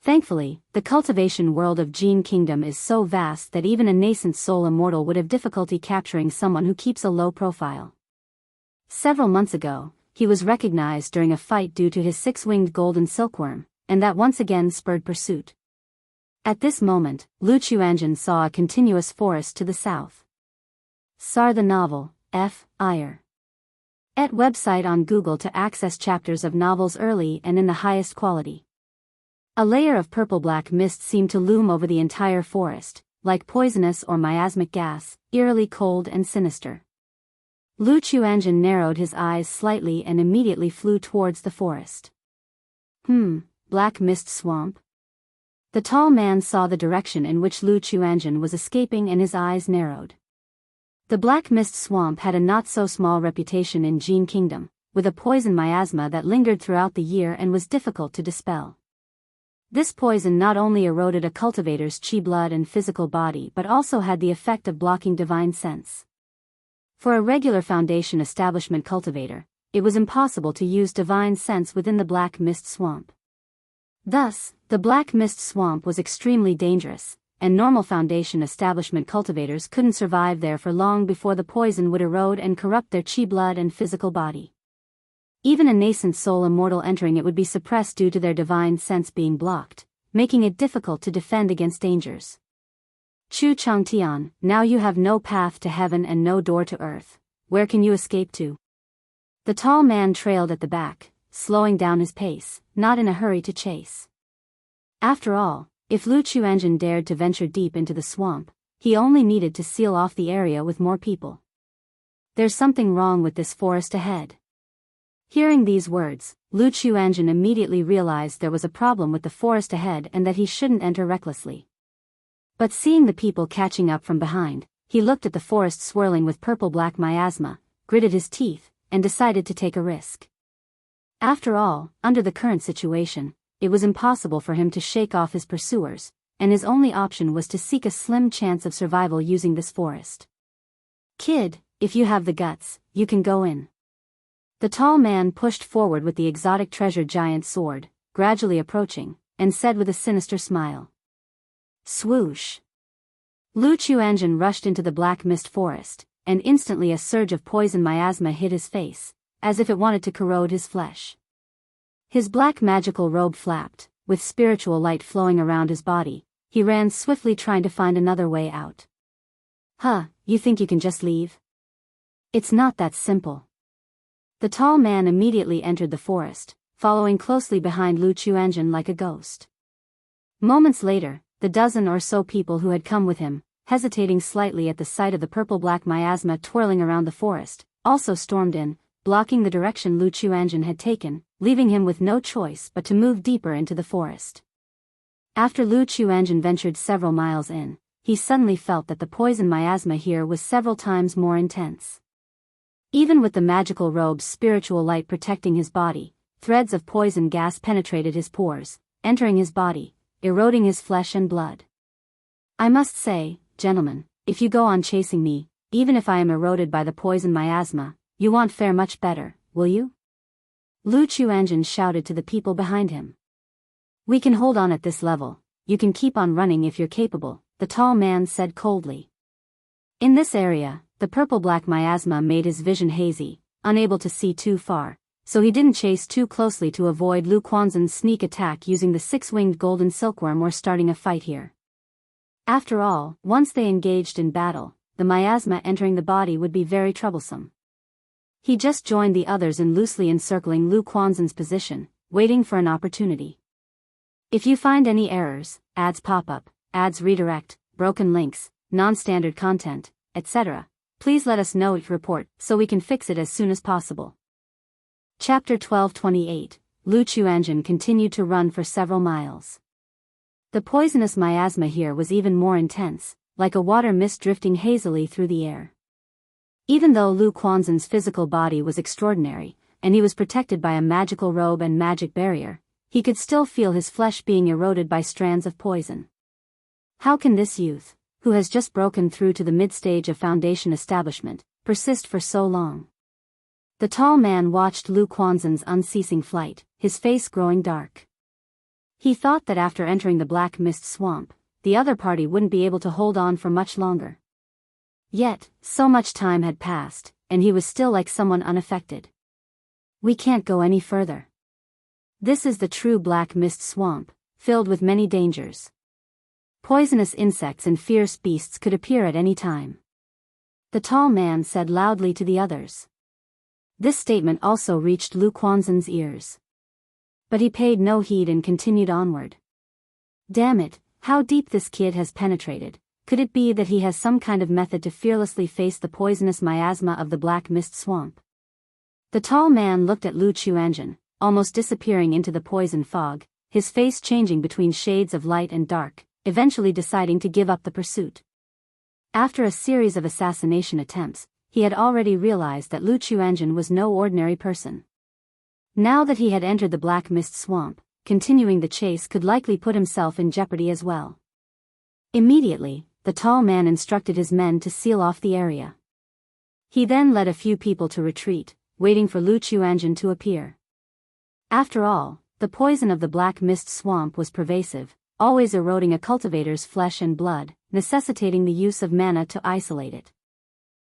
Thankfully, the cultivation world of Jin Kingdom is so vast that even a nascent soul immortal would have difficulty capturing someone who keeps a low profile. Several months ago, he was recognized during a fight due to his six-winged golden silkworm, and that once again spurred pursuit. At this moment, Lu Chuanjin saw a continuous forest to the south. Sar the novel, F. Ire. Et website on Google to access chapters of novels early and in the highest quality. A layer of purple-black mist seemed to loom over the entire forest, like poisonous or miasmic gas, eerily cold and sinister. Lu Chuanjin narrowed his eyes slightly and immediately flew towards the forest. Black mist swamp? The tall man saw the direction in which Lu Chuanjin was escaping and his eyes narrowed. The Black Mist Swamp had a not-so-small reputation in Jin Kingdom, with a poison miasma that lingered throughout the year and was difficult to dispel. This poison not only eroded a cultivator's chi blood and physical body but also had the effect of blocking divine sense. For a regular Foundation establishment cultivator, it was impossible to use divine sense within the Black Mist Swamp. Thus, the Black Mist Swamp was extremely dangerous, and normal Foundation establishment cultivators couldn't survive there for long before the poison would erode and corrupt their chi blood and physical body. Even a nascent soul immortal entering it would be suppressed due to their divine sense being blocked, making it difficult to defend against dangers. Chu Changtian, now you have no path to heaven and no door to earth. Where can you escape to? The tall man trailed at the back, slowing down his pace, not in a hurry to chase. After all, if Lu Chuanjin dared to venture deep into the swamp, he only needed to seal off the area with more people. There's something wrong with this forest ahead. Hearing these words, Lu Chuanjin immediately realized there was a problem with the forest ahead and that he shouldn't enter recklessly. But seeing the people catching up from behind, he looked at the forest swirling with purple-black miasma, gritted his teeth, and decided to take a risk. After all, under the current situation, it was impossible for him to shake off his pursuers, and his only option was to seek a slim chance of survival using this forest. Kid, if you have the guts, you can go in. The tall man pushed forward with the exotic treasure giant sword, gradually approaching, and said with a sinister smile. Swoosh! Lu Chuanjin rushed into the black mist forest, and instantly a surge of poison miasma hit his face, as if it wanted to corrode his flesh. His black magical robe flapped, with spiritual light flowing around his body. He ran swiftly trying to find another way out. You think you can just leave? It's not that simple. The tall man immediately entered the forest, following closely behind Lu Chuanjin like a ghost. Moments later, the dozen or so people who had come with him, hesitating slightly at the sight of the purple-black miasma twirling around the forest, also stormed in, blocking the direction Lu Chuanjin had taken, leaving him with no choice but to move deeper into the forest. After Lu Chuanjin ventured several miles in, he suddenly felt that the poison miasma here was several times more intense. Even with the magical robe's spiritual light protecting his body, threads of poison gas penetrated his pores, entering his body, eroding his flesh and blood. I must say, gentlemen, if you go on chasing me, even if I am eroded by the poison miasma, you won't fare much better, will you? Lu Chuanjin shouted to the people behind him. We can hold on at this level, you can keep on running if you're capable, the tall man said coldly. In this area, the purple-black miasma made his vision hazy, unable to see too far, so he didn't chase too closely to avoid Lu Quanzhen's sneak attack using the six-winged golden silkworm or starting a fight here. After all, once they engaged in battle, the miasma entering the body would be very troublesome. He just joined the others in loosely encircling Lu Quanzhen's position, waiting for an opportunity. If you find any errors, ads pop up, ads redirect, broken links, non-standard content, etc., please let us know each report so we can fix it as soon as possible. Chapter 1228, Lu Qiuanzhen continued to run for several miles. The poisonous miasma here was even more intense, like a water mist drifting hazily through the air. Even though Lu Quanzhen's physical body was extraordinary, and he was protected by a magical robe and magic barrier, he could still feel his flesh being eroded by strands of poison. How can this youth, who has just broken through to the mid-stage of Foundation establishment, persist for so long? The tall man watched Lu Quanzhen's unceasing flight, his face growing dark. He thought that after entering the Black Mist Swamp, the other party wouldn't be able to hold on for much longer. Yet, so much time had passed, and he was still like someone unaffected. We can't go any further. This is the true Black Mist Swamp, filled with many dangers. Poisonous insects and fierce beasts could appear at any time. The tall man said loudly to the others. This statement also reached Lu Quanzhen's ears. But he paid no heed and continued onward. Damn it, how deep this kid has penetrated. Could it be that he has some kind of method to fearlessly face the poisonous miasma of the Black Mist Swamp? The tall man looked at Lu Qiuanzhen, almost disappearing into the poison fog, his face changing between shades of light and dark, eventually deciding to give up the pursuit. After a series of assassination attempts, he had already realized that Lu Qiuanzhen was no ordinary person. Now that he had entered the Black Mist Swamp, continuing the chase could likely put himself in jeopardy as well. Immediately, the tall man instructed his men to seal off the area. He then led a few people to retreat, waiting for Lu Qiuanzhen to appear. After all, the poison of the Black Mist Swamp was pervasive, always eroding a cultivator's flesh and blood, necessitating the use of mana to isolate it.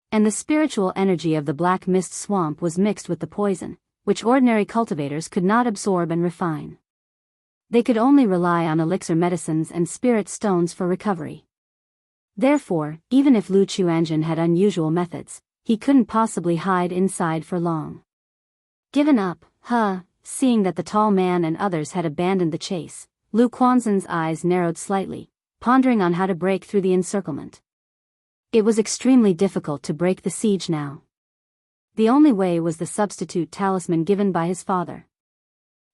And the spiritual energy of the Black Mist Swamp was mixed with the poison, which ordinary cultivators could not absorb and refine. They could only rely on elixir medicines and spirit stones for recovery. Therefore, even if Lu Qiuanzhen had unusual methods, he couldn't possibly hide inside for long. Given up, seeing that the tall man and others had abandoned the chase, Lu Quanzhen's eyes narrowed slightly, pondering on how to break through the encirclement. It was extremely difficult to break the siege now. The only way was the substitute talisman given by his father.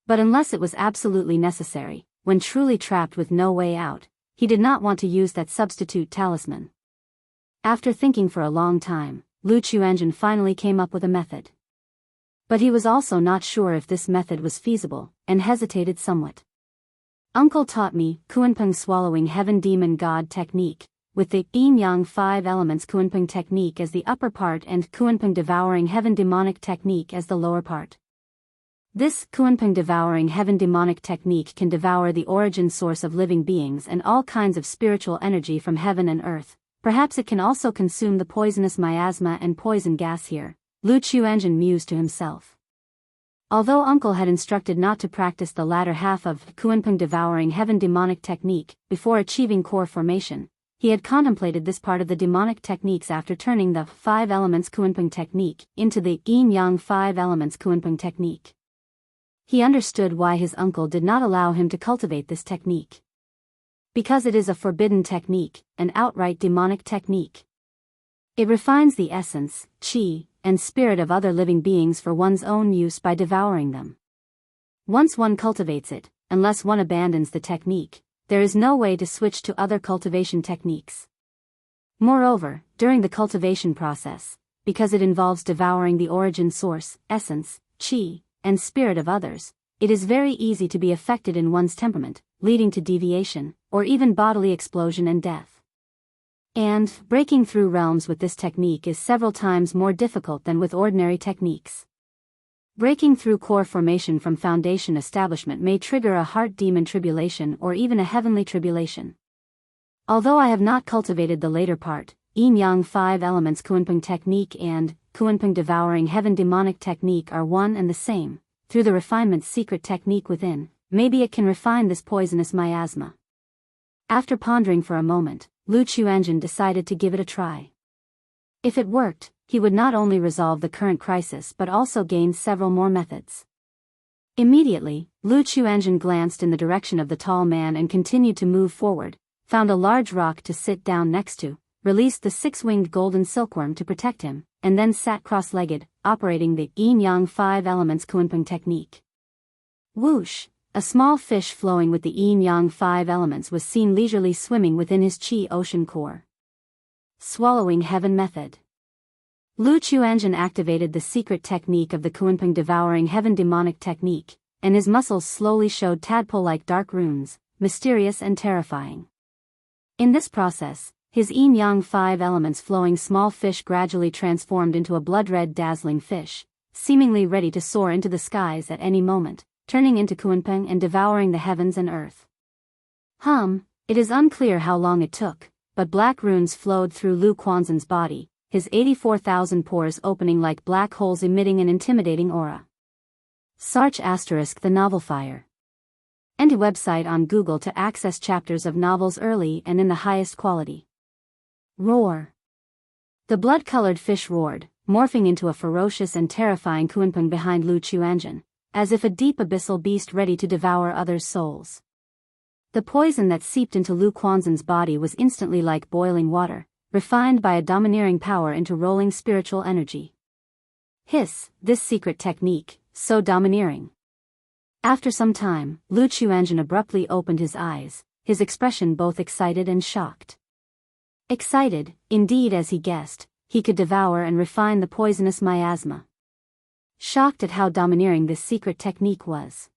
But unless it was absolutely necessary, when truly trapped with no way out, he did not want to use that substitute talisman. After thinking for a long time, Lu Qiuanzhen finally came up with a method. But he was also not sure if this method was feasible, and hesitated somewhat. Uncle taught me Kunpeng swallowing heaven demon god technique, with the yin-yang 5 elements Kunpeng technique as the upper part and Kunpeng devouring heaven demonic technique as the lower part. This Kunpeng devouring heaven demonic technique can devour the origin source of living beings and all kinds of spiritual energy from heaven and earth. Perhaps it can also consume the poisonous miasma and poison gas here, Lu Qiuanzhen mused to himself. Although Uncle had instructed not to practice the latter half of Kunpeng devouring heaven demonic technique before achieving core formation, he had contemplated this part of the demonic techniques after turning the 5 elements Kunpeng technique into the yin-yang 5 elements Kunpeng technique. He understood why his uncle did not allow him to cultivate this technique. Because it is a forbidden technique, an outright demonic technique. It refines the essence, qi, and spirit of other living beings for one's own use by devouring them. Once one cultivates it, unless one abandons the technique, there is no way to switch to other cultivation techniques. Moreover, during the cultivation process, because it involves devouring the origin source, essence, qi, and spirit of others, it is very easy to be affected in one's temperament, leading to deviation, or even bodily explosion and death. And, breaking through realms with this technique is several times more difficult than with ordinary techniques. Breaking through core formation from Foundation establishment may trigger a heart demon tribulation or even a heavenly tribulation. Although I have not cultivated the later part, yin-yang 5 elements Kunpeng technique and Kunpeng devouring heaven demonic technique are one and the same, through the refinement's secret technique within, maybe it can refine this poisonous miasma. After pondering for a moment, Lu Chuanjun decided to give it a try. If it worked, he would not only resolve the current crisis but also gain several more methods. Immediately, Lu Chuanjun glanced in the direction of the tall man and continued to move forward, found a large rock to sit down next to, released the six-winged golden silkworm to protect him, and then sat cross-legged, operating the yin-yang 5 elements Kunpeng technique. Whoosh! A small fish flowing with the yin-yang 5 elements was seen leisurely swimming within his chi ocean core. Swallowing heaven method. Lu Chuanjun activated the secret technique of the Kunpeng devouring heaven demonic technique, and his muscles slowly showed tadpole-like dark runes, mysterious and terrifying. In this process, his yin-yang 5 elements flowing small fish gradually transformed into a blood-red dazzling fish, seemingly ready to soar into the skies at any moment, turning into Kunpeng and devouring the heavens and earth. It is unclear how long it took, but black runes flowed through Lu Quanzhen's body, his 84,000 pores opening like black holes emitting an intimidating aura. Sarch * The Novel Fire. Enter website on Google to access chapters of novels early and in the highest quality. Roar. The blood-colored fish roared, morphing into a ferocious and terrifying Kunpeng behind Lu Chuanjun, as if a deep abyssal beast ready to devour others' souls. The poison that seeped into Lu Quanzhen's body was instantly like boiling water, refined by a domineering power into rolling spiritual energy. Hiss, this secret technique, so domineering. After some time, Lu Chuanjun abruptly opened his eyes, his expression both excited and shocked. Excited, indeed, as he guessed, he could devour and refine the poisonous miasma. Shocked at how domineering this secret technique was.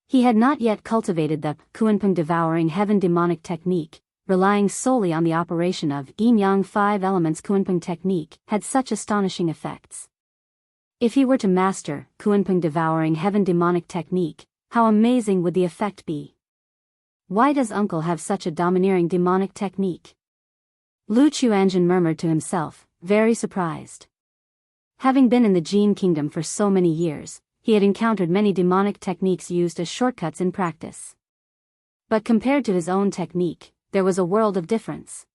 He had not yet cultivated the Kunpeng devouring heaven demonic technique, relying solely on the operation of yin-yang 5 elements. Kunpeng technique had such astonishing effects. If he were to master Kunpeng devouring heaven demonic technique, how amazing would the effect be? Why does Uncle have such a domineering demonic technique? Lu Chuanjun murmured to himself, very surprised. Having been in the Jin kingdom for so many years, he had encountered many demonic techniques used as shortcuts in practice. But compared to his own technique, there was a world of difference.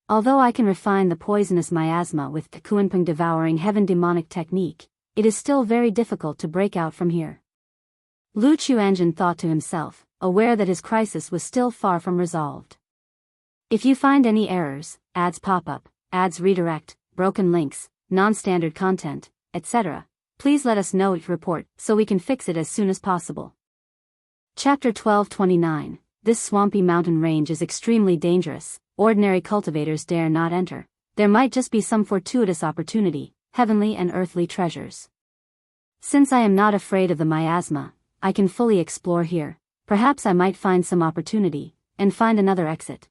Although I can refine the poisonous miasma with the Kunpeng devouring heaven demonic technique, it is still very difficult to break out from here. Lu Chuanjun thought to himself, aware that his crisis was still far from resolved. If you find any errors, ads pop up, ads redirect, broken links, non-standard content, etc., please let us know each report so we can fix it as soon as possible. Chapter 1229. This swampy mountain range is extremely dangerous, ordinary cultivators dare not enter. There might just be some fortuitous opportunity, heavenly and earthly treasures. Since I am not afraid of the miasma, I can fully explore here, perhaps I might find some opportunity, and find another exit.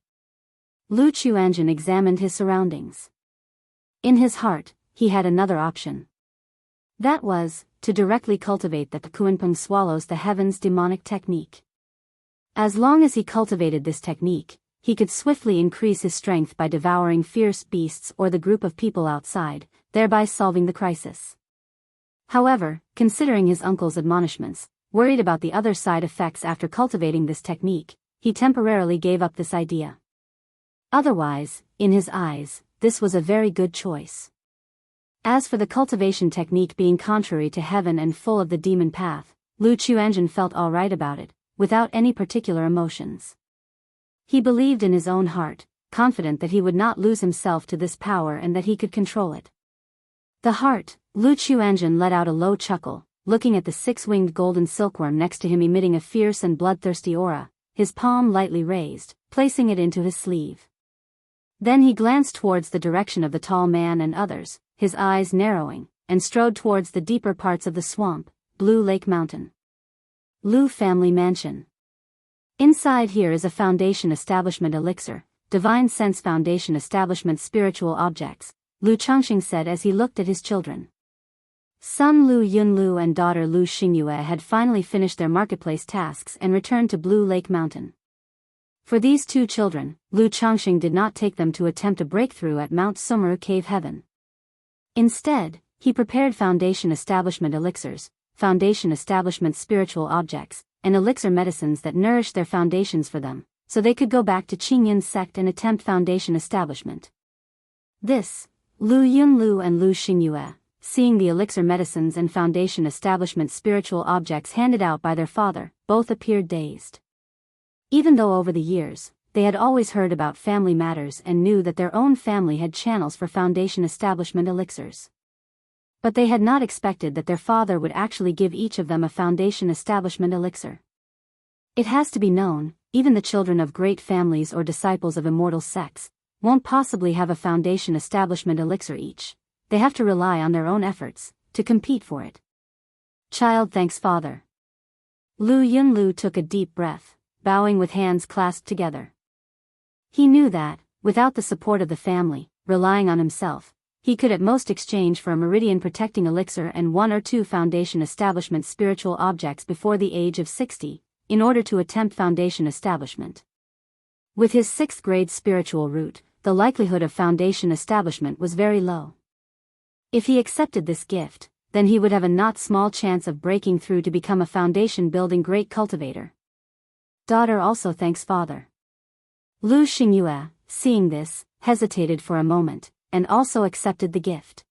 Lu Chuanjun examined his surroundings. In his heart, he had another option. That was, to directly cultivate the Kunpeng swallows the heavens demonic technique. As long as he cultivated this technique, he could swiftly increase his strength by devouring fierce beasts or the group of people outside, thereby solving the crisis. However, considering his uncle's admonishments, worried about the other side effects after cultivating this technique, he temporarily gave up this idea. Otherwise, in his eyes, this was a very good choice. As for the cultivation technique being contrary to heaven and full of the demon path, Lu Chuanjun felt all right about it, without any particular emotions. He believed in his own heart, confident that he would not lose himself to this power and that he could control it. The heart, Lu Chuanjun let out a low chuckle, looking at the six-winged golden silkworm next to him emitting a fierce and bloodthirsty aura, his palm lightly raised, placing it into his sleeve. Then he glanced towards the direction of the tall man and others, his eyes narrowing, and strode towards the deeper parts of the swamp, Blue Lake Mountain. Lu Family Mansion. Inside here is a Foundation Establishment elixir, Divine Sense Foundation Establishment spiritual objects, Lu Changxing said as he looked at his children. Son Lu Yunlu and daughter Lu Xingyue had finally finished their marketplace tasks and returned to Blue Lake Mountain. For these two children, Lu Changxing did not take them to attempt a breakthrough at Mount Sumeru Cave Heaven. Instead, he prepared Foundation Establishment elixirs, Foundation Establishment spiritual objects, and elixir medicines that nourished their foundations for them, so they could go back to Qingyun's sect and attempt Foundation Establishment. This, Lu Yunlu and Lu Xingyue, seeing the elixir medicines and Foundation Establishment spiritual objects handed out by their father, both appeared dazed. Even though over the years, they had always heard about family matters and knew that their own family had channels for Foundation Establishment elixirs. But they had not expected that their father would actually give each of them a Foundation Establishment elixir. It has to be known, even the children of great families or disciples of immortal sects won't possibly have a Foundation Establishment elixir each. They have to rely on their own efforts to compete for it. Child thanks father. Lu Yunlu took a deep breath, bowing with hands clasped together. He knew that, without the support of the family, relying on himself, he could at most exchange for a meridian-protecting elixir and 1 or 2 Foundation Establishment spiritual objects before the age of 60, in order to attempt Foundation Establishment. With his 6th grade spiritual root, the likelihood of Foundation Establishment was very low. If he accepted this gift, then he would have a not small chance of breaking through to become a foundation-building great cultivator. Daughter also thanks father. Lu Xingyue, seeing this, hesitated for a moment, and also accepted the gift.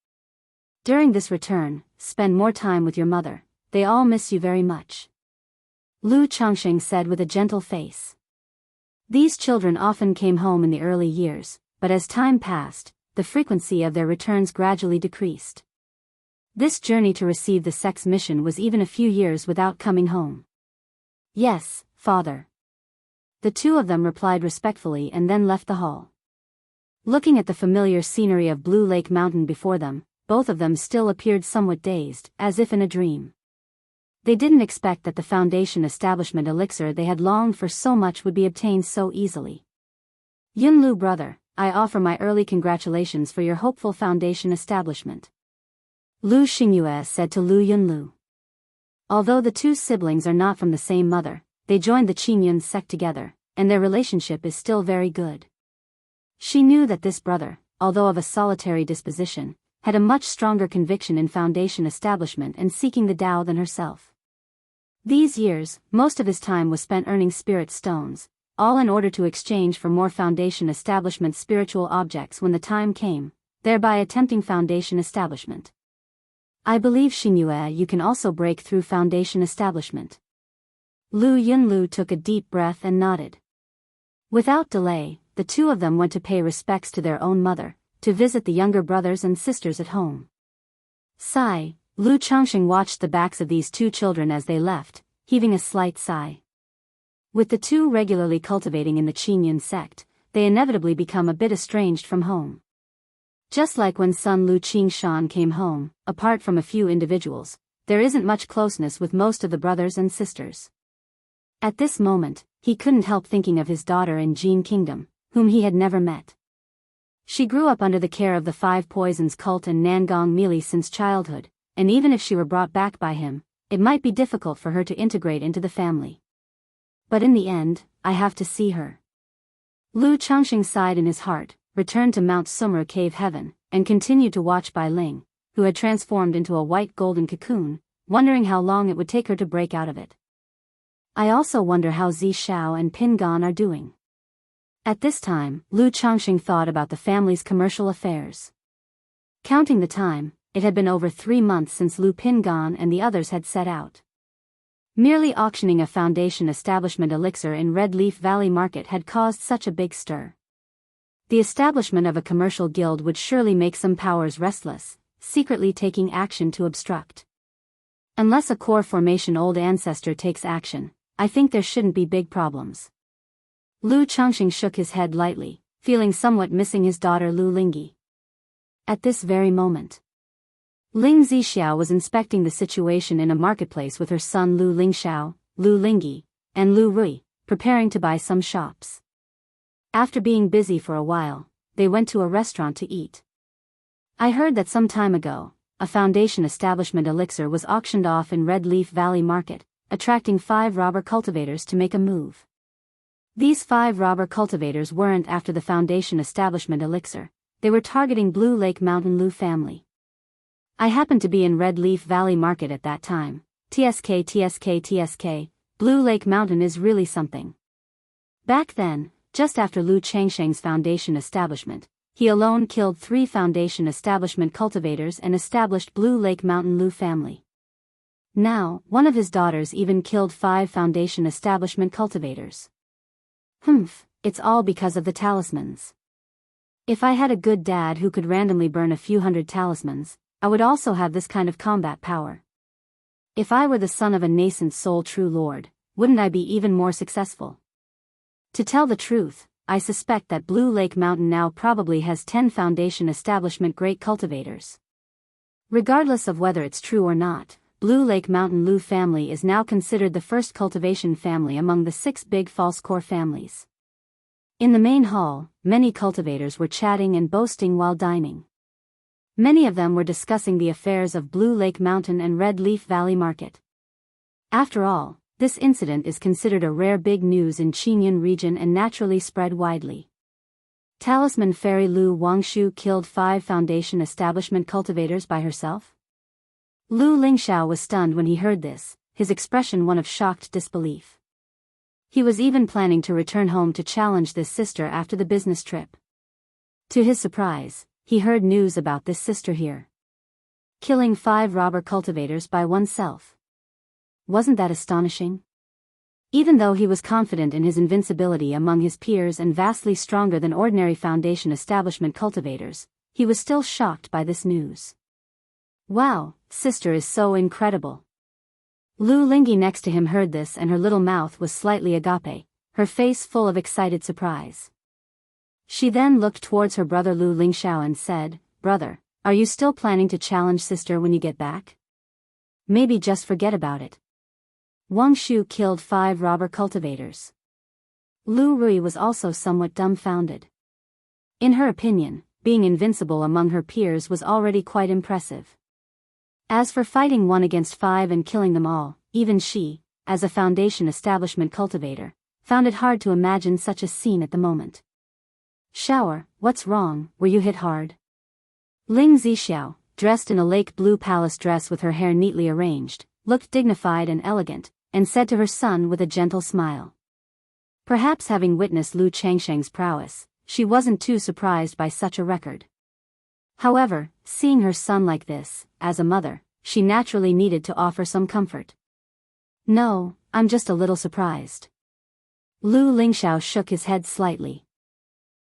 During this return, spend more time with your mother, they all miss you very much. Lu Changxing said with a gentle face. These children often came home in the early years, but as time passed, the frequency of their returns gradually decreased. This journey to receive the sect's mission was even a few years without coming home. Yes, father. The 2 of them replied respectfully and then left the hall. Looking at the familiar scenery of Blue Lake Mountain before them, both of them still appeared somewhat dazed, as if in a dream. They didn't expect that the Foundation Establishment elixir they had longed for so much would be obtained so easily. Yunlu brother, I offer my early congratulations for your hopeful Foundation Establishment. Lu Xingyue said to Lu Yunlu. Although the 2 siblings are not from the same mother, they joined the Qingyun sect together, and their relationship is still very good. She knew that this brother, although of a solitary disposition, had a much stronger conviction in Foundation Establishment and seeking the Tao than herself. These years, most of his time was spent earning spirit stones, all in order to exchange for more Foundation Establishment spiritual objects when the time came, thereby attempting Foundation Establishment. I believe Xingyue you can also break through Foundation Establishment. Lu Yunlu took a deep breath and nodded. Without delay, the 2 of them went to pay respects to their own mother, to visit the younger brothers and sisters at home. Sigh, Lu Changxing watched the backs of these 2 children as they left, heaving a slight sigh. With the 2 regularly cultivating in the Qingyun sect, they inevitably become a bit estranged from home. Just like when son Lu Qingshan came home, apart from a few individuals, there isn't much closeness with most of the brothers and sisters. At this moment, he couldn't help thinking of his daughter in Jin Kingdom, whom he had never met. She grew up under the care of the 5 Poisons cult and Nangong Meili since childhood, and even if she were brought back by him, it might be difficult for her to integrate into the family. But in the end, I have to see her. Lu Changxing sighed in his heart, returned to Mount Summer Cave Heaven, and continued to watch Bai Ling, who had transformed into a white golden cocoon, wondering how long it would take her to break out of it. I also wonder how Zi Xiao and Pin Gan are doing. At this time, Lu Changxing thought about the family's commercial affairs. Counting the time, it had been over 3 months since Lu Pin Gan and the others had set out. Merely auctioning a Foundation Establishment elixir in Red Leaf Valley Market had caused such a big stir. The establishment of a commercial guild would surely make some powers restless, secretly taking action to obstruct. Unless a core formation old ancestor takes action, I think there shouldn't be big problems. Lu Changxing shook his head lightly, feeling somewhat missing his daughter Lu Lingyi. At this very moment, Ling Zixiao was inspecting the situation in a marketplace with her son Lu Lingxiao, Lu Lingyi, and Lu Rui, preparing to buy some shops. After being busy for a while, they went to a restaurant to eat. I heard that some time ago, a Foundation Establishment elixir was auctioned off in Red Leaf Valley Market, attracting 5 robber cultivators to make a move. These 5 robber cultivators weren't after the Foundation Establishment elixir, they were targeting Blue Lake Mountain Lu family. I happened to be in Red Leaf Valley Market at that time. TSK. Blue Lake Mountain is really something. Back then, just after Lu Changsheng's foundation establishment, he alone killed 3 foundation establishment cultivators and established Blue Lake Mountain Lu family. Now, one of his daughters even killed 5 foundation establishment cultivators. It's all because of the talismans. If I had a good dad who could randomly burn a few hundred talismans, I would also have this kind of combat power. If I were the son of a nascent soul true lord, wouldn't I be even more successful? To tell the truth, I suspect that Blue Lake Mountain now probably has 10 foundation establishment great cultivators. Regardless of whether it's true or not, Blue Lake Mountain Lu family is now considered the first cultivation family among the 6 big false core families. In the main hall, many cultivators were chatting and boasting while dining. Many of them were discussing the affairs of Blue Lake Mountain and Red Leaf Valley Market. After all, this incident is considered a rare big news in Qingyun region and naturally spread widely. Talisman Fairy Lu Wangshu killed 5 foundation establishment cultivators by herself? Lu Lingxiao was stunned when he heard this, his expression one of shocked disbelief. He was even planning to return home to challenge this sister after the business trip. To his surprise, he heard news about this sister here. Killing 5 robber cultivators by oneself. Wasn't that astonishing? Even though he was confident in his invincibility among his peers and vastly stronger than ordinary foundation establishment cultivators, he was still shocked by this news. Wow, sister is so incredible. Lu Lingyi next to him heard this and her little mouth was slightly agape, her face full of excited surprise. She then looked towards her brother Lu Lingxiao and said, "Brother, are you still planning to challenge sister when you get back? Maybe just forget about it." Wang Shu killed 5 robber cultivators. Lu Rui was also somewhat dumbfounded. In her opinion, being invincible among her peers was already quite impressive. As for fighting 1 against 5 and killing them all, even she, as a foundation establishment cultivator, found it hard to imagine such a scene at the moment. "Shower, what's wrong, were you hit hard?" Ling Zixiao, dressed in a lake blue palace dress with her hair neatly arranged, looked dignified and elegant, and said to her son with a gentle smile. Perhaps having witnessed Lu Changsheng's prowess, she wasn't too surprised by such a record. However, seeing her son like this, as a mother, she naturally needed to offer some comfort. "No, I'm just a little surprised." Lu Lingxiao shook his head slightly.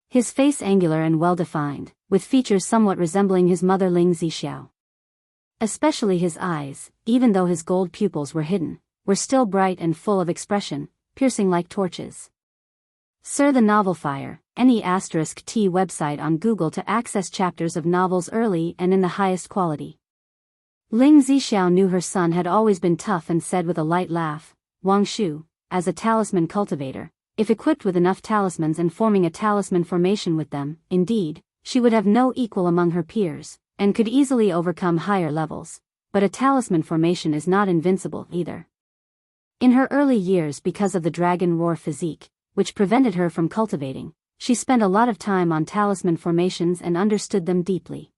His face angular and well-defined, with features somewhat resembling his mother Ling Zixiao. Especially his eyes, even though his gold pupils were hidden, were still bright and full of expression, piercing like torches. Sir the Novel Fire, any *T website on Google to access chapters of novels early and in the highest quality. Ling Zixiao knew her son had always been tough and said with a light laugh, "Wang Shu, as a talisman cultivator, if equipped with enough talismans and forming a talisman formation with them, indeed, she would have no equal among her peers, and could easily overcome higher levels, but a talisman formation is not invincible either." In her early years, because of the dragon roar physique, which prevented her from cultivating, she spent a lot of time on talisman formations and understood them deeply.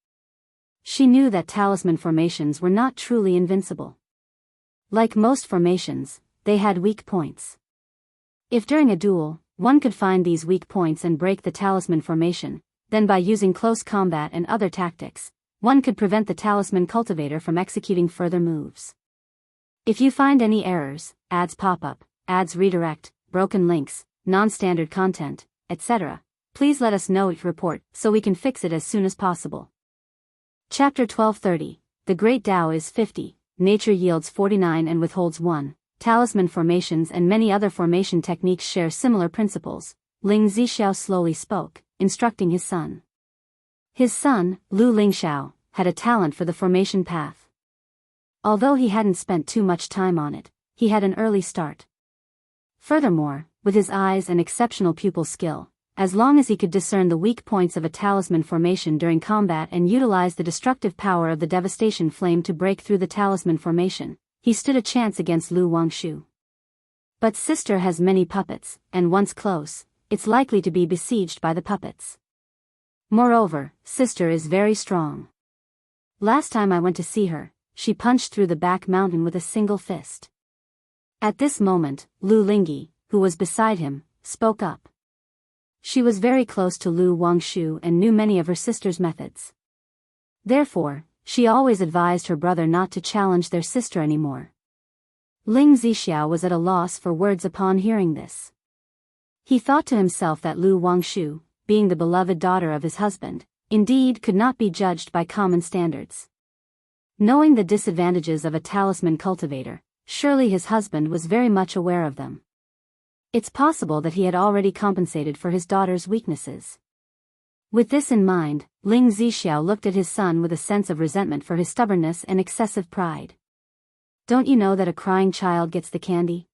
She knew that talisman formations were not truly invincible. Like most formations, they had weak points. If during a duel, one could find these weak points and break the talisman formation, then by using close combat and other tactics, one could prevent the talisman cultivator from executing further moves. If you find any errors, ads pop up, ads redirect, broken links, non-standard content, etc., please let us know each report so we can fix it as soon as possible. Chapter 1230, The Great Tao is 50, Nature yields 49 and withholds 1. Talisman formations and many other formation techniques share similar principles, Ling Zixiao slowly spoke, instructing his son. His son, Lu Lingxiao, had a talent for the formation path. Although he hadn't spent too much time on it, he had an early start. Furthermore, with his eyes and exceptional pupil skill, as long as he could discern the weak points of a talisman formation during combat and utilize the destructive power of the devastation flame to break through the talisman formation, he stood a chance against Lu Wangshu. But sister has many puppets, and once close, it's likely to be besieged by the puppets. Moreover, sister is very strong. Last time I went to see her, she punched through the back mountain with a single fist. At this moment, Lu Lingyi, who was beside him, spoke up. She was very close to Lu Wangshu and knew many of her sister's methods. Therefore, she always advised her brother not to challenge their sister anymore. Ling Zixiao was at a loss for words upon hearing this. He thought to himself that Lu Wangshu, being the beloved daughter of his husband, indeed could not be judged by common standards. Knowing the disadvantages of a talisman cultivator, surely his husband was very much aware of them. It's possible that he had already compensated for his daughter's weaknesses. With this in mind, Ling Zixiao looked at his son with a sense of resentment for his stubbornness and excessive pride. Don't you know that a crying child gets the candy?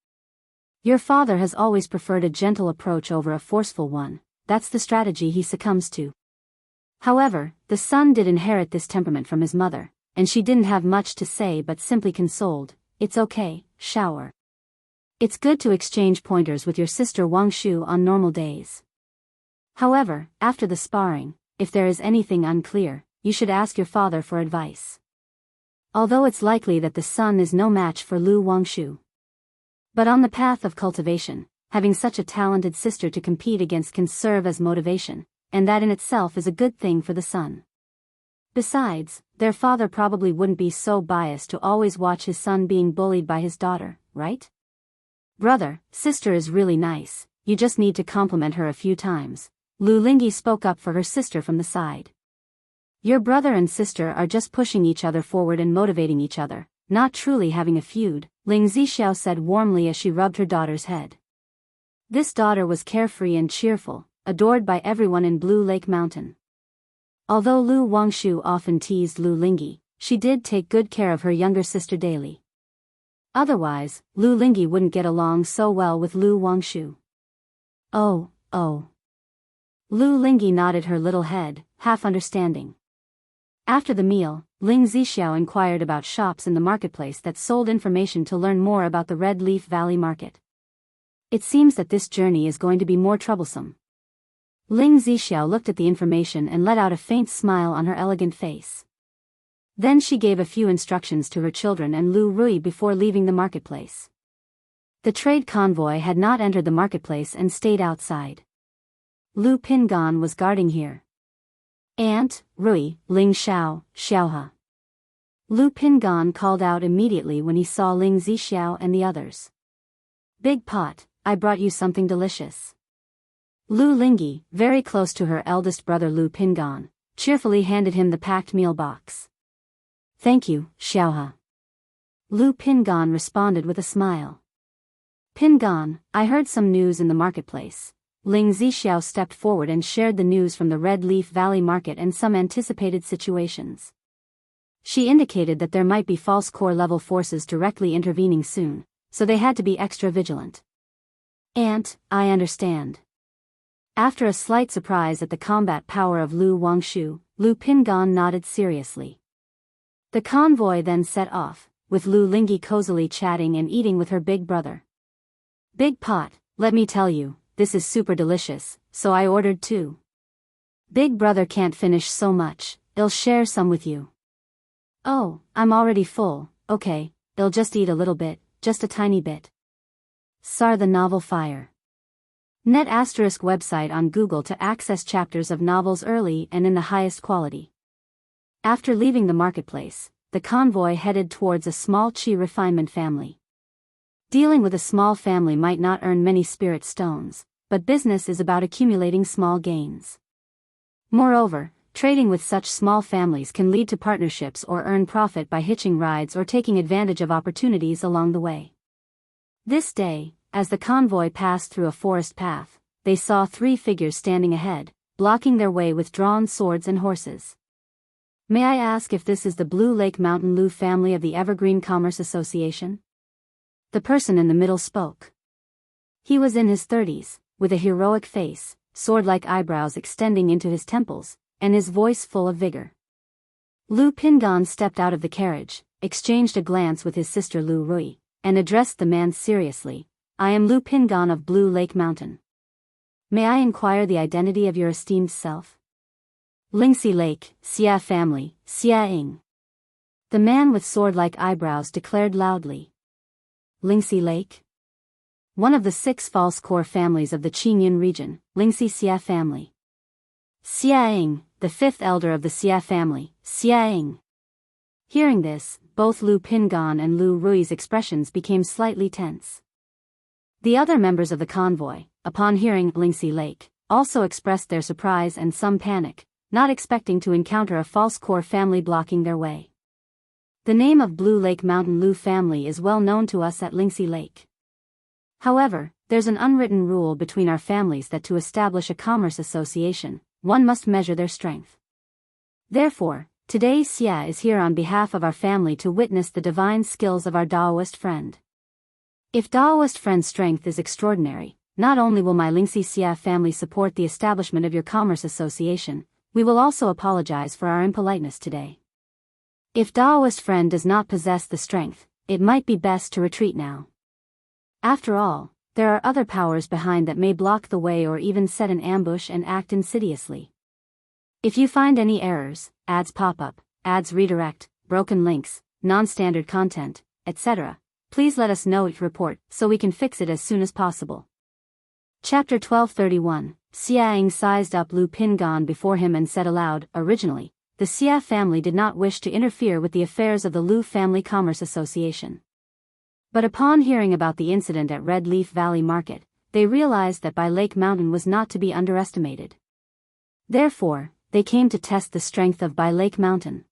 Your father has always preferred a gentle approach over a forceful one. That's the strategy he succumbs to. However, the son did inherit this temperament from his mother, and she didn't have much to say but simply consoled, "It's okay, shower. It's good to exchange pointers with your sister Wangshu on normal days. However, after the sparring, if there is anything unclear, you should ask your father for advice." Although it's likely that the son is no match for Lu Wangshu. But on the path of cultivation, having such a talented sister to compete against can serve as motivation, and that in itself is a good thing for the son. Besides, their father probably wouldn't be so biased to always watch his son being bullied by his daughter, right? Brother, sister is really nice, you just need to compliment her a few times. Lu Lingyi spoke up for her sister from the side. Your brother and sister are just pushing each other forward and motivating each other, not truly having a feud, Ling Zixiao said warmly as she rubbed her daughter's head. This daughter was carefree and cheerful, adored by everyone in Blue Lake Mountain. Although Lu Wangshu often teased Lu Lingyi, she did take good care of her younger sister daily. Otherwise, Lu Lingyi wouldn't get along so well with Lu Wangshu. Oh. Lu Lingyi nodded her little head, half understanding. After the meal, Ling Zixiao inquired about shops in the marketplace that sold information to learn more about the Red Leaf Valley market. It seems that this journey is going to be more troublesome. Ling Zixiao looked at the information and let out a faint smile on her elegant face. Then she gave a few instructions to her children and Lu Rui before leaving the marketplace. The trade convoy had not entered the marketplace and stayed outside. Lu Pingan was guarding here. Aunt, Rui, Ling Xiao, Xiaohe. Lu Pingan called out immediately when he saw Ling Zixiao and the others. Big pot, I brought you something delicious. Lu Lingyi, very close to her eldest brother Lu Pingan, cheerfully handed him the packed meal box. Thank you, Xiaohe. Lu Pingan responded with a smile. Pingan, I heard some news in the marketplace. Ling Zixiao stepped forward and shared the news from the Red Leaf Valley market and some anticipated situations. She indicated that there might be false core level forces directly intervening soon, so they had to be extra vigilant. Aunt, I understand. After a slight surprise at the combat power of Lu Wangshu, Lu Pingan nodded seriously. The convoy then set off, with Lu Lingyi cozily chatting and eating with her big brother. Big pot, let me tell you, this is super delicious, so I ordered 2. Big brother can't finish so much, I'll share some with you. Oh, I'm already full, okay, I'll just eat a little bit, just a tiny bit. Sar the novel Fire. Net ** website on Google to access chapters of novels early and in the highest quality. After leaving the marketplace, the convoy headed towards a small Qi refinement family. Dealing with a small family might not earn many spirit stones, but business is about accumulating small gains. Moreover, trading with such small families can lead to partnerships or earn profit by hitching rides or taking advantage of opportunities along the way. This day, as the convoy passed through a forest path, they saw 3 figures standing ahead, blocking their way with drawn swords and horses. May I ask if this is the Blue Lake Mountain Lu family of the Evergreen Commerce Association? The person in the middle spoke. He was in his 30s, with a heroic face, sword-like eyebrows extending into his temples, and his voice full of vigor. Lu Pingan stepped out of the carriage, exchanged a glance with his sister Lu Rui, and addressed the man seriously. I am Lu Pingan of Blue Lake Mountain. May I inquire the identity of your esteemed self? Lingxi Lake, Xia family, Xia Ying. The man with sword-like eyebrows declared loudly. Lingxi Lake? One of the 6 false core families of the Qingyun region, Lingxi Xia family. Xiaing, the 5th elder of the Xia family, Xiaing. Hearing this, both Lu Pingan and Lu Rui's expressions became slightly tense. The other members of the convoy, upon hearing Lingxi Lake, also expressed their surprise and some panic, not expecting to encounter a false core family blocking their way. The name of Blue Lake Mountain Lu family is well known to us at Lingxi Lake. However, there's an unwritten rule between our families that to establish a commerce association, one must measure their strength. Therefore, today Xia is here on behalf of our family to witness the divine skills of our Daoist friend. If Daoist friend's strength is extraordinary, not only will my Lingxi Xia family support the establishment of your commerce association, we will also apologize for our impoliteness today. If Daoist friend does not possess the strength, it might be best to retreat now. After all, there are other powers behind that may block the way or even set an ambush and act insidiously. If you find any errors, ads pop up, ads redirect, broken links, non-standard content, etc., please let us know each report so we can fix it as soon as possible. Chapter 1231, Xiaing sized up Lu Pingan before him and said aloud, originally, the Xia family did not wish to interfere with the affairs of the Lu Family Commerce Association. But upon hearing about the incident at Red Leaf Valley Market, they realized that Bai Lake Mountain was not to be underestimated. Therefore, they came to test the strength of Bai Lake Mountain.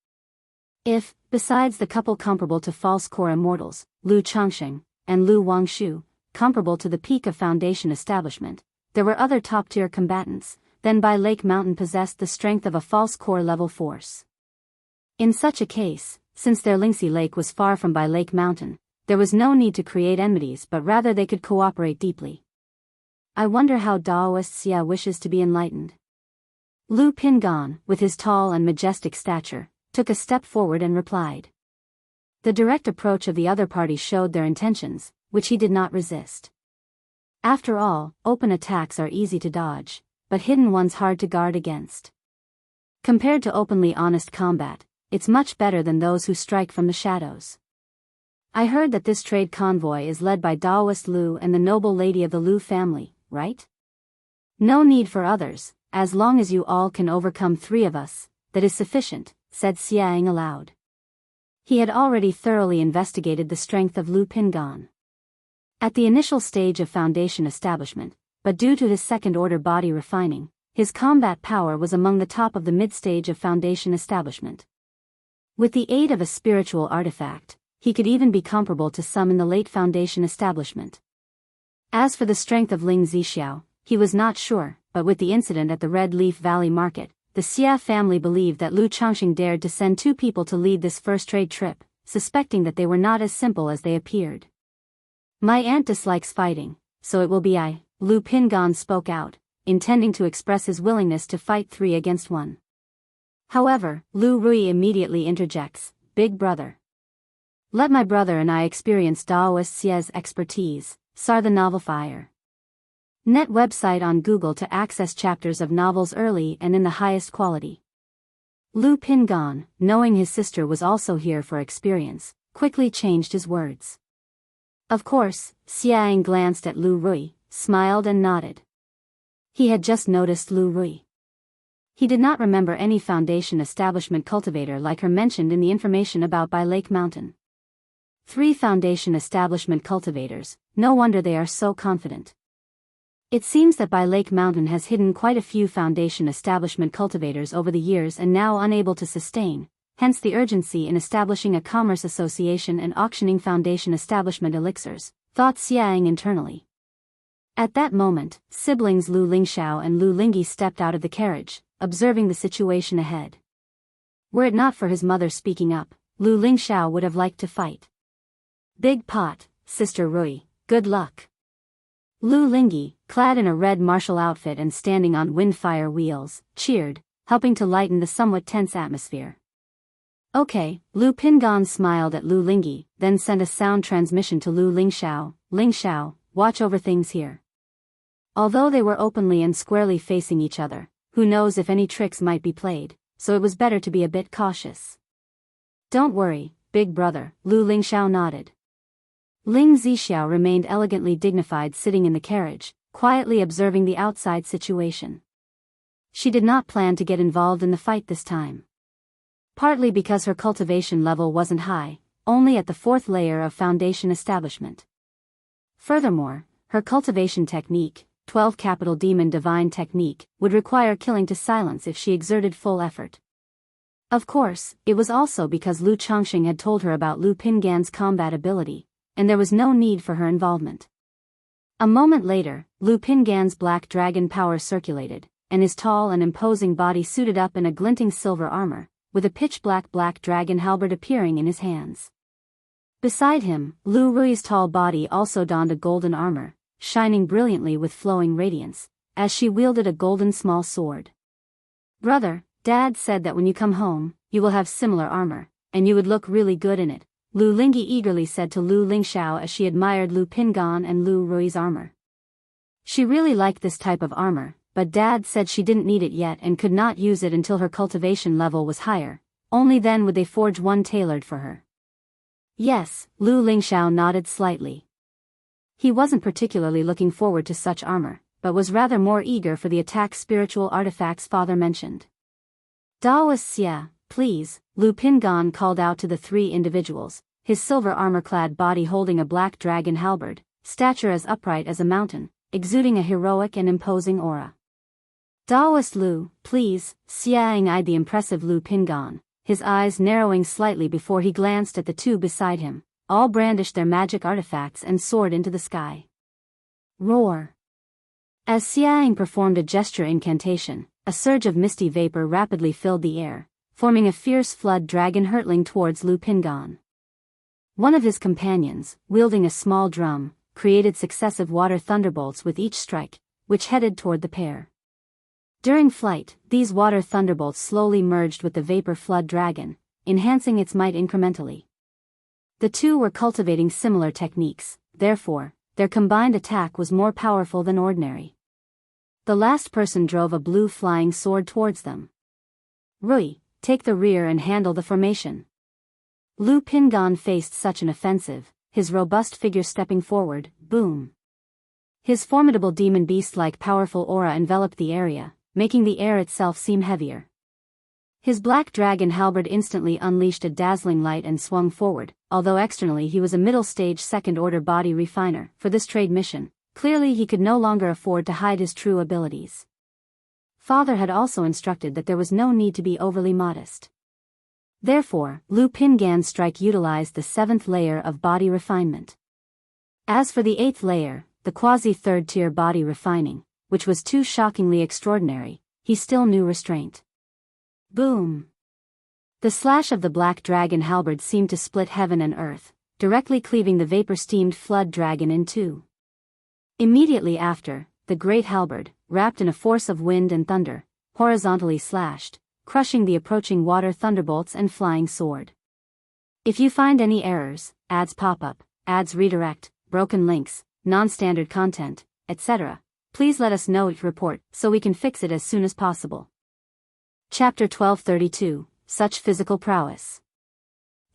If, besides the couple comparable to false core immortals, Lu Changsheng, and Lu Wangshu, comparable to the peak of Foundation establishment, there were other top-tier combatants, then Bai Lake Mountain possessed the strength of a false core level force. In such a case, since their Lingxi Lake was far from Bai Lake Mountain, there was no need to create enmities but rather they could cooperate deeply. I wonder how Daoist Xia wishes to be enlightened. Lu Pingan, with his tall and majestic stature, took a step forward and replied. The direct approach of the other party showed their intentions, which he did not resist. After all, open attacks are easy to dodge, but hidden ones hard to guard against. Compared to openly honest combat, it's much better than those who strike from the shadows. I heard that this trade convoy is led by Daoist Lu and the noble lady of the Lu family, right? No need for others, as long as you all can overcome 3 of us, that is sufficient, said Xiaing aloud. He had already thoroughly investigated the strength of Lu Pingan. At the initial stage of Foundation establishment, but due to his second-order body refining, his combat power was among the top of the mid-stage of Foundation establishment. With the aid of a spiritual artifact, he could even be comparable to some in the late Foundation establishment. As for the strength of Ling Zixiao, he was not sure, but with the incident at the Red Leaf Valley Market, the Xia family believed that Lu Changxing dared to send 2 people to lead this first trade trip, suspecting that they were not as simple as they appeared. My aunt dislikes fighting, so it will be I, Lu Pingan spoke out, intending to express his willingness to fight 3 against 1. However, Lu Rui immediately interjects, Big brother. Let my brother and I experience Daoist Xia's expertise, Sar the Novel Fire. Net website on Google to access chapters of novels early and in the highest quality. Lu Pingan, knowing his sister was also here for experience, quickly changed his words. Of course, Xiaing glanced at Lu Rui, smiled and nodded. He had just noticed Lu Rui. He did not remember any Foundation establishment cultivator like her mentioned in the information about Bai Lake Mountain. 3 Foundation establishment cultivators, no wonder they are so confident. It seems that Bai Lake Mountain has hidden quite a few Foundation establishment cultivators over the years and now unable to sustain, hence the urgency in establishing a commerce association and auctioning Foundation establishment elixirs, thought Xiaing internally. At that moment, siblings Lu Lingxiao and Lu Lingyi stepped out of the carriage, observing the situation ahead. Were it not for his mother speaking up, Lu Lingxiao would have liked to fight. Big pot, Sister Rui, good luck. Lu Lingyi, clad in a red martial outfit and standing on windfire wheels, cheered, helping to lighten the somewhat tense atmosphere. Okay, Lu Pingan smiled at Lu Lingyi, then sent a sound transmission to Lu Lingxiao, Lingxiao, watch over things here. Although they were openly and squarely facing each other, who knows if any tricks might be played, so it was better to be a bit cautious. Don't worry, big brother, Lu Lingxiao nodded. Ling Zixiao remained elegantly dignified sitting in the carriage, quietly observing the outside situation. She did not plan to get involved in the fight this time. Partly because her cultivation level wasn't high, only at the 4th layer of foundation establishment. Furthermore, her cultivation technique, 12 capital demon divine technique, would require killing to silence if she exerted full effort. Of course, it was also because Lu Changxing had told her about Lu Pingan's combat ability, and there was no need for her involvement. A moment later, Lu Pingan's black dragon power circulated, and his tall and imposing body suited up in a glinting silver armor, with a pitch-black black dragon halberd appearing in his hands. Beside him, Lu Rui's tall body also donned a golden armor, shining brilliantly with flowing radiance, as she wielded a golden small sword. Brother, Dad said that when you come home, you will have similar armor, and you would look really good in it, Lu Lingyi eagerly said to Lu Lingxiao as she admired Lu Pingan and Lu Rui's armor. She really liked this type of armor, but Dad said she didn't need it yet and could not use it until her cultivation level was higher, only then would they forge one tailored for her. Yes, Lu Lingxiao nodded slightly. He wasn't particularly looking forward to such armor, but was rather more eager for the attack spiritual artifacts father mentioned. Daoist, please, Lu Pingan called out to the 3 individuals, his silver armor-clad body holding a black dragon halberd, stature as upright as a mountain, exuding a heroic and imposing aura. Daoist Lu, please, Xiang eyed the impressive Lu Pingan, his eyes narrowing slightly before he glanced at the 2 beside him, all brandished their magic artifacts and soared into the sky. Roar! As Xiang performed a gesture incantation, a surge of misty vapor rapidly filled the air, forming a fierce flood dragon hurtling towards Lu Pingan. One of his companions, wielding a small drum, created successive water thunderbolts with each strike, which headed toward the pair. During flight, these water thunderbolts slowly merged with the vapor flood dragon, enhancing its might incrementally. The 2 were cultivating similar techniques, therefore, their combined attack was more powerful than ordinary. The last person drove a blue flying sword towards them. Rui, take the rear and handle the formation. Lu Pingan faced such an offensive, his robust figure stepping forward, boom. His formidable demon beast-like powerful aura enveloped the area, making the air itself seem heavier. His black dragon halberd instantly unleashed a dazzling light and swung forward, although externally he was a middle-stage second-order body refiner for this trade mission. Clearly he could no longer afford to hide his true abilities. Father had also instructed that there was no need to be overly modest. Therefore, Lu Pingan's strike utilized the 7th layer of body refinement. As for the 8th layer, the quasi-3rd-tier body refining, which was too shockingly extraordinary, he still knew restraint. Boom! The slash of the black dragon halberd seemed to split heaven and earth, directly cleaving the vapor-steamed flood dragon in 2. Immediately after, the great halberd, wrapped in a force of wind and thunder, horizontally slashed, crushing the approaching water thunderbolts and flying sword. If you find any errors, ads pop up, ads redirect, broken links, non-standard content, etc., please let us know report so we can fix it as soon as possible. Chapter 1232, Such Physical Prowess.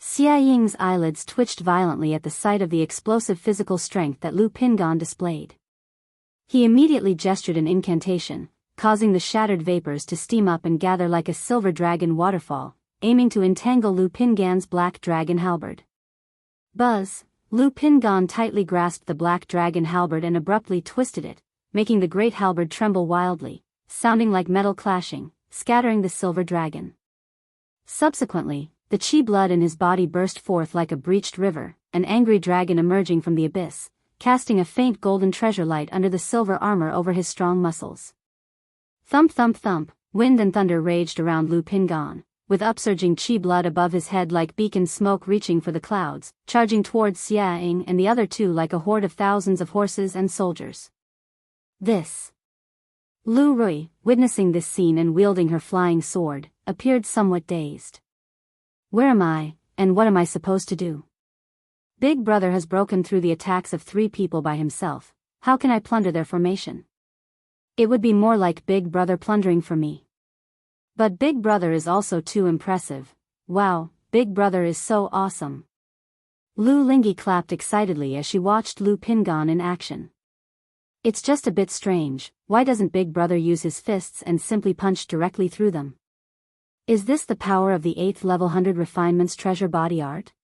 Xia Ying's eyelids twitched violently at the sight of the explosive physical strength that Lu Pingan displayed. He immediately gestured an incantation, causing the shattered vapors to steam up and gather like a silver dragon waterfall, aiming to entangle Lu Pingan's black dragon halberd. Buzz! Lu Pingan tightly grasped the black dragon halberd and abruptly twisted it, making the great halberd tremble wildly, sounding like metal clashing, scattering the silver dragon. Subsequently, the chi blood in his body burst forth like a breached river, an angry dragon emerging from the abyss, casting a faint golden treasure light under the silver armor over his strong muscles. Thump thump thump, wind and thunder raged around Lu Pingan, with upsurging chi blood above his head like beacon smoke reaching for the clouds, charging towards Xia Ying and the other 2 like a horde of thousands of horses and soldiers. This. Lu Rui, witnessing this scene and wielding her flying sword, appeared somewhat dazed. Where am I, and what am I supposed to do? Big Brother has broken through the attacks of 3 people by himself, how can I plunder their formation? It would be more like Big Brother plundering for me. But Big Brother is also too impressive. Wow, Big brother is so awesome. Lu Lingyi clapped excitedly as she watched Lu Pingan in action. It's just a bit strange, why doesn't Big Brother use his fists and simply punch directly through them? Is this the power of the 8th level 100 refinements treasure body art?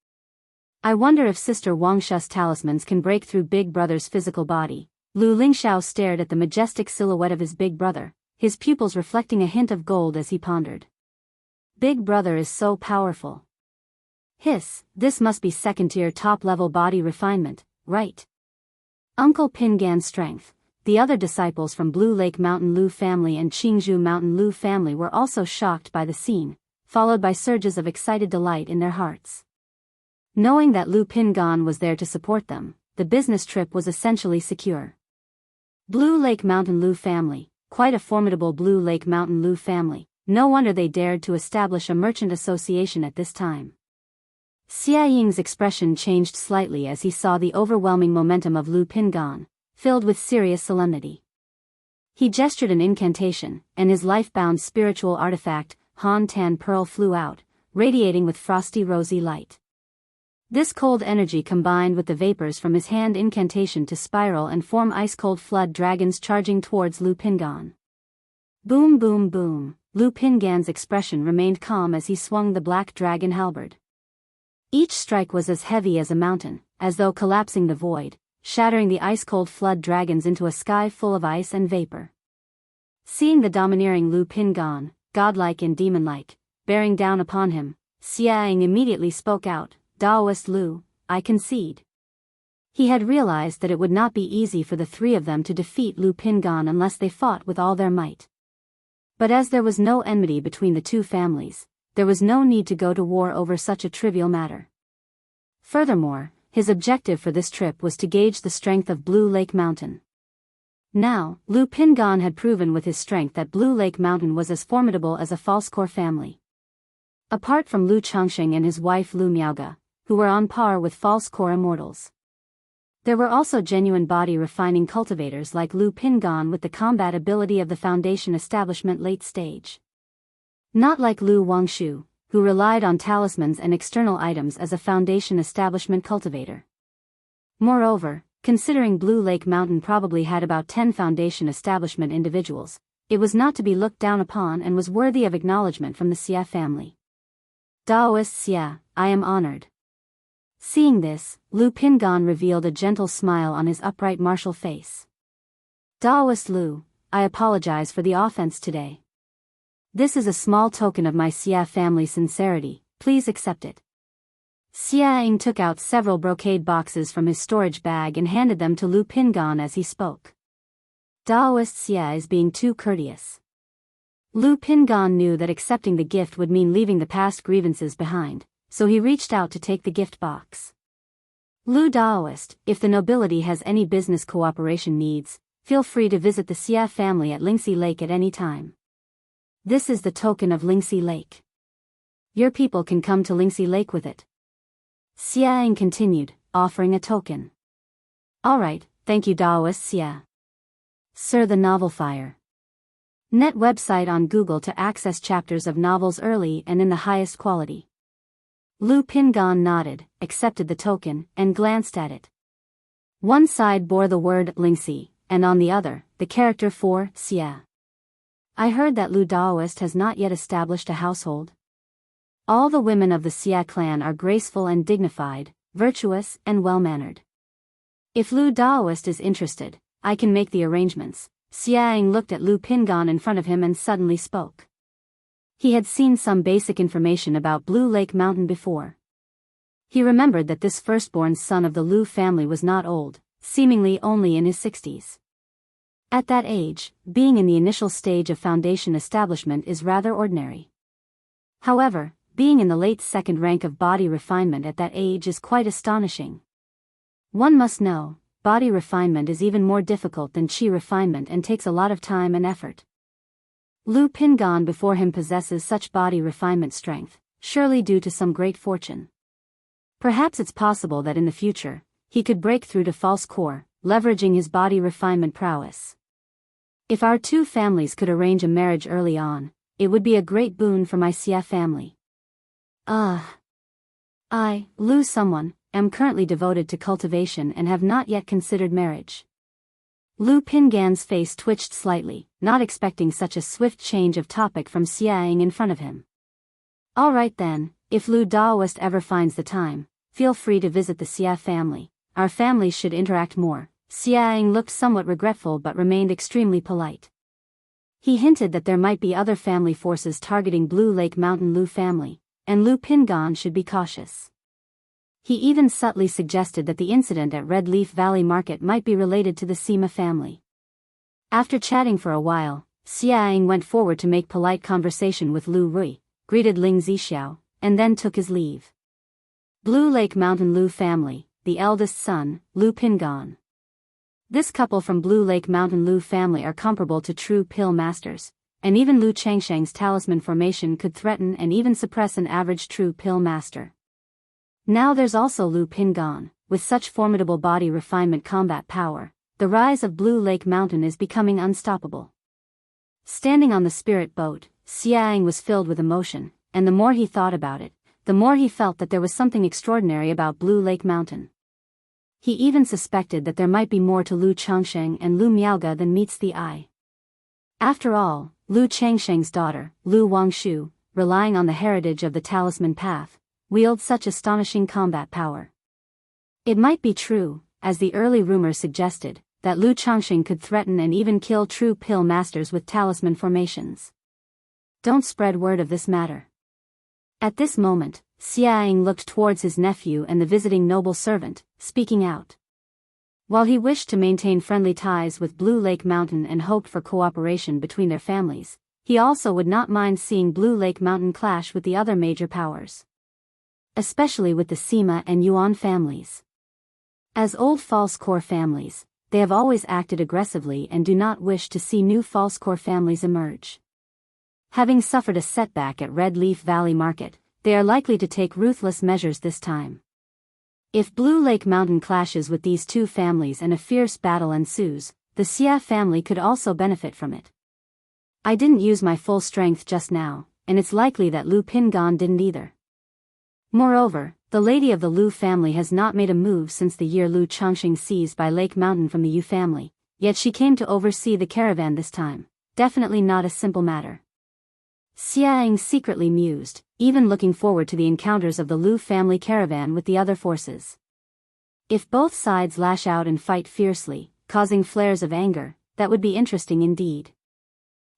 I wonder if Sister Wangshu's talismans can break through Big Brother's physical body. Lu Lingxiao stared at the majestic silhouette of his big brother, his pupils reflecting a hint of gold as he pondered. Big brother is so powerful. Hiss, this must be second-tier top-level body refinement, right? Uncle Pingan's strength. The other disciples from Blue Lake Mountain Lu family and Qingzhou Mountain Lu family were also shocked by the scene, followed by surges of excited delight in their hearts. Knowing that Lu Pingan was there to support them, the business trip was essentially secure. Blue Lake Mountain Lu family, quite a formidable Blue Lake Mountain Lu family, no wonder they dared to establish a merchant association at this time. Xia Ying's expression changed slightly as he saw the overwhelming momentum of Lu Pingan, filled with serious solemnity. He gestured an incantation, and his life-bound spiritual artifact, Han Tan Pearl, flew out, radiating with frosty rosy light. This cold energy combined with the vapors from his hand incantation to spiral and form ice-cold flood dragons charging towards Lu Pingan. Boom boom boom, Lu Pingan's expression remained calm as he swung the black dragon halberd. Each strike was as heavy as a mountain, as though collapsing the void, shattering the ice-cold flood dragons into a sky full of ice and vapor. Seeing the domineering Lu Pingan, godlike and demon-like, bearing down upon him, Xia Ying immediately spoke out, Daoist Lu, I concede. He had realized that it would not be easy for the three of them to defeat Lu Pingan unless they fought with all their might. But as there was no enmity between the two families, there was no need to go to war over such a trivial matter. Furthermore, his objective for this trip was to gauge the strength of Blue Lake Mountain. Now, Lu Pingan had proven with his strength that Blue Lake Mountain was as formidable as a false core family. Apart from Lu Changsheng and his wife Lu Miaoge, who were on par with false core immortals. There were also genuine body refining cultivators like Lu Pingan with the combat ability of the Foundation establishment late stage. Not like Lu Wangshu, who relied on talismans and external items as a Foundation establishment cultivator. Moreover, considering Blue Lake Mountain probably had about 10 Foundation establishment individuals, it was not to be looked down upon and was worthy of acknowledgement from the Xia family. Daoist Xia, I am honored. Seeing this, Lu Pingan revealed a gentle smile on his upright martial face. Daoist Lu, I apologize for the offense today. This is a small token of my Xia family's sincerity, please accept it. Xia Ying took out several brocade boxes from his storage bag and handed them to Lu Pingan as he spoke. Daoist Xia is being too courteous. Lu Pingan knew that accepting the gift would mean leaving the past grievances behind, so he reached out to take the gift box. Lu Daoist, if the nobility has any business cooperation needs, feel free to visit the Xia family at Lingxi Lake at any time. This is the token of Lingxi Lake. Your people can come to Lingxi Lake with it. Xia Ying continued, offering a token. Alright, thank you Daoist Xia. Sir, the Novel Fire. Net website on Google to access chapters of novels early and in the highest quality. Lu Pingan nodded, accepted the token, and glanced at it. One side bore the word Lingxi, and on the other, the character for Xia. I heard that Lu Daoist has not yet established a household. All the women of the Xia clan are graceful and dignified, virtuous and well-mannered. If Lu Daoist is interested, I can make the arrangements. Xia Ying looked at Lu Pingan in front of him and suddenly spoke. He had seen some basic information about Blue Lake Mountain before. He remembered that this firstborn son of the Lu family was not old, seemingly only in his 60s. At that age, being in the initial stage of Foundation establishment is rather ordinary. However, being in the late second rank of body refinement at that age is quite astonishing. One must know, body refinement is even more difficult than chi refinement and takes a lot of time and effort. Lu Pingan before him possesses such body refinement strength, surely due to some great fortune. Perhaps it's possible that in the future, he could break through to false core, leveraging his body refinement prowess. If our two families could arrange a marriage early on, it would be a great boon for my Xia family. I, Lu someone, am currently devoted to cultivation and have not yet considered marriage. Lu Pingan's face twitched slightly, not expecting such a swift change of topic from Xiaoying in front of him. All right then, if Lu Daoist ever finds the time, feel free to visit the Xia family. Our families should interact more. Xiaoying looked somewhat regretful but remained extremely polite. He hinted that there might be other family forces targeting Blue Lake Mountain Lu family, and Lu Pingan should be cautious. He even subtly suggested that the incident at Red Leaf Valley Market might be related to the Sima family. After chatting for a while, Xiaoying went forward to make polite conversation with Lu Rui, greeted Ling Zixiao, and then took his leave. Blue Lake Mountain Lu family, the eldest son, Lu Pingan. This couple from Blue Lake Mountain Lu family are comparable to true pill masters, and even Lu Changsheng's talisman formation could threaten and even suppress an average true pill master. Now there's also Lu Pingan, with such formidable body refinement combat power, the rise of Blue Lake Mountain is becoming unstoppable. Standing on the spirit boat, Xiaoying was filled with emotion, and the more he thought about it, the more he felt that there was something extraordinary about Blue Lake Mountain. He even suspected that there might be more to Lu Changsheng and Lu Miaoga than meets the eye. After all, Lu Changsheng's daughter, Lu Wangshu, relying on the heritage of the talisman path, wields such astonishing combat power. It might be true, as the early rumors suggested, that Lu Changsheng could threaten and even kill true pill masters with talisman formations. Don't spread word of this matter. At this moment, Xiaoying looked towards his nephew and the visiting noble servant, speaking out. While he wished to maintain friendly ties with Blue Lake Mountain and hoped for cooperation between their families, he also would not mind seeing Blue Lake Mountain clash with the other major powers. Especially with the Sima and Yuan families. As old false core families, they have always acted aggressively and do not wish to see new false core families emerge. Having suffered a setback at Red Leaf Valley Market, they are likely to take ruthless measures this time. If Blue Lake Mountain clashes with these two families and a fierce battle ensues, the Xia family could also benefit from it. I didn't use my full strength just now, and it's likely that Lu Pingan didn't either. Moreover, the lady of the Lu family has not made a move since the year Lu Changsheng seized by Lake Mountain from the Yu family, yet she came to oversee the caravan this time. Definitely not a simple matter. Xiaoying secretly mused, even looking forward to the encounters of the Lu family caravan with the other forces. If both sides lash out and fight fiercely, causing flares of anger, that would be interesting indeed.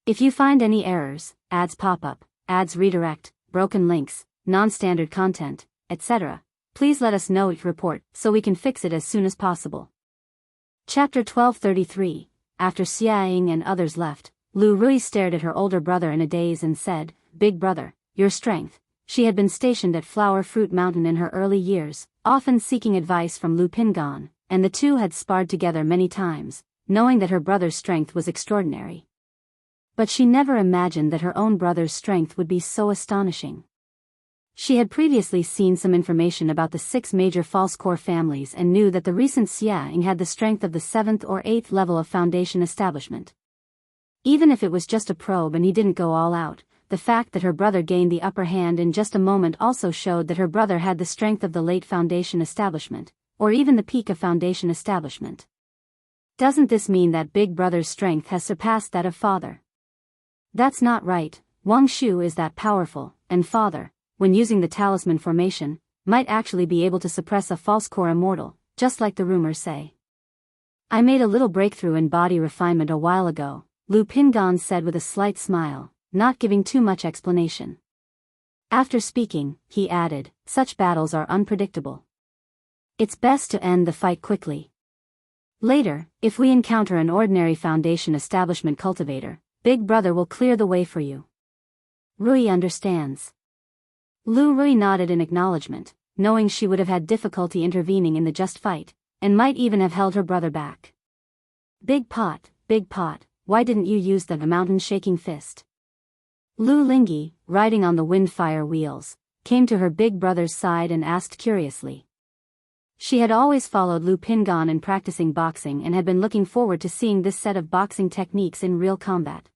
If you find any errors, ads pop up, ads redirect, broken links, non-standard content, etc., please let us know each report so we can fix it as soon as possible. Chapter 1233. After Xiaoying and others left, Lu Rui stared at her older brother in a daze and said, "Big brother, your strength." She had been stationed at Flower Fruit Mountain in her early years, often seeking advice from Lu Pingan, and the two had sparred together many times, knowing that her brother's strength was extraordinary. But she never imagined that her own brother's strength would be so astonishing. She had previously seen some information about the 6 major false core families and knew that the recent Xiaoying had the strength of the 7th or 8th level of foundation establishment. Even if it was just a probe and he didn't go all out, the fact that her brother gained the upper hand in just a moment also showed that her brother had the strength of the late foundation establishment, or even the peak of foundation establishment. Doesn't this mean that big brother's strength has surpassed that of father? That's not right. Wang Shu is that powerful, and father, when using the talisman formation, might actually be able to suppress a false core immortal, just like the rumors say. I made a little breakthrough in body refinement a while ago, Lu Pingan said with a slight smile, not giving too much explanation. After speaking, he added, such battles are unpredictable. It's best to end the fight quickly. Later, if we encounter an ordinary foundation establishment cultivator, Big Brother will clear the way for you. Rui understands. Lu Rui nodded in acknowledgement, knowing she would have had difficulty intervening in the just fight, and might even have held her brother back. Big pot, why didn't you use the mountain-shaking fist? Lu Lingyi, riding on the wind-fire wheels, came to her big brother's side and asked curiously. She had always followed Lu Pingan in practicing boxing and had been looking forward to seeing this set of boxing techniques in real combat.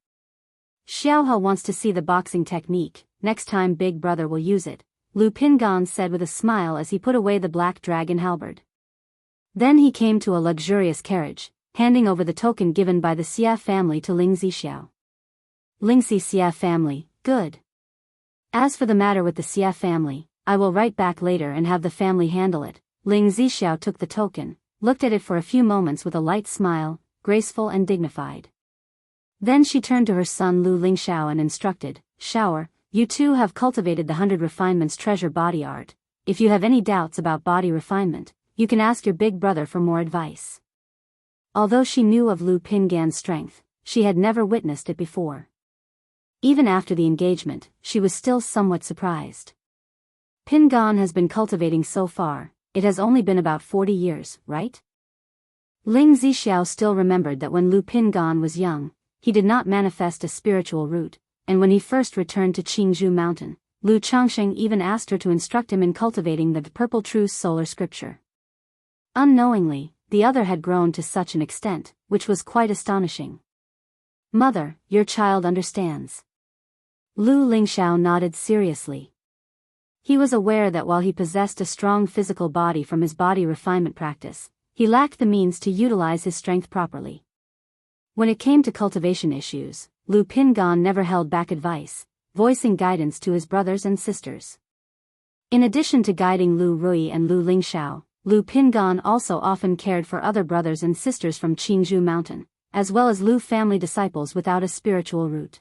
Xiaohe wants to see the boxing technique, next time Big Brother will use it, Lu Pingan said with a smile as he put away the black dragon halberd. Then he came to a luxurious carriage, handing over the token given by the Xia family to Ling Zixiao. Ling Xia family, good. As for the matter with the Xia family, I will write back later and have the family handle it. Ling Zixiao took the token, looked at it for a few moments with a light smile, graceful and dignified. Then she turned to her son Lu Lingxiao and instructed, Shower, you two have cultivated the 100 refinements treasure body art. If you have any doubts about body refinement, you can ask your big brother for more advice. Although she knew of Lu Pingan's strength, she had never witnessed it before. Even after the engagement, she was still somewhat surprised. Pingan has been cultivating so far, it has only been about 40 years, right? Ling Zixiao still remembered that when Lu Pingan was young, he did not manifest a spiritual root, and when he first returned to Jianghu mountain, Lu Changsheng even asked her to instruct him in cultivating the Purple Truce solar scripture. Unknowingly, the other had grown to such an extent, which was quite astonishing. Mother, your child understands. Lu Lingxiao nodded seriously. He was aware that while he possessed a strong physical body from his body refinement practice, he lacked the means to utilize his strength properly. When it came to cultivation issues, Lu Pingan never held back advice, voicing guidance to his brothers and sisters. In addition to guiding Lu Rui and Lu Lingxiao, Lu Pingan also often cared for other brothers and sisters from Jianghu mountain, as well as Lu family disciples without a spiritual root.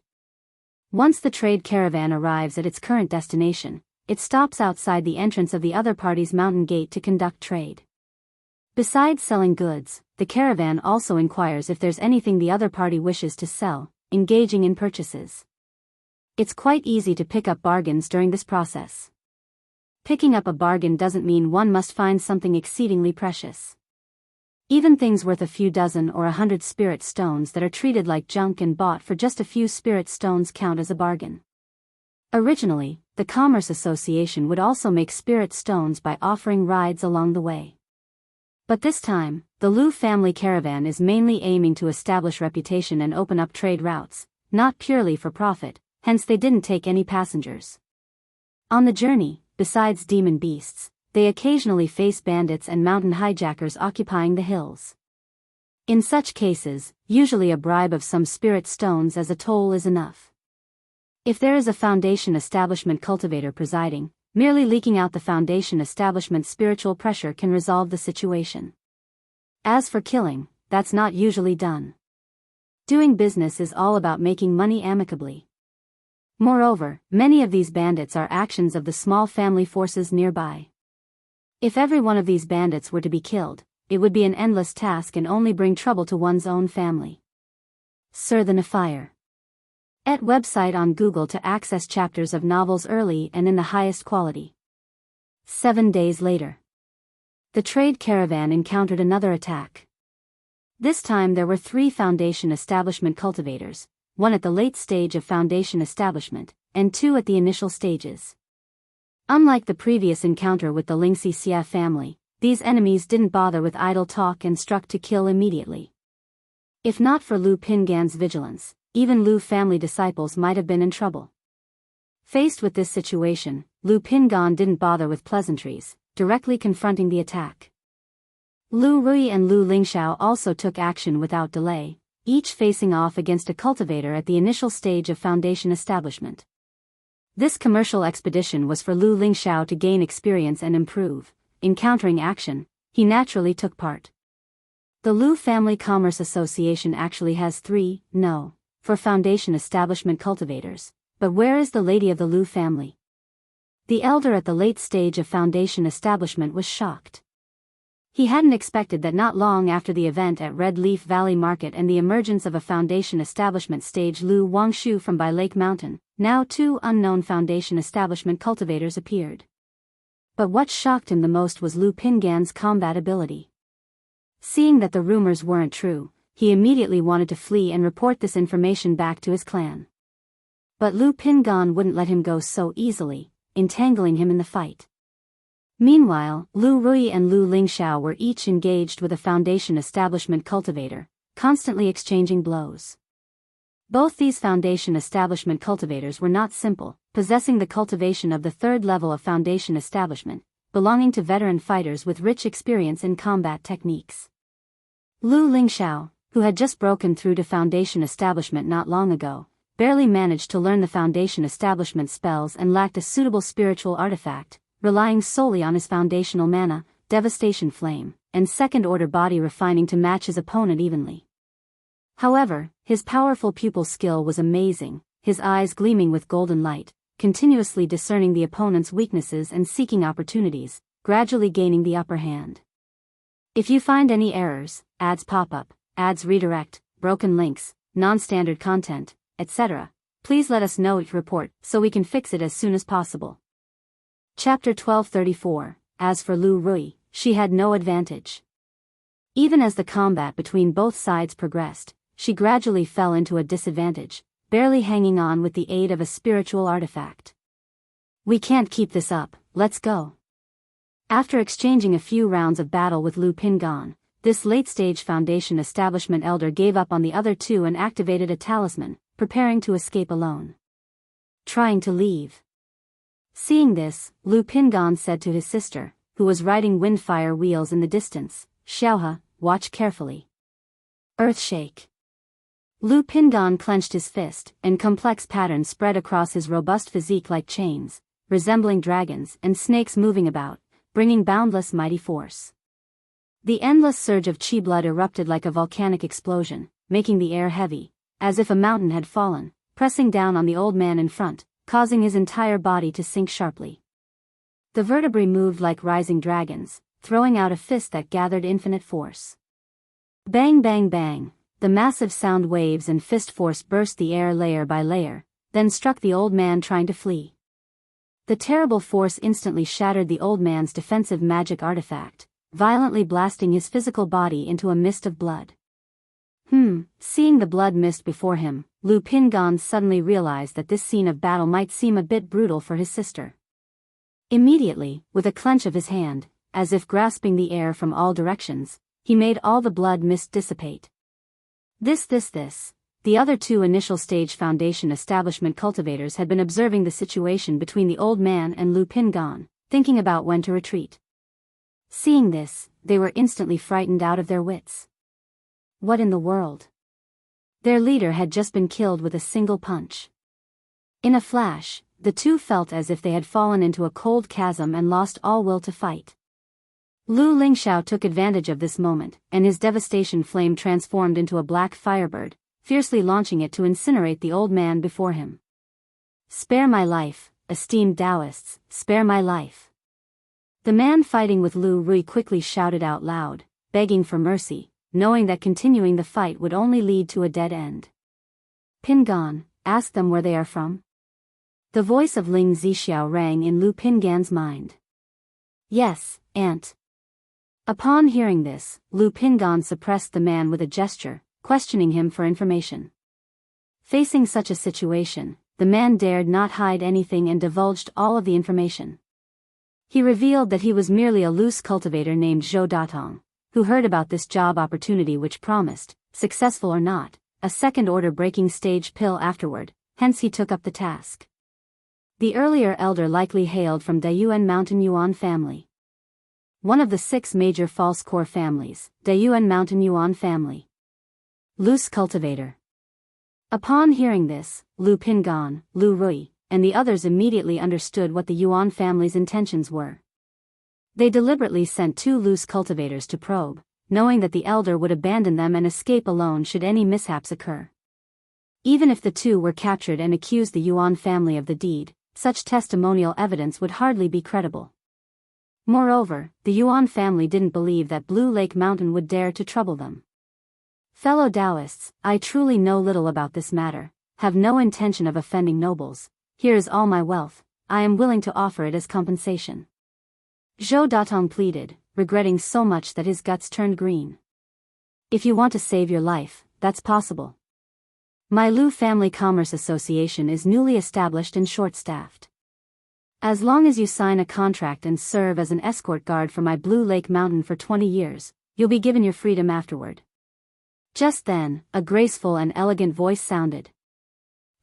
Once the trade caravan arrives at its current destination, it stops outside the entrance of the other party's mountain gate to conduct trade. Besides selling goods, the caravan also inquires if there's anything the other party wishes to sell, engaging in purchases. It's quite easy to pick up bargains during this process. Picking up a bargain doesn't mean one must find something exceedingly precious. Even things worth a few dozen or 100 spirit stones that are treated like junk and bought for just a few spirit stones count as a bargain. Originally, the Commerce Association would also make spirit stones by offering rides along the way. But this time, the Lu family caravan is mainly aiming to establish reputation and open up trade routes, not purely for profit, hence they didn't take any passengers. On the journey, besides demon beasts, they occasionally face bandits and mountain hijackers occupying the hills. In such cases, usually a bribe of some spirit stones as a toll is enough. If there is a foundation establishment cultivator presiding, merely leaking out the foundation establishment's spiritual pressure can resolve the situation. As for killing, that's not usually done. Doing business is all about making money amicably. Moreover, many of these bandits are actions of the small family forces nearby. If every one of these bandits were to be killed, it would be an endless task and only bring trouble to one's own family. Sir the Nefire. Et website on Google to access chapters of novels early and in the highest quality. 7 days later. The trade caravan encountered another attack. This time there were 3 foundation establishment cultivators, 1 at the late stage of foundation establishment, and 2 at the initial stages. Unlike the previous encounter with the Ling Xia family, these enemies didn't bother with idle talk and struck to kill immediately. If not for Lu Pingan's vigilance, even Lu family disciples might have been in trouble. Faced with this situation, Lu Pingan didn't bother with pleasantries, directly confronting the attack. Lu Rui and Lu Lingxiao also took action without delay, each facing off against a cultivator at the initial stage of foundation establishment. This commercial expedition was for Lu Lingxiao to gain experience and improve. Encountering action, he naturally took part. The Lu Family Commerce Association actually has 3, for foundation establishment cultivators, but where is the lady of the Lu family? The elder at the late stage of foundation establishment was shocked. He hadn't expected that not long after the event at Red Leaf Valley Market and the emergence of a foundation establishment stage Lu Wangshu from Bai Lake Mountain, now 2 unknown foundation establishment cultivators appeared. But what shocked him the most was Lu Pingan's combat ability. Seeing that the rumors weren't true, he immediately wanted to flee and report this information back to his clan. But Lu Pingan wouldn't let him go so easily, entangling him in the fight. Meanwhile, Lu Rui and Lu Lingxiao were each engaged with a foundation establishment cultivator, constantly exchanging blows. Both these foundation establishment cultivators were not simple, possessing the cultivation of the third level of Foundation establishment, belonging to veteran fighters with rich experience in combat techniques. Lu Lingxiao, who had just broken through to Foundation establishment not long ago, barely managed to learn the Foundation establishment spells and lacked a suitable spiritual artifact, relying solely on his foundational mana, Devastation Flame, and second-order body refining to match his opponent evenly. However, his powerful pupil skill was amazing, his eyes gleaming with golden light, continuously discerning the opponent's weaknesses and seeking opportunities, gradually gaining the upper hand. If you find any errors, ads pop up, ads redirect, broken links, non-standard content, etc., please let us know each report so we can fix it as soon as possible. Chapter 1234. As for Lu Rui, she had no advantage. Even as the combat between both sides progressed, she gradually fell into a disadvantage, barely hanging on with the aid of a spiritual artifact. We can't keep this up, let's go. After exchanging a few rounds of battle with Lu Pingan, this late-stage Foundation establishment elder gave up on the other two and activated a talisman, preparing to escape alone. Trying to leave. Seeing this, Lu Pingan said to his sister, who was riding windfire wheels in the distance, Xiaohe, watch carefully. Earthshake. Lu Pingan clenched his fist, and complex patterns spread across his robust physique like chains, resembling dragons and snakes moving about, bringing boundless mighty force. The endless surge of chi blood erupted like a volcanic explosion, making the air heavy, as if a mountain had fallen, pressing down on the old man in front, causing his entire body to sink sharply. The vertebrae moved like rising dragons, throwing out a fist that gathered infinite force. Bang bang bang, the massive sound waves and fist force burst the air layer by layer, then struck the old man trying to flee. The terrible force instantly shattered the old man's defensive magic artifact, violently blasting his physical body into a mist of blood. Seeing the blood mist before him, Lu Pingan suddenly realized that this scene of battle might seem a bit brutal for his sister. Immediately, with a clench of his hand, as if grasping the air from all directions, he made all the blood mist dissipate. The other two initial stage Foundation establishment cultivators had been observing the situation between the old man and Lu Pingan, thinking about when to retreat. Seeing this, they were instantly frightened out of their wits. What in the world? Their leader had just been killed with a single punch. In a flash, the two felt as if they had fallen into a cold chasm and lost all will to fight. Lu Lingxiao took advantage of this moment, and his devastation flame transformed into a black firebird, fiercely launching it to incinerate the old man before him. Spare my life, esteemed Daoists, spare my life. The man fighting with Lu Rui quickly shouted out loud, begging for mercy, knowing that continuing the fight would only lead to a dead end. Pingan, ask them where they are from. The voice of Ling Zixiao rang in Lu Pingan's mind. Yes, aunt. Upon hearing this, Lu Pingan suppressed the man with a gesture, questioning him for information. Facing such a situation, the man dared not hide anything and divulged all of the information. He revealed that he was merely a loose cultivator named Zhou Datong, who heard about this job opportunity which promised, successful or not, a second-order breaking stage pill afterward, hence he took up the task. The earlier elder likely hailed from Daoist Mountain Yuan family. One of the 6 major false core families, Daoist Mountain Yuan family. Loose cultivator. Upon hearing this, Lu Pingan, Lu Rui, and the others immediately understood what the Yuan family's intentions were. They deliberately sent 2 loose cultivators to probe, knowing that the elder would abandon them and escape alone should any mishaps occur. Even if the 2 were captured and accused the Yuan family of the deed, such testimonial evidence would hardly be credible. Moreover, the Yuan family didn't believe that Blue Lake Mountain would dare to trouble them. Fellow Daoists, I truly know little about this matter, have no intention of offending nobles. Here is all my wealth, I am willing to offer it as compensation. Zhou Datong pleaded, regretting so much that his guts turned green. If you want to save your life, that's possible. My Lu Family Commerce Association is newly established and short-staffed. As long as you sign a contract and serve as an escort guard for my Blue Lake Mountain for 20 years, you'll be given your freedom afterward. Just then, a graceful and elegant voice sounded.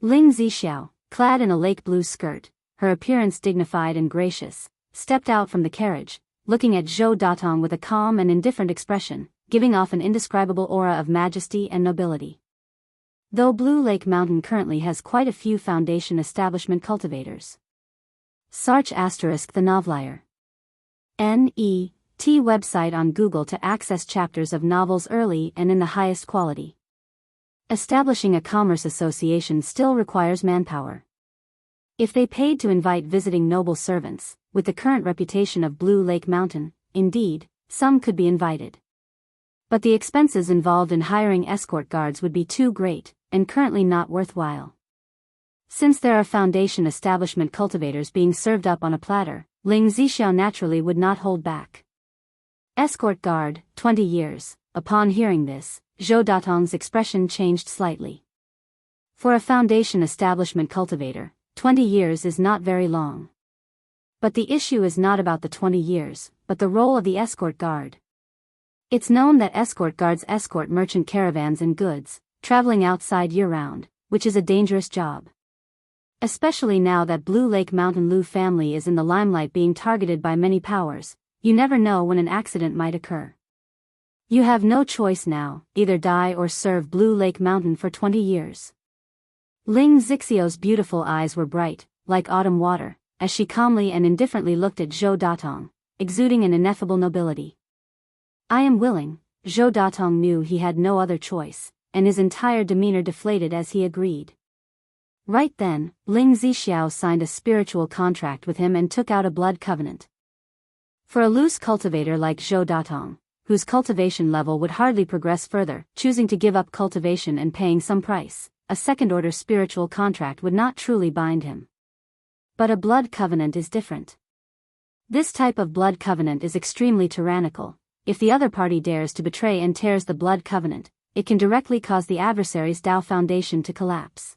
Ling Zixiao, clad in a lake blue skirt, her appearance dignified and gracious, stepped out from the carriage, looking at Zhou Datong with a calm and indifferent expression, giving off an indescribable aura of majesty and nobility. Though Blue Lake Mountain currently has quite a few Foundation establishment cultivators. Sarch * the Novelier. N.E.T. website on Google to access chapters of novels early and in the highest quality. Establishing a commerce association still requires manpower. If they paid to invite visiting noble servants, with the current reputation of Blue Lake Mountain, indeed, some could be invited. But the expenses involved in hiring escort guards would be too great, and currently not worthwhile. Since there are Foundation establishment cultivators being served up on a platter, Ling Zixiao naturally would not hold back. Escort guard, 20 years. Upon hearing this, Zhou Datong's expression changed slightly. For a Foundation establishment cultivator, 20 years is not very long. But the issue is not about the 20 years, but the role of the escort guard. It's known that escort guards escort merchant caravans and goods, traveling outside year-round, which is a dangerous job. Especially now that Blue Lake Mountain Lu family is in the limelight being targeted by many powers, you never know when an accident might occur. You have no choice now, either die or serve Blue Lake Mountain for 20 years. Ling Zixiao's beautiful eyes were bright, like autumn water, as she calmly and indifferently looked at Zhou Datong, exuding an ineffable nobility. I am willing. Zhou Datong knew he had no other choice, and his entire demeanor deflated as he agreed. Right then, Ling Zixiao signed a spiritual contract with him and took out a blood covenant. For a loose cultivator like Zhou Datong, whose cultivation level would hardly progress further, choosing to give up cultivation and paying some price, a second-order spiritual contract would not truly bind him. But a blood covenant is different. This type of blood covenant is extremely tyrannical. If the other party dares to betray and tears the blood covenant, it can directly cause the adversary's Dao Foundation to collapse.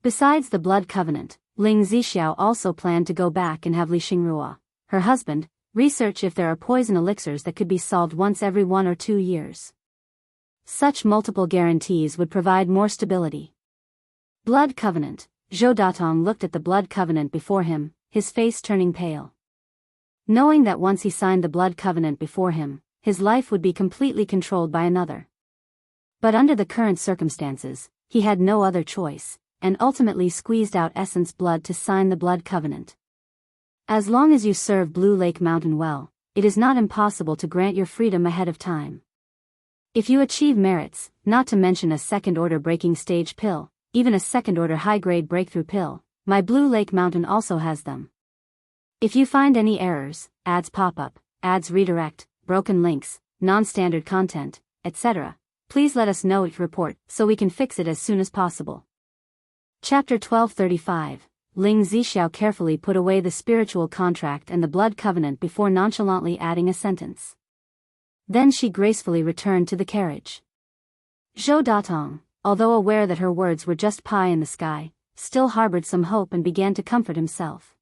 Besides the blood covenant, Ling Zixiao also planned to go back and have Li Xingrua, her husband, research if there are poison elixirs that could be solved once every 1 or 2 years. Such multiple guarantees would provide more stability. Blood covenant. Zhou Datong looked at the blood covenant before him, his face turning pale. Knowing that once he signed the blood covenant before him, his life would be completely controlled by another. But under the current circumstances, he had no other choice, and ultimately squeezed out essence blood to sign the blood covenant. As long as you serve Blue Lake Mountain well, it is not impossible to grant your freedom ahead of time. If you achieve merits, not to mention a second-order breaking stage pill, even a second-order high-grade breakthrough pill, my Blue Lake Mountain also has them. If you find any errors, ads pop up, ads redirect, broken links, non-standard content, etc., please let us know it report so we can fix it as soon as possible. Chapter 1235. Ling Zixiao carefully put away the spiritual contract and the blood covenant before nonchalantly adding a sentence. Then she gracefully returned to the carriage. Zhou Datong, although aware that her words were just pie in the sky, still harbored some hope and began to comfort himself.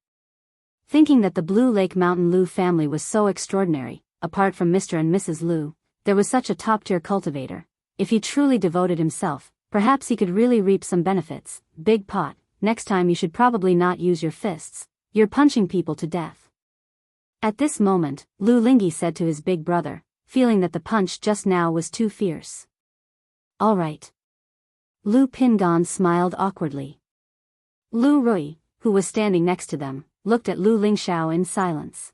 Thinking that the Blue Lake Mountain Lu family was so extraordinary, apart from Mr. and Mrs. Lu, there was such a top-tier cultivator. If he truly devoted himself, perhaps he could really reap some benefits. Big pot, next time you should probably not use your fists, you're punching people to death. At this moment, Lu Lingyi said to his big brother, feeling that the punch just now was too fierce. All right. Lu Pingan smiled awkwardly. Lu Rui, who was standing next to them, looked at Lu Lingxiao in silence.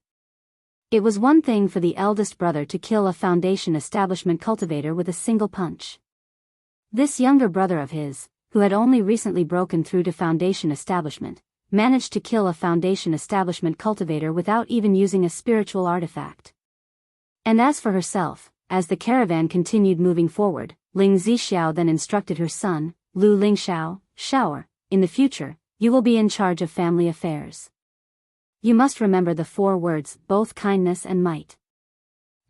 It was one thing for the eldest brother to kill a Foundation establishment cultivator with a single punch. This younger brother of his, who had only recently broken through to Foundation establishment, managed to kill a Foundation establishment cultivator without even using a spiritual artifact. And as for herself, as the caravan continued moving forward, Ling Zixiao then instructed her son, Lu Lingxiao, Shower, in the future, you will be in charge of family affairs. You must remember the 4 words, both kindness and might.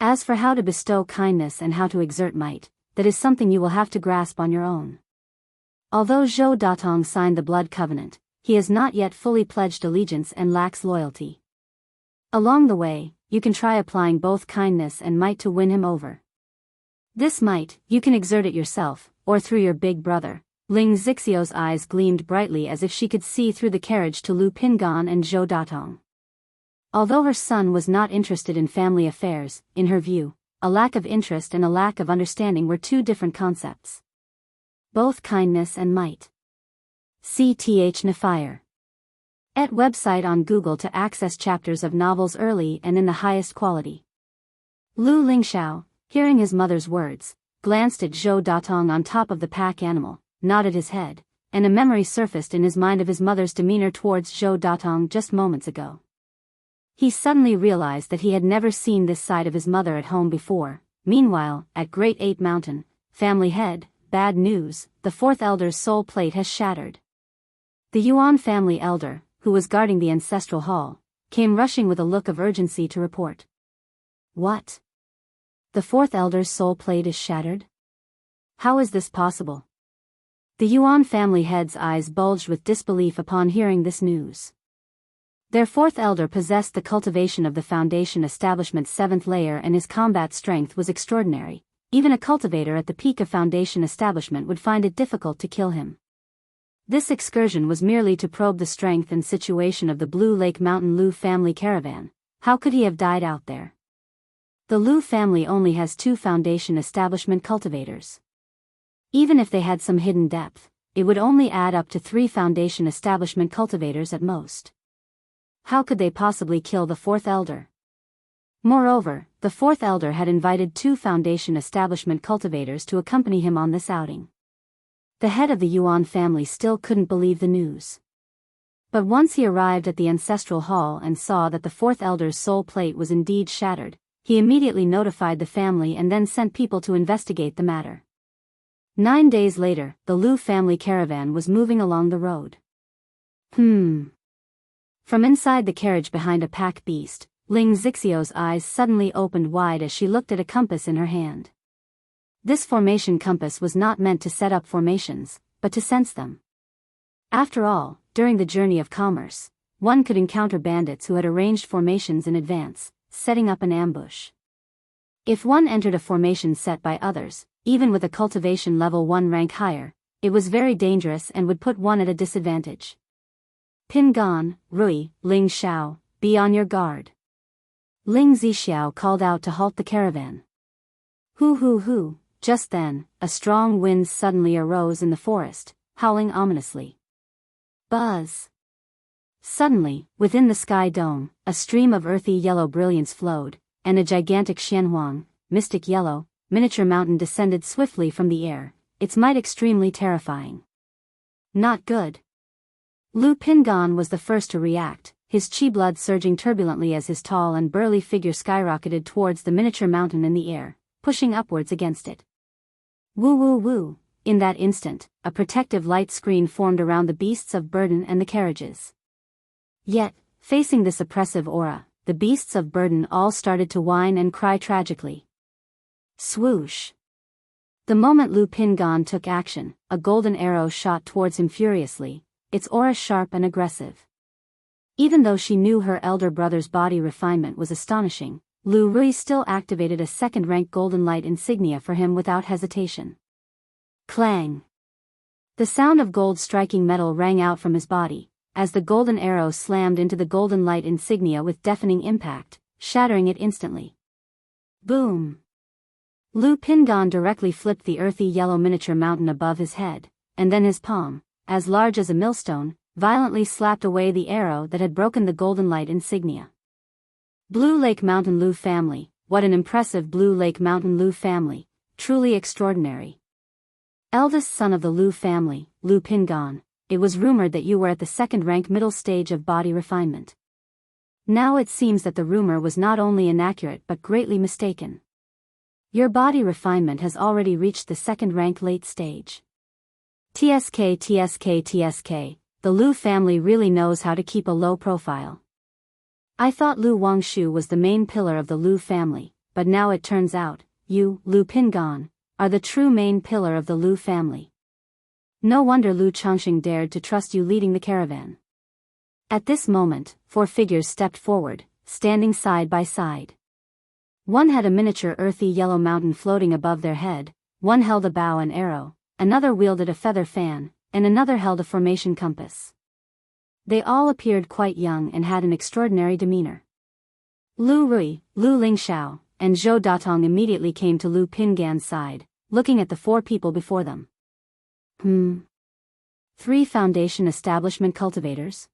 As for how to bestow kindness and how to exert might, that is something you will have to grasp on your own. Although Zhou Datong signed the blood covenant, he has not yet fully pledged allegiance and lacks loyalty. Along the way, you can try applying both kindness and might to win him over. This might, you can exert it yourself, or through your big brother, Ling Xixiu's eyes gleamed brightly as if she could see through the carriage to Lu Pingan and Zhou Datong. Although her son was not interested in family affairs, in her view, a lack of interest and a lack of understanding were two different concepts. Both kindness and might. CTH Nafire. Et website on Google to access chapters of novels early and in the highest quality. Lu Lingxiao, hearing his mother's words, glanced at Zhou Datong on top of the pack animal, nodded his head, and a memory surfaced in his mind of his mother's demeanor towards Zhou Datong just moments ago. He suddenly realized that he had never seen this side of his mother at home before. Meanwhile, at Great Ape Mountain, family head, bad news, the fourth elder's soul plate has shattered. The Yuan family elder, who was guarding the ancestral hall, came rushing with a look of urgency to report. What? The fourth elder's soul plate is shattered? How is this possible? The Yuan family head's eyes bulged with disbelief upon hearing this news. Their fourth elder possessed the cultivation of the Foundation Establishment's seventh layer, and his combat strength was extraordinary. Even a cultivator at the peak of Foundation Establishment would find it difficult to kill him. This excursion was merely to probe the strength and situation of the Blue Lake Mountain Lu family caravan. How could he have died out there? The Lu family only has 2 Foundation Establishment cultivators. Even if they had some hidden depth, it would only add up to 3 Foundation Establishment cultivators at most. How could they possibly kill the fourth elder? Moreover, the fourth elder had invited 2 Foundation Establishment cultivators to accompany him on this outing. The head of the Yuan family still couldn't believe the news. But once he arrived at the ancestral hall and saw that the fourth elder's soul plate was indeed shattered, he immediately notified the family and then sent people to investigate the matter. 9 days later, the Lu family caravan was moving along the road. From inside the carriage behind a pack beast, Ling Xixiu's eyes suddenly opened wide as she looked at a compass in her hand. This formation compass was not meant to set up formations, but to sense them. After all, during the journey of commerce, one could encounter bandits who had arranged formations in advance, setting up an ambush. If one entered a formation set by others, even with a cultivation level 1 rank higher, it was very dangerous and would put one at a disadvantage. Pingan, Rui, Ling Xiao, be on your guard. Ling Zixiao called out to halt the caravan. Hoo. Just then, a strong wind suddenly arose in the forest, howling ominously. Buzz. Suddenly, within the sky dome, a stream of earthy yellow brilliance flowed, and a gigantic Xianhuang, mystic yellow, miniature mountain descended swiftly from the air, its might extremely terrifying. Not good. Lu Pingan was the first to react, his chi blood surging turbulently as his tall and burly figure skyrocketed towards the miniature mountain in the air, pushing upwards against it. Woo. In that instant, a protective light screen formed around the beasts of burden and the carriages. Yet, facing this oppressive aura, the beasts of burden all started to whine and cry tragically. Swoosh. The moment Lu Pingan took action, a golden arrow shot towards him furiously, its aura sharp and aggressive. Even though she knew her elder brother's body refinement was astonishing, Lu Rui still activated a second-rank golden light insignia for him without hesitation. Clang! The sound of gold striking metal rang out from his body, as the golden arrow slammed into the golden light insignia with deafening impact, shattering it instantly. Boom! Lu Pingan directly flipped the earthy yellow miniature mountain above his head, and then his palm, as large as a millstone, violently slapped away the arrow that had broken the golden light insignia. Blue Lake Mountain Lu family, what an impressive Blue Lake Mountain Lu family, truly extraordinary. Eldest son of the Lu family, Lu Pingan, it was rumored that you were at the second-rank middle stage of body refinement. Now it seems that the rumor was not only inaccurate but greatly mistaken. Your body refinement has already reached the second-rank late stage. TSK, the Lu family really knows how to keep a low profile. I thought Lu Wangshu was the main pillar of the Lu family, but now it turns out, you, Lu Pingan, are the true main pillar of the Lu family. No wonder Lu Changxing dared to trust you leading the caravan. At this moment, 4 figures stepped forward, standing side by side. One had a miniature earthy yellow mountain floating above their head, one held a bow and arrow, another wielded a feather fan, and another held a formation compass. They all appeared quite young and had an extraordinary demeanor. Lu Rui, Lu Lingxiao, and Zhou Datong immediately came to Lu Pingan's side, looking at the 4 people before them. 3 foundation establishment cultivators?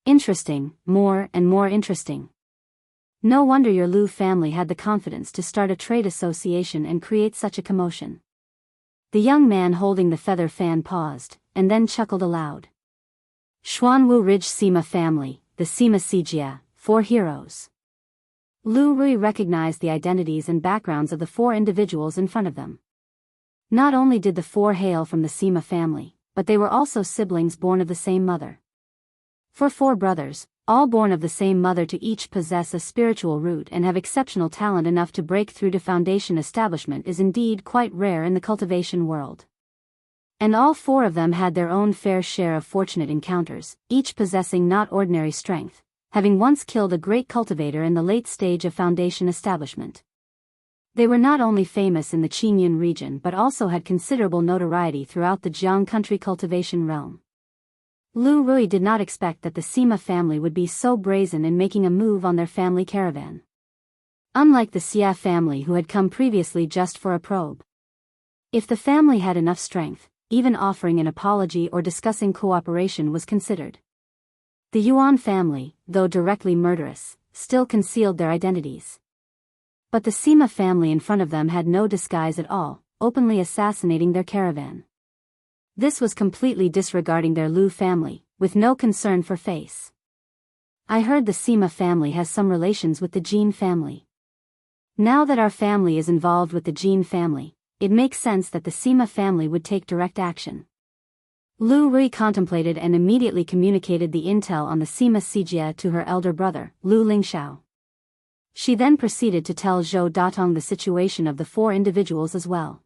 Interesting, more and more interesting. No wonder your Lu family had the confidence to start a trade association and create such a commotion. The young man holding the feather fan paused, and then chuckled aloud. Xuanwu Ridge Sima family, the Sima Xianxia, 4 heroes. Lu Rui recognized the identities and backgrounds of the 4 individuals in front of them. Not only did the 4 hail from the Sima family, but they were also siblings born of the same mother. For 4 brothers, all born of the same mother, to each possess a spiritual root and have exceptional talent enough to break through to foundation establishment is indeed quite rare in the cultivation world. And all 4 of them had their own fair share of fortunate encounters, each possessing not ordinary strength, having once killed a great cultivator in the late stage of foundation establishment. They were not only famous in the Qingyun region but also had considerable notoriety throughout the Jianghu country cultivation realm. Lu Rui did not expect that the Sima family would be so brazen in making a move on their family caravan. Unlike the Xia family who had come previously just for a probe. If the family had enough strength, even offering an apology or discussing cooperation was considered. The Yuan family, though directly murderous, still concealed their identities. But the Sima family in front of them had no disguise at all, openly assassinating their caravan. This was completely disregarding their Lu family, with no concern for face. I heard the Sima family has some relations with the Jin family. Now that our family is involved with the Jin family, it makes sense that the Sima family would take direct action. Lu Rui contemplated and immediately communicated the intel on the Sima Xianxia to her elder brother, Lu Lingxiao. She then proceeded to tell Zhou Datong the situation of the 4 individuals as well.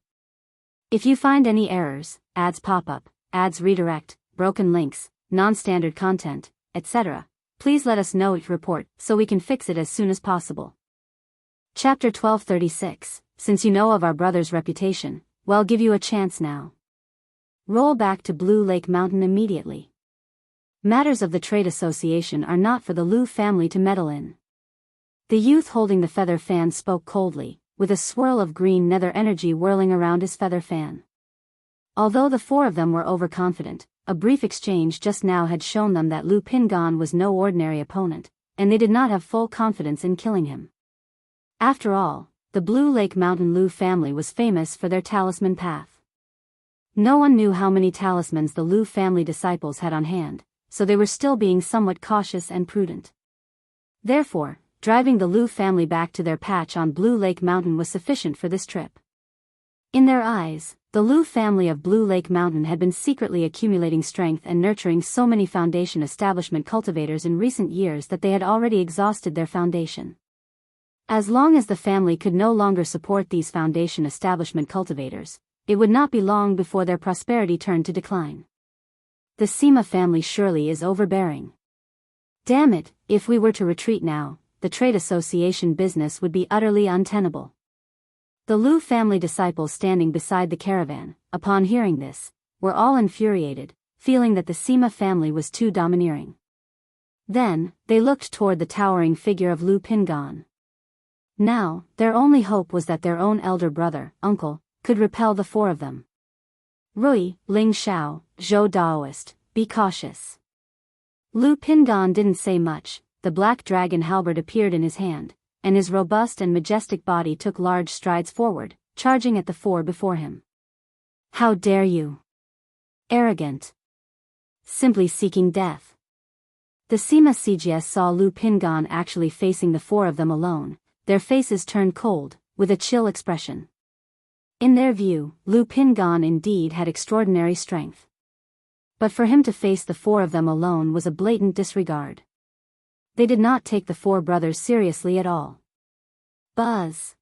If you find any errors, ads pop-up, ads redirect, broken links, non-standard content, etc., please let us know each report so we can fix it as soon as possible. Chapter 1236, Since you know of our brother's reputation, well, give you a chance now. Roll back to Blue Lake Mountain immediately. Matters of the trade association are not for the Lu family to meddle in. The youth holding the feather fan spoke coldly, with a swirl of green nether energy whirling around his feather fan. Although the 4 of them were overconfident, a brief exchange just now had shown them that Lu Pingan was no ordinary opponent, and they did not have full confidence in killing him. After all, the Blue Lake Mountain Lu family was famous for their talisman path. No one knew how many talismans the Lu family disciples had on hand, so they were still being somewhat cautious and prudent. Therefore, driving the Lu family back to their patch on Blue Lake Mountain was sufficient for this trip. In their eyes, the Lu family of Blue Lake Mountain had been secretly accumulating strength and nurturing so many foundation establishment cultivators in recent years that they had already exhausted their foundation. As long as the family could no longer support these foundation establishment cultivators, it would not be long before their prosperity turned to decline. The Sima family surely is overbearing. Damn it, if we were to retreat now, the trade association business would be utterly untenable. The Lu family disciples standing beside the caravan, upon hearing this, were all infuriated, feeling that the Sima family was too domineering. Then, they looked toward the towering figure of Lu Pingan. Now, their only hope was that their own elder brother, uncle, could repel the 4 of them. Rui, Ling Xiao, Zhou Daoist, be cautious. Lu Pingan didn't say much. The black dragon halberd appeared in his hand, and his robust and majestic body took large strides forward, charging at the 4 before him. How dare you! Arrogant! Simply seeking death. The Sima Xianxia saw Lu Pingan actually facing the 4 of them alone, their faces turned cold, with a chill expression. In their view, Lu Pingan indeed had extraordinary strength. But for him to face the 4 of them alone was a blatant disregard. They did not take the 4 brothers seriously at all. Buzz!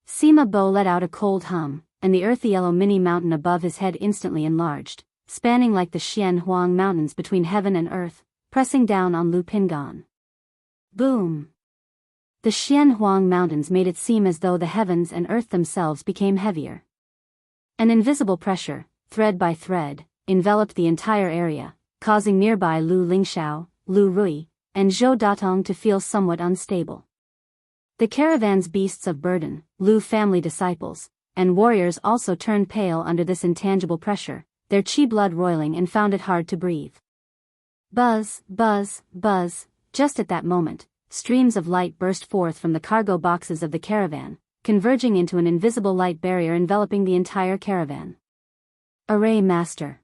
Sima Bo let out a cold hum, and the earthy yellow mini mountain above his head instantly enlarged, spanning like the Xian Huang mountains between heaven and earth, pressing down on Lu Pingan. Boom! The Xian Huang mountains made it seem as though the heavens and earth themselves became heavier. An invisible pressure, thread by thread, enveloped the entire area, causing nearby Lu Lingxiao, Lu Rui, and Zhou Datong to feel somewhat unstable. The caravan's beasts of burden, Lu family disciples, and warriors also turned pale under this intangible pressure, their chi blood roiling, and found it hard to breathe. Buzz, buzz, buzz. Just at that moment, streams of light burst forth from the cargo boxes of the caravan, converging into an invisible light barrier enveloping the entire caravan. Array Master.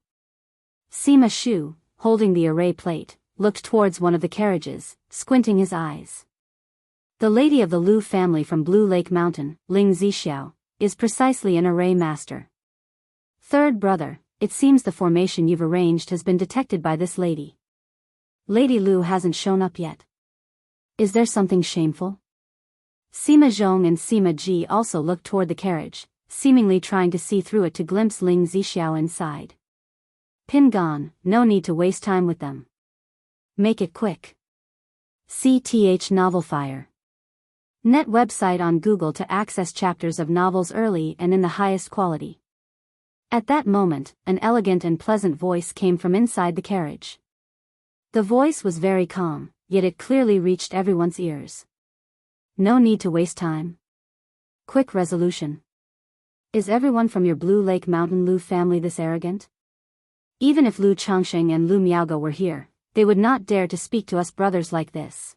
Sima Shu, holding the array plate, looked towards one of the carriages, squinting his eyes. The lady of the Lu family from Blue Lake Mountain, Ling Zixiao, is precisely an array master. Third brother, it seems the formation you've arranged has been detected by this lady. Lady Lu hasn't shown up yet. Is there something shameful? Sima Zhong and Sima Ji also looked toward the carriage, seemingly trying to see through it to glimpse Ling Zixiao inside. Pin gone, no need to waste time with them. Make it quick. CTH Novel Fire. Net website on Google to access chapters of novels early and in the highest quality. At that moment, an elegant and pleasant voice came from inside the carriage. The voice was very calm, yet it clearly reached everyone's ears. No need to waste time. Quick resolution. Is everyone from your Blue Lake Mountain Lu family this arrogant? Even if Lu Changsheng and Lu Miaogo were here, they would not dare to speak to us brothers like this.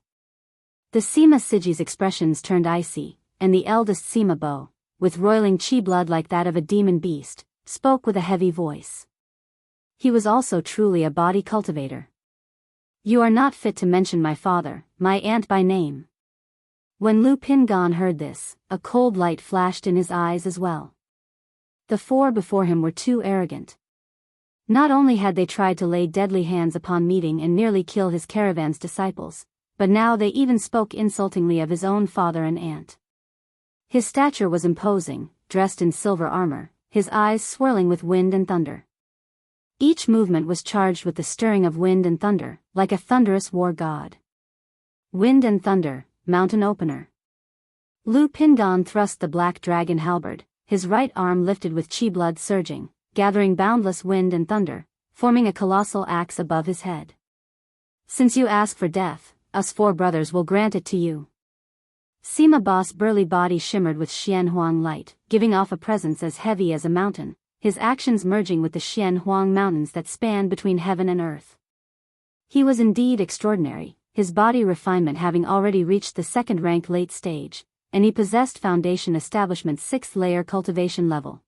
The Sima Siji's expressions turned icy, and the eldest Sima Bo, with roiling chi blood like that of a demon beast, spoke with a heavy voice. He was also truly a body cultivator. You are not fit to mention my father, my aunt by name. When Lu Pingan heard this, a cold light flashed in his eyes as well. The four before him were too arrogant. Not only had they tried to lay deadly hands upon meeting and nearly kill his caravan's disciples, but now they even spoke insultingly of his own father and aunt. His stature was imposing, dressed in silver armor, his eyes swirling with wind and thunder. Each movement was charged with the stirring of wind and thunder, like a thunderous war god. Wind and thunder, mountain opener. Lu Pingan thrust the black dragon halberd, his right arm lifted with chi blood surging, gathering boundless wind and thunder, forming a colossal axe above his head. Since you ask for death, us four brothers will grant it to you. Sima Bo's burly body shimmered with Xianhuang light, giving off a presence as heavy as a mountain, his actions merging with the Xianhuang mountains that span between heaven and earth. He was indeed extraordinary, his body refinement having already reached the second-rank late stage, and he possessed Foundation Establishment's 6th-layer cultivation level.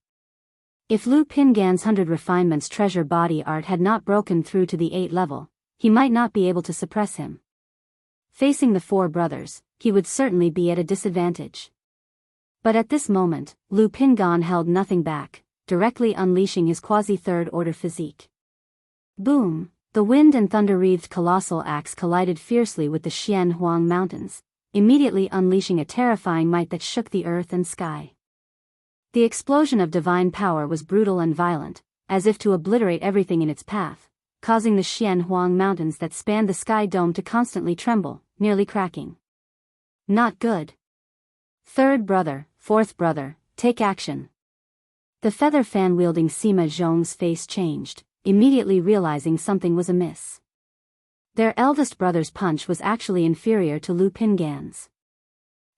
If Lu Pingan's 100 refinements treasure body art had not broken through to the 8th level, he might not be able to suppress him. Facing the four brothers, he would certainly be at a disadvantage. But at this moment, Lu Pingan held nothing back, directly unleashing his quasi-third-order physique. Boom! The wind and thunder-wreathed colossal axe collided fiercely with the Xianhuang mountains, immediately unleashing a terrifying might that shook the earth and sky. The explosion of divine power was brutal and violent, as if to obliterate everything in its path, causing the Xianhuang mountains that spanned the sky dome to constantly tremble, nearly cracking. Not good. Third brother, fourth brother, take action. The feather fan-wielding Sima Zhong's face changed, immediately realizing something was amiss. Their eldest brother's punch was actually inferior to Lu Pingan's.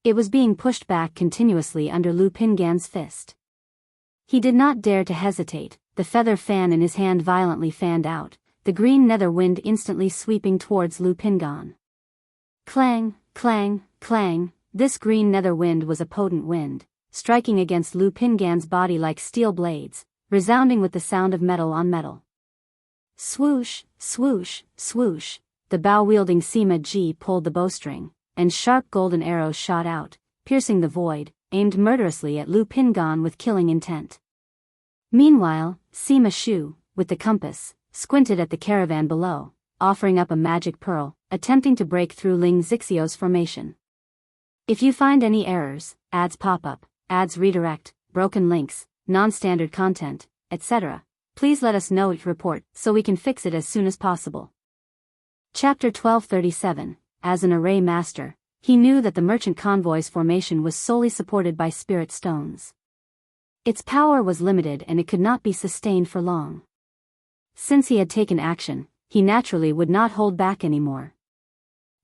It was being pushed back continuously under Lu Pingan's fist. He did not dare to hesitate, the feather fan in his hand violently fanned out, the green nether wind instantly sweeping towards Lu Pingan. Clang, clang, clang, this green nether wind was a potent wind, striking against Lu Pingan's body like steel blades, resounding with the sound of metal on metal. Swoosh, swoosh, swoosh, the bow-wielding Sima Ji pulled the bowstring, and sharp golden arrows shot out, piercing the void, aimed murderously at Lu Pingan with killing intent. Meanwhile, Sima Shu, with the compass, squinted at the caravan below, offering up a magic pearl, attempting to break through Ling Zixiao's formation. If you find any errors, ads pop up, ads redirect, broken links, non-standard content, etc., please let us know each report so we can fix it as soon as possible. Chapter 1237. As an array master, he knew that the merchant convoy's formation was solely supported by spirit stones. Its power was limited and it could not be sustained for long. Since he had taken action, he naturally would not hold back anymore.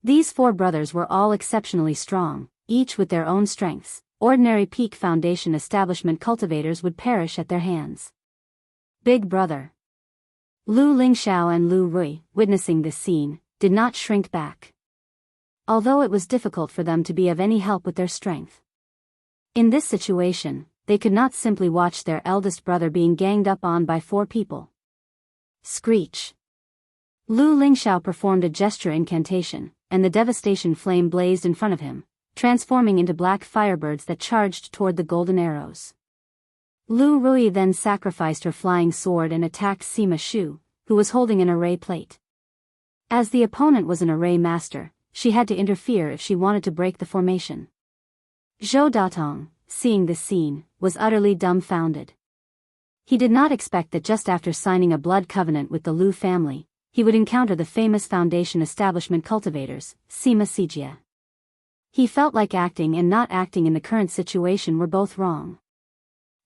These four brothers were all exceptionally strong, each with their own strengths. Ordinary peak foundation establishment cultivators would perish at their hands. Big brother Lu Lingxiao and Lu Rui, witnessing this scene, did not shrink back. Although it was difficult for them to be of any help with their strength. In this situation, they could not simply watch their eldest brother being ganged up on by four people. Screech! Lu Lingxiao performed a gesture incantation, and the devastation flame blazed in front of him, transforming into black firebirds that charged toward the golden arrows. Lu Rui then sacrificed her flying sword and attacked Sima Shu, who was holding an array plate. As the opponent was an array master, she had to interfere if she wanted to break the formation. Zhou Datong, seeing this scene, was utterly dumbfounded. He did not expect that just after signing a blood covenant with the Lu family, he would encounter the famous foundation establishment cultivators, Sima Xianxia. He felt like acting and not acting in the current situation were both wrong.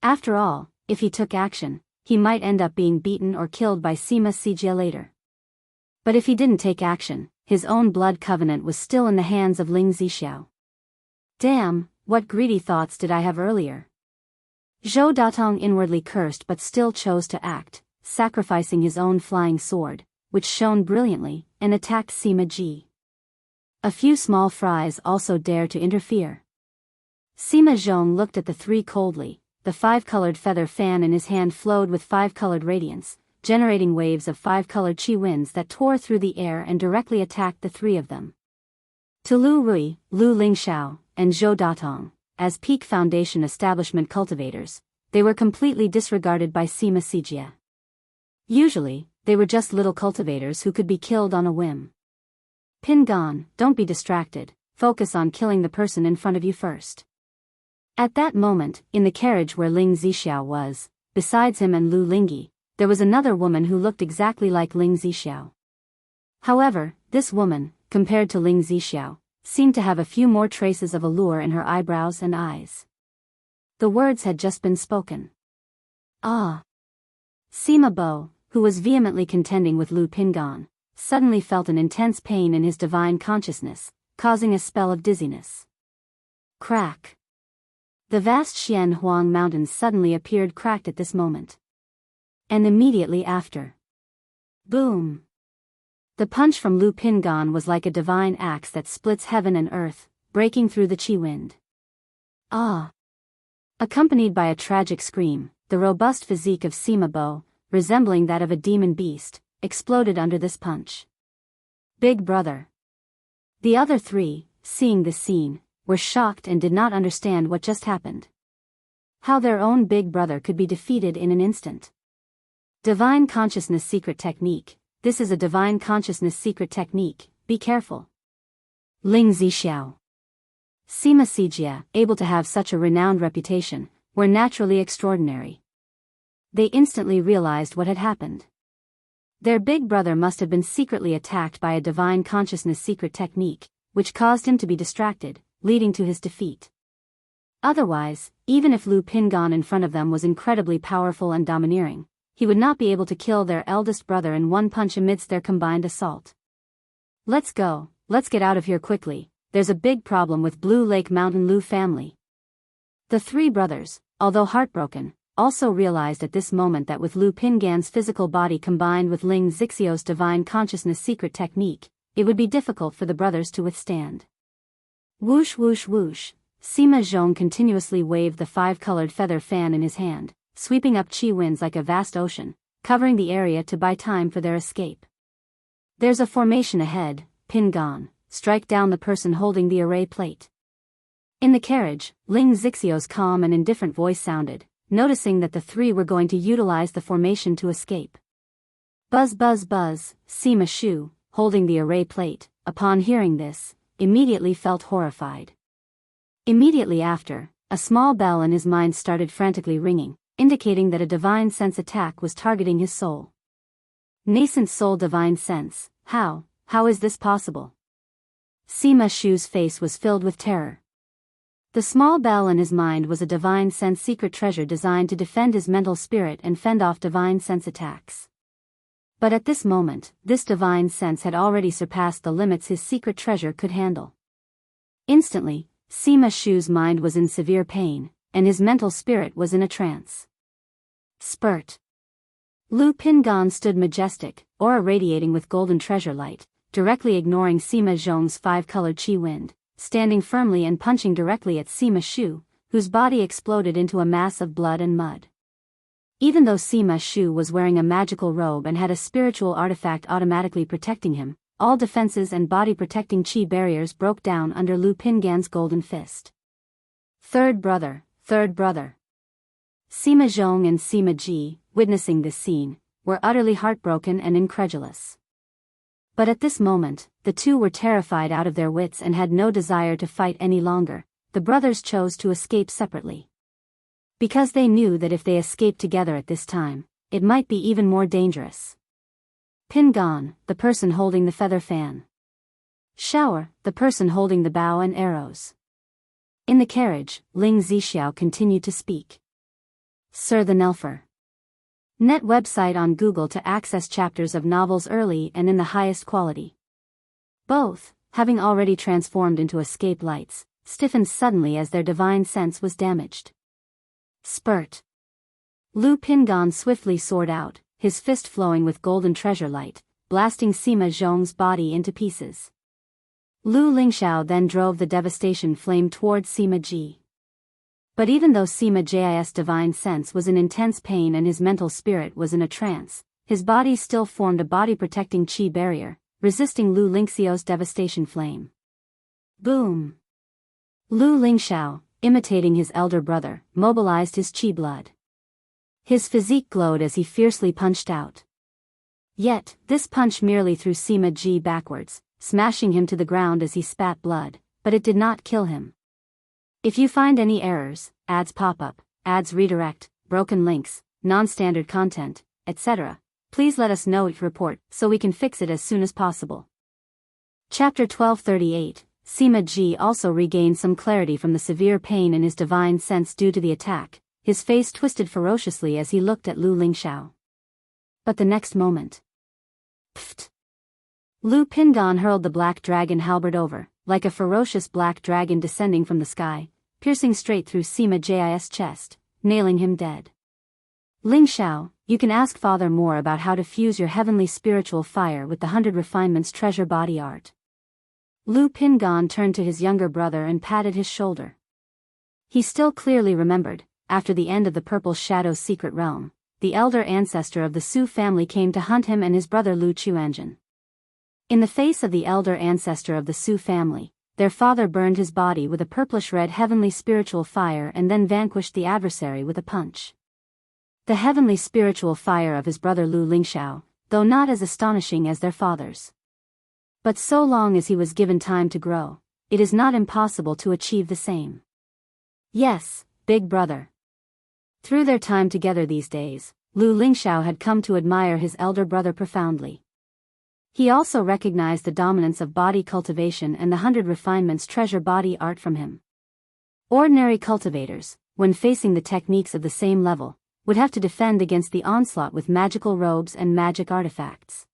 After all, if he took action, he might end up being beaten or killed by Sima Xianxia later. But if he didn't take action, his own blood covenant was still in the hands of Ling Zixiao. Damn, what greedy thoughts did I have earlier? Zhou Datong inwardly cursed but still chose to act, sacrificing his own flying sword, which shone brilliantly, and attacked Sima Ji. A few small fries also dared to interfere. Sima Zhong looked at the three coldly. The five-colored feather fan in his hand flowed with five-colored radiance, generating waves of five-colored qi winds that tore through the air and directly attacked the three of them. To Lu Rui, Lu Lingxiao, and Zhou Datong, as peak foundation establishment cultivators, they were completely disregarded by Sima Xianxia. Usually, they were just little cultivators who could be killed on a whim. Pingon, don't be distracted, focus on killing the person in front of you first. At that moment, in the carriage where Ling Zixiao was, besides him and Lu Lingyi, there was another woman who looked exactly like Ling Zixiao. However, this woman, compared to Ling Zixiao, seemed to have a few more traces of allure in her eyebrows and eyes. The words had just been spoken. Ah! Sima Bo, who was vehemently contending with Lu Pingon, suddenly felt an intense pain in his divine consciousness, causing a spell of dizziness. Crack! The vast Xian Huang Mountains suddenly appeared cracked at this moment. And immediately after. Boom! The punch from Lu Pingon was like a divine axe that splits heaven and earth, breaking through the qi wind. Ah! Accompanied by a tragic scream, the robust physique of Sima Bo, resembling that of a demon beast, exploded under this punch. Big brother! The other three, seeing this scene, were shocked and did not understand what just happened. How their own big brother could be defeated in an instant. Divine Consciousness Secret Technique. This is a Divine Consciousness Secret Technique, be careful. Ling Zixiao. Sima Xianxia, able to have such a renowned reputation, were naturally extraordinary. They instantly realized what had happened. Their big brother must have been secretly attacked by a Divine Consciousness Secret Technique, which caused him to be distracted, leading to his defeat. Otherwise, even if Lu Pingon in front of them was incredibly powerful and domineering, he would not be able to kill their eldest brother in one punch amidst their combined assault. Let's go, let's get out of here quickly, there's a big problem with Blue Lake Mountain Lu family. The three brothers, although heartbroken, also realized at this moment that with Lu Pingan's physical body combined with Ling Zixiao's Divine Consciousness Secret Technique, it would be difficult for the brothers to withstand. Whoosh whoosh whoosh, Sima Zhong continuously waved the five-colored feather fan in his hand, sweeping up qi winds like a vast ocean, covering the area to buy time for their escape. There's a formation ahead, Pingon, strike down the person holding the array plate. In the carriage, Ling Zixiao's calm and indifferent voice sounded, noticing that the three were going to utilize the formation to escape. Buzz buzz buzz, Sima Shu, holding the array plate, upon hearing this, immediately felt horrified. Immediately after, a small bell in his mind started frantically ringing, indicating that a divine sense attack was targeting his soul. Nascent soul divine sense, how is this possible? Sima Shu's face was filled with terror. The small bell in his mind was a divine sense secret treasure designed to defend his mental spirit and fend off divine sense attacks. But at this moment, this divine sense had already surpassed the limits his secret treasure could handle. Instantly, Sima Shu's mind was in severe pain, and his mental spirit was in a trance. Spurt. Lu Pingan stood majestic, aura radiating with golden treasure light, directly ignoring Sima Zhong's five-colored chi wind, standing firmly and punching directly at Sima Shu, whose body exploded into a mass of blood and mud. Even though Sima Shu was wearing a magical robe and had a spiritual artifact automatically protecting him, all defenses and body-protecting chi barriers broke down under Lu Pingan's golden fist. Third brother. Sima Zhong and Sima Ji, witnessing this scene, were utterly heartbroken and incredulous. But at this moment, the two were terrified out of their wits and had no desire to fight any longer. The brothers chose to escape separately. Because they knew that if they escaped together at this time, it might be even more dangerous. Pingan, the person holding the feather fan. Shower, the person holding the bow and arrows. In the carriage, Ling Zixiao continued to speak. Sir the Nelfer. Net website on Google to access chapters of novels early and in the highest quality. Both, having already transformed into escape lights, stiffened suddenly as their divine sense was damaged. Spurt. Lu Pingan swiftly soared out, his fist flowing with golden treasure light, blasting Sima Zhong's body into pieces. Lu Lingxiao then drove the devastation flame towards Sima Ji. But even though Sima Ji's divine sense was in intense pain and his mental spirit was in a trance, his body still formed a body-protecting chi barrier, resisting Lu Lingxiao's devastation flame. Boom! Lu Lingxiao, imitating his elder brother, mobilized his chi blood. His physique glowed as he fiercely punched out. Yet, this punch merely threw Sima Ji backwards, smashing him to the ground as he spat blood, but it did not kill him. If you find any errors, ads pop up, ads redirect, broken links, non-standard content, etc., please let us know each report so we can fix it as soon as possible. Chapter 1238, Sima Ji also regained some clarity from the severe pain in his divine sense due to the attack, his face twisted ferociously as he looked at Lu Lingxiao. But the next moment. Pfft! Lu Pingan hurled the black dragon halberd over, like a ferocious black dragon descending from the sky, piercing straight through Sima Ji's chest, nailing him dead. Lingxiao, you can ask Father more about how to fuse your heavenly spiritual fire with the 100 Refinements treasure body art. Lu Pingan turned to his younger brother and patted his shoulder. He still clearly remembered, after the end of the Purple Shadow's secret realm, the elder ancestor of the Su family came to hunt him and his brother Lu Chuanjin. In the face of the elder ancestor of the Su family, their father burned his body with a purplish-red heavenly spiritual fire and then vanquished the adversary with a punch. The heavenly spiritual fire of his brother Lu Lingxiao, though not as astonishing as their father's. But so long as he was given time to grow, it is not impossible to achieve the same. Yes, big brother. Through their time together these days, Lu Lingxiao had come to admire his elder brother profoundly. He also recognized the dominance of body cultivation and the 100 Refinements treasure body art from him. Ordinary cultivators, when facing the techniques of the same level, would have to defend against the onslaught with magical robes and magic artifacts.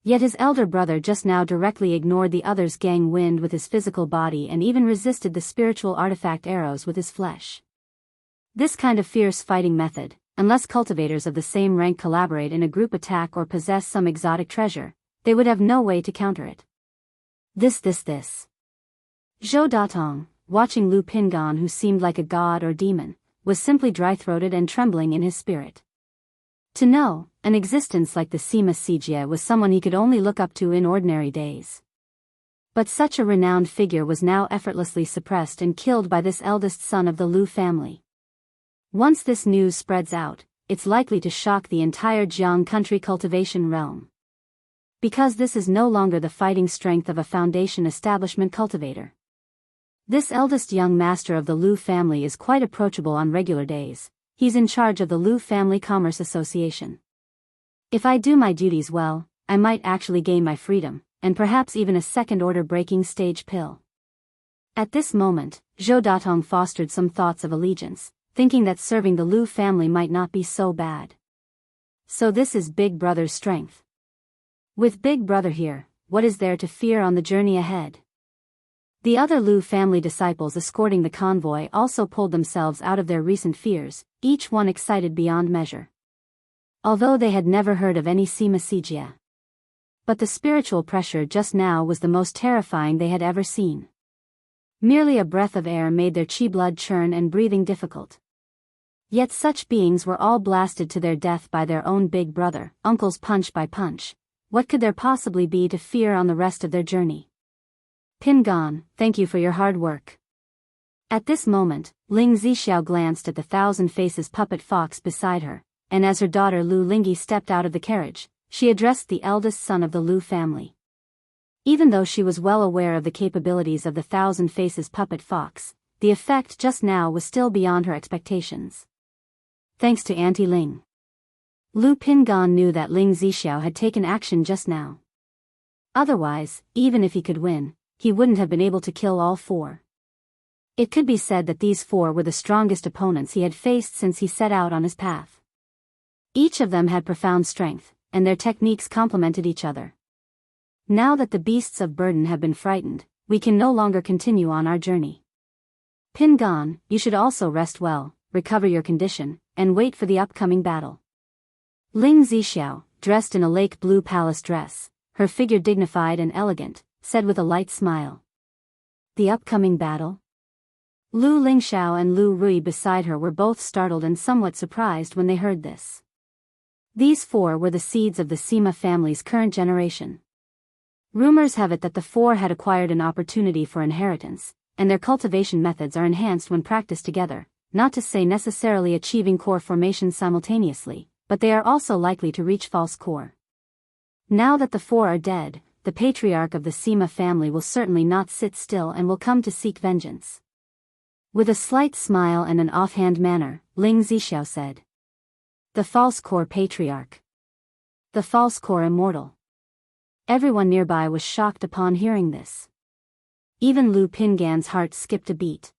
Yet his elder brother just now directly ignored the other's gang wind with his physical body and even resisted the spiritual artifact arrows with his flesh. This kind of fierce fighting method, unless cultivators of the same rank collaborate in a group attack or possess some exotic treasure, they would have no way to counter it. This. Zhou Datong, watching Lu Pingan who seemed like a god or demon, was simply dry-throated and trembling in his spirit. To know, an existence like the Sima Sijie was someone he could only look up to in ordinary days. But such a renowned figure was now effortlessly suppressed and killed by this eldest son of the Lu family. Once this news spreads out, it's likely to shock the entire Jianghu country cultivation realm. Because this is no longer the fighting strength of a foundation establishment cultivator. This eldest young master of the Lu family is quite approachable on regular days. He's in charge of the Lu Family Commerce Association. If I do my duties well, I might actually gain my freedom, and perhaps even a second-order breaking stage pill. At this moment, Zhou Datong fostered some thoughts of allegiance, thinking that serving the Lu family might not be so bad. So this is Big Brother's strength. With Big Brother here, what is there to fear on the journey ahead? The other Lu family disciples escorting the convoy also pulled themselves out of their recent fears, each one excited beyond measure. Although they had never heard of any Sima Sijia. But the spiritual pressure just now was the most terrifying they had ever seen. Merely a breath of air made their chi blood churn and breathing difficult. Yet such beings were all blasted to their death by their own Big Brother, uncles punch by punch. What could there possibly be to fear on the rest of their journey? Pingan, thank you for your hard work. At this moment, Ling Zixiao glanced at the thousand faces puppet fox beside her, and as her daughter Lu Lingyi stepped out of the carriage, she addressed the eldest son of the Lu family. Even though she was well aware of the capabilities of the thousand faces puppet fox, the effect just now was still beyond her expectations. Thanks to Auntie Ling. Lu Pingan knew that Ling Zixiao had taken action just now. Otherwise, even if he could win, he wouldn't have been able to kill all four. It could be said that these four were the strongest opponents he had faced since he set out on his path. Each of them had profound strength, and their techniques complemented each other. Now that the beasts of burden have been frightened, we can no longer continue on our journey. Pingan, you should also rest well, recover your condition, and wait for the upcoming battle. Ling Zixiao, dressed in a lake blue palace dress, her figure dignified and elegant, said with a light smile. The upcoming battle? Lu Lingxiao and Lu Rui beside her were both startled and somewhat surprised when they heard this. These four were the seeds of the Sima family's current generation. Rumors have it that the four had acquired an opportunity for inheritance, and their cultivation methods are enhanced when practiced together, not to say necessarily achieving core formation simultaneously, but they are also likely to reach false core. Now that the four are dead, the patriarch of the Sima family will certainly not sit still and will come to seek vengeance. With a slight smile and an offhand manner, Ling Zixiao said. The false core patriarch. The false core immortal. Everyone nearby was shocked upon hearing this. Even Lu Pingan's heart skipped a beat.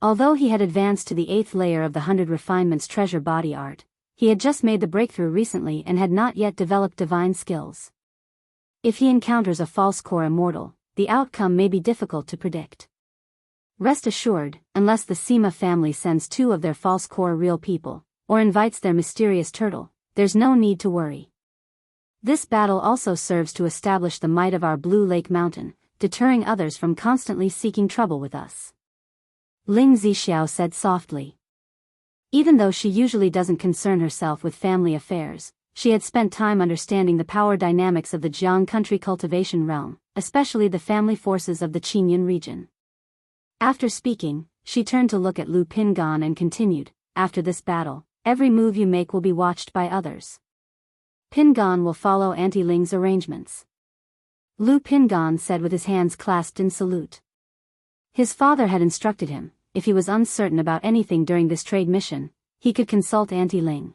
Although he had advanced to the 8th layer of the 100 Refinements treasure body art, he had just made the breakthrough recently and had not yet developed divine skills. If he encounters a false core immortal, the outcome may be difficult to predict. Rest assured, unless the Sima family sends 2 of their false core real people, or invites their mysterious turtle, there's no need to worry. This battle also serves to establish the might of our Blue Lake Mountain, deterring others from constantly seeking trouble with us. Ling Zixiao said softly. Even though she usually doesn't concern herself with family affairs, she had spent time understanding the power dynamics of the Jianghu country cultivation realm, especially the family forces of the Qingyun region. After speaking, she turned to look at Lu Pingan and continued, after this battle, every move you make will be watched by others. Pingan will follow Auntie Ling's arrangements. Lu Pingan said with his hands clasped in salute. His father had instructed him, if he was uncertain about anything during this trade mission, he could consult Auntie Ling.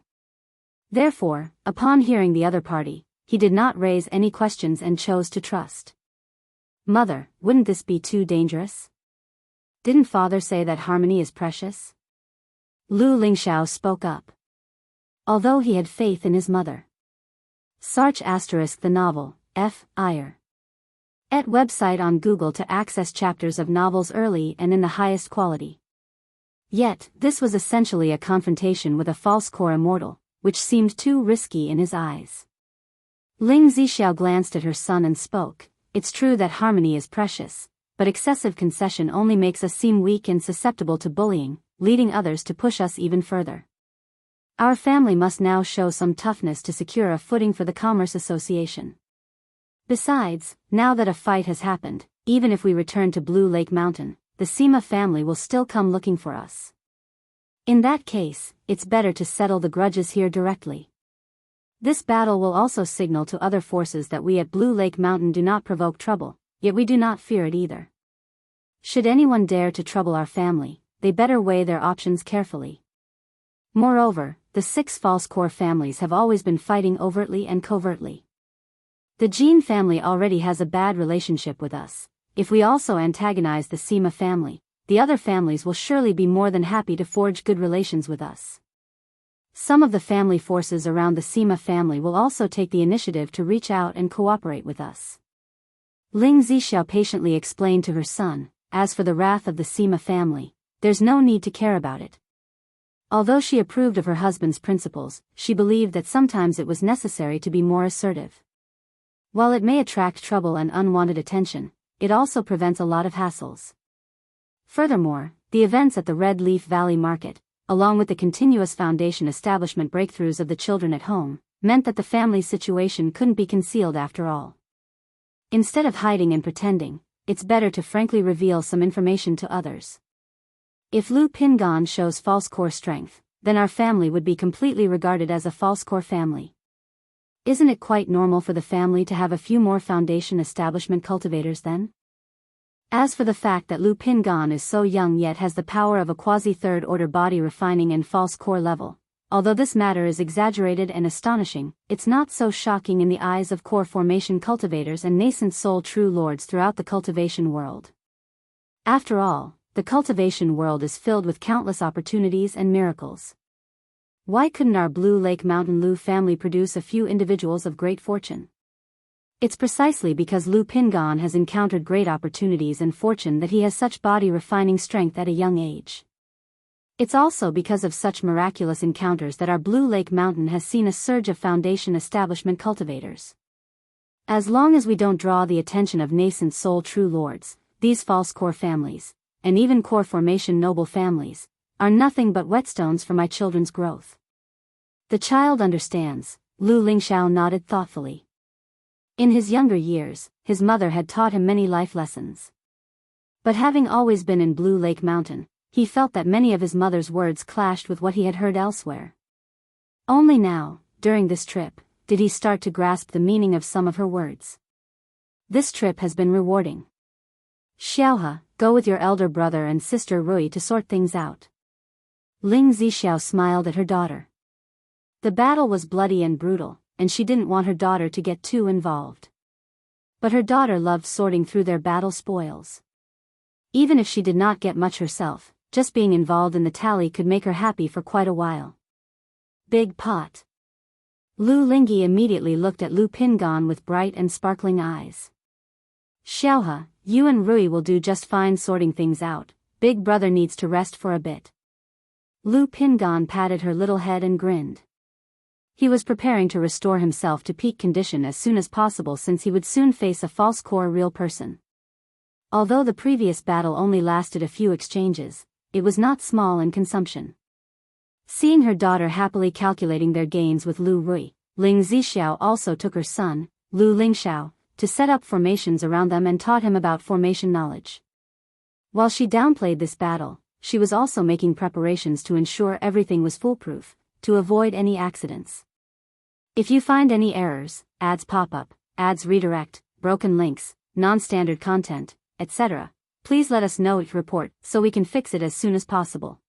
Therefore, upon hearing the other party, he did not raise any questions and chose to trust. Mother, wouldn't this be too dangerous? Didn't father say that harmony is precious? Lu Lingxiao spoke up. Although he had faith in his mother. Sarch * the novel, F. Iyer. Et website on Google to access chapters of novels early and in the highest quality. Yet, this was essentially a confrontation with a false core immortal, which seemed too risky in his eyes. Ling Zixiao glanced at her son and spoke, it's true that harmony is precious, but excessive concession only makes us seem weak and susceptible to bullying, leading others to push us even further. Our family must now show some toughness to secure a footing for the Commerce Association. Besides, now that a fight has happened, even if we return to Blue Lake Mountain, the Sima family will still come looking for us. In that case, it's better to settle the grudges here directly. This battle will also signal to other forces that we at Blue Lake Mountain do not provoke trouble, yet we do not fear it either. Should anyone dare to trouble our family, they better weigh their options carefully. Moreover, the 6 false core families have always been fighting overtly and covertly. The Jin family already has a bad relationship with us. If we also antagonize the Sima family, the other families will surely be more than happy to forge good relations with us. Some of the family forces around the Sima family will also take the initiative to reach out and cooperate with us. Ling Zixiao patiently explained to her son, as for the wrath of the Sima family, there's no need to care about it. Although she approved of her husband's principles, she believed that sometimes it was necessary to be more assertive. While it may attract trouble and unwanted attention, it also prevents a lot of hassles. Furthermore, the events at the Red Leaf Valley Market, along with the continuous foundation establishment breakthroughs of the children at home, meant that the family's situation couldn't be concealed after all. Instead of hiding and pretending, it's better to frankly reveal some information to others. If Lu Pingan shows false core strength, then our family would be completely regarded as a false core family. Isn't it quite normal for the family to have a few more foundation establishment cultivators then? As for the fact that Lu Pingan is so young yet has the power of a quasi-third order body refining and false core level, although this matter is exaggerated and astonishing, it's not so shocking in the eyes of core formation cultivators and nascent soul true lords throughout the cultivation world. After all, the cultivation world is filled with countless opportunities and miracles. Why couldn't our Blue Lake Mountain Lu family produce a few individuals of great fortune? It's precisely because Lu Pingan has encountered great opportunities and fortune that he has such body refining strength at a young age. It's also because of such miraculous encounters that our Blue Lake Mountain has seen a surge of foundation establishment cultivators. As long as we don't draw the attention of nascent soul true lords, these false core families, and even core formation noble families, are nothing but whetstones for my children's growth. The child understands, Lu Lingxiao nodded thoughtfully. In his younger years, his mother had taught him many life lessons. But having always been in Blue Lake Mountain, he felt that many of his mother's words clashed with what he had heard elsewhere. Only now, during this trip, did he start to grasp the meaning of some of her words. This trip has been rewarding. Xiaohe, go with your elder brother and sister Rui to sort things out. Ling Zixiao smiled at her daughter. The battle was bloody and brutal, and she didn't want her daughter to get too involved. But her daughter loved sorting through their battle spoils. Even if she did not get much herself, just being involved in the tally could make her happy for quite a while. Big pot. Lu Lingyi immediately looked at Lu Pingan with bright and sparkling eyes. Xiaohe, you and Rui will do just fine sorting things out, big brother needs to rest for a bit. Lu Pingan patted her little head and grinned. He was preparing to restore himself to peak condition as soon as possible since he would soon face a false core real person. Although the previous battle only lasted a few exchanges, it was not small in consumption. Seeing her daughter happily calculating their gains with Lu Rui, Ling Zixiao also took her son, Lu Lingxiao, to set up formations around them and taught him about formation knowledge. While she downplayed this battle, she was also making preparations to ensure everything was foolproof, to avoid any accidents. If you find any errors, ads pop up, ads redirect, broken links, non-standard content, etc., please let us know each report so we can fix it as soon as possible.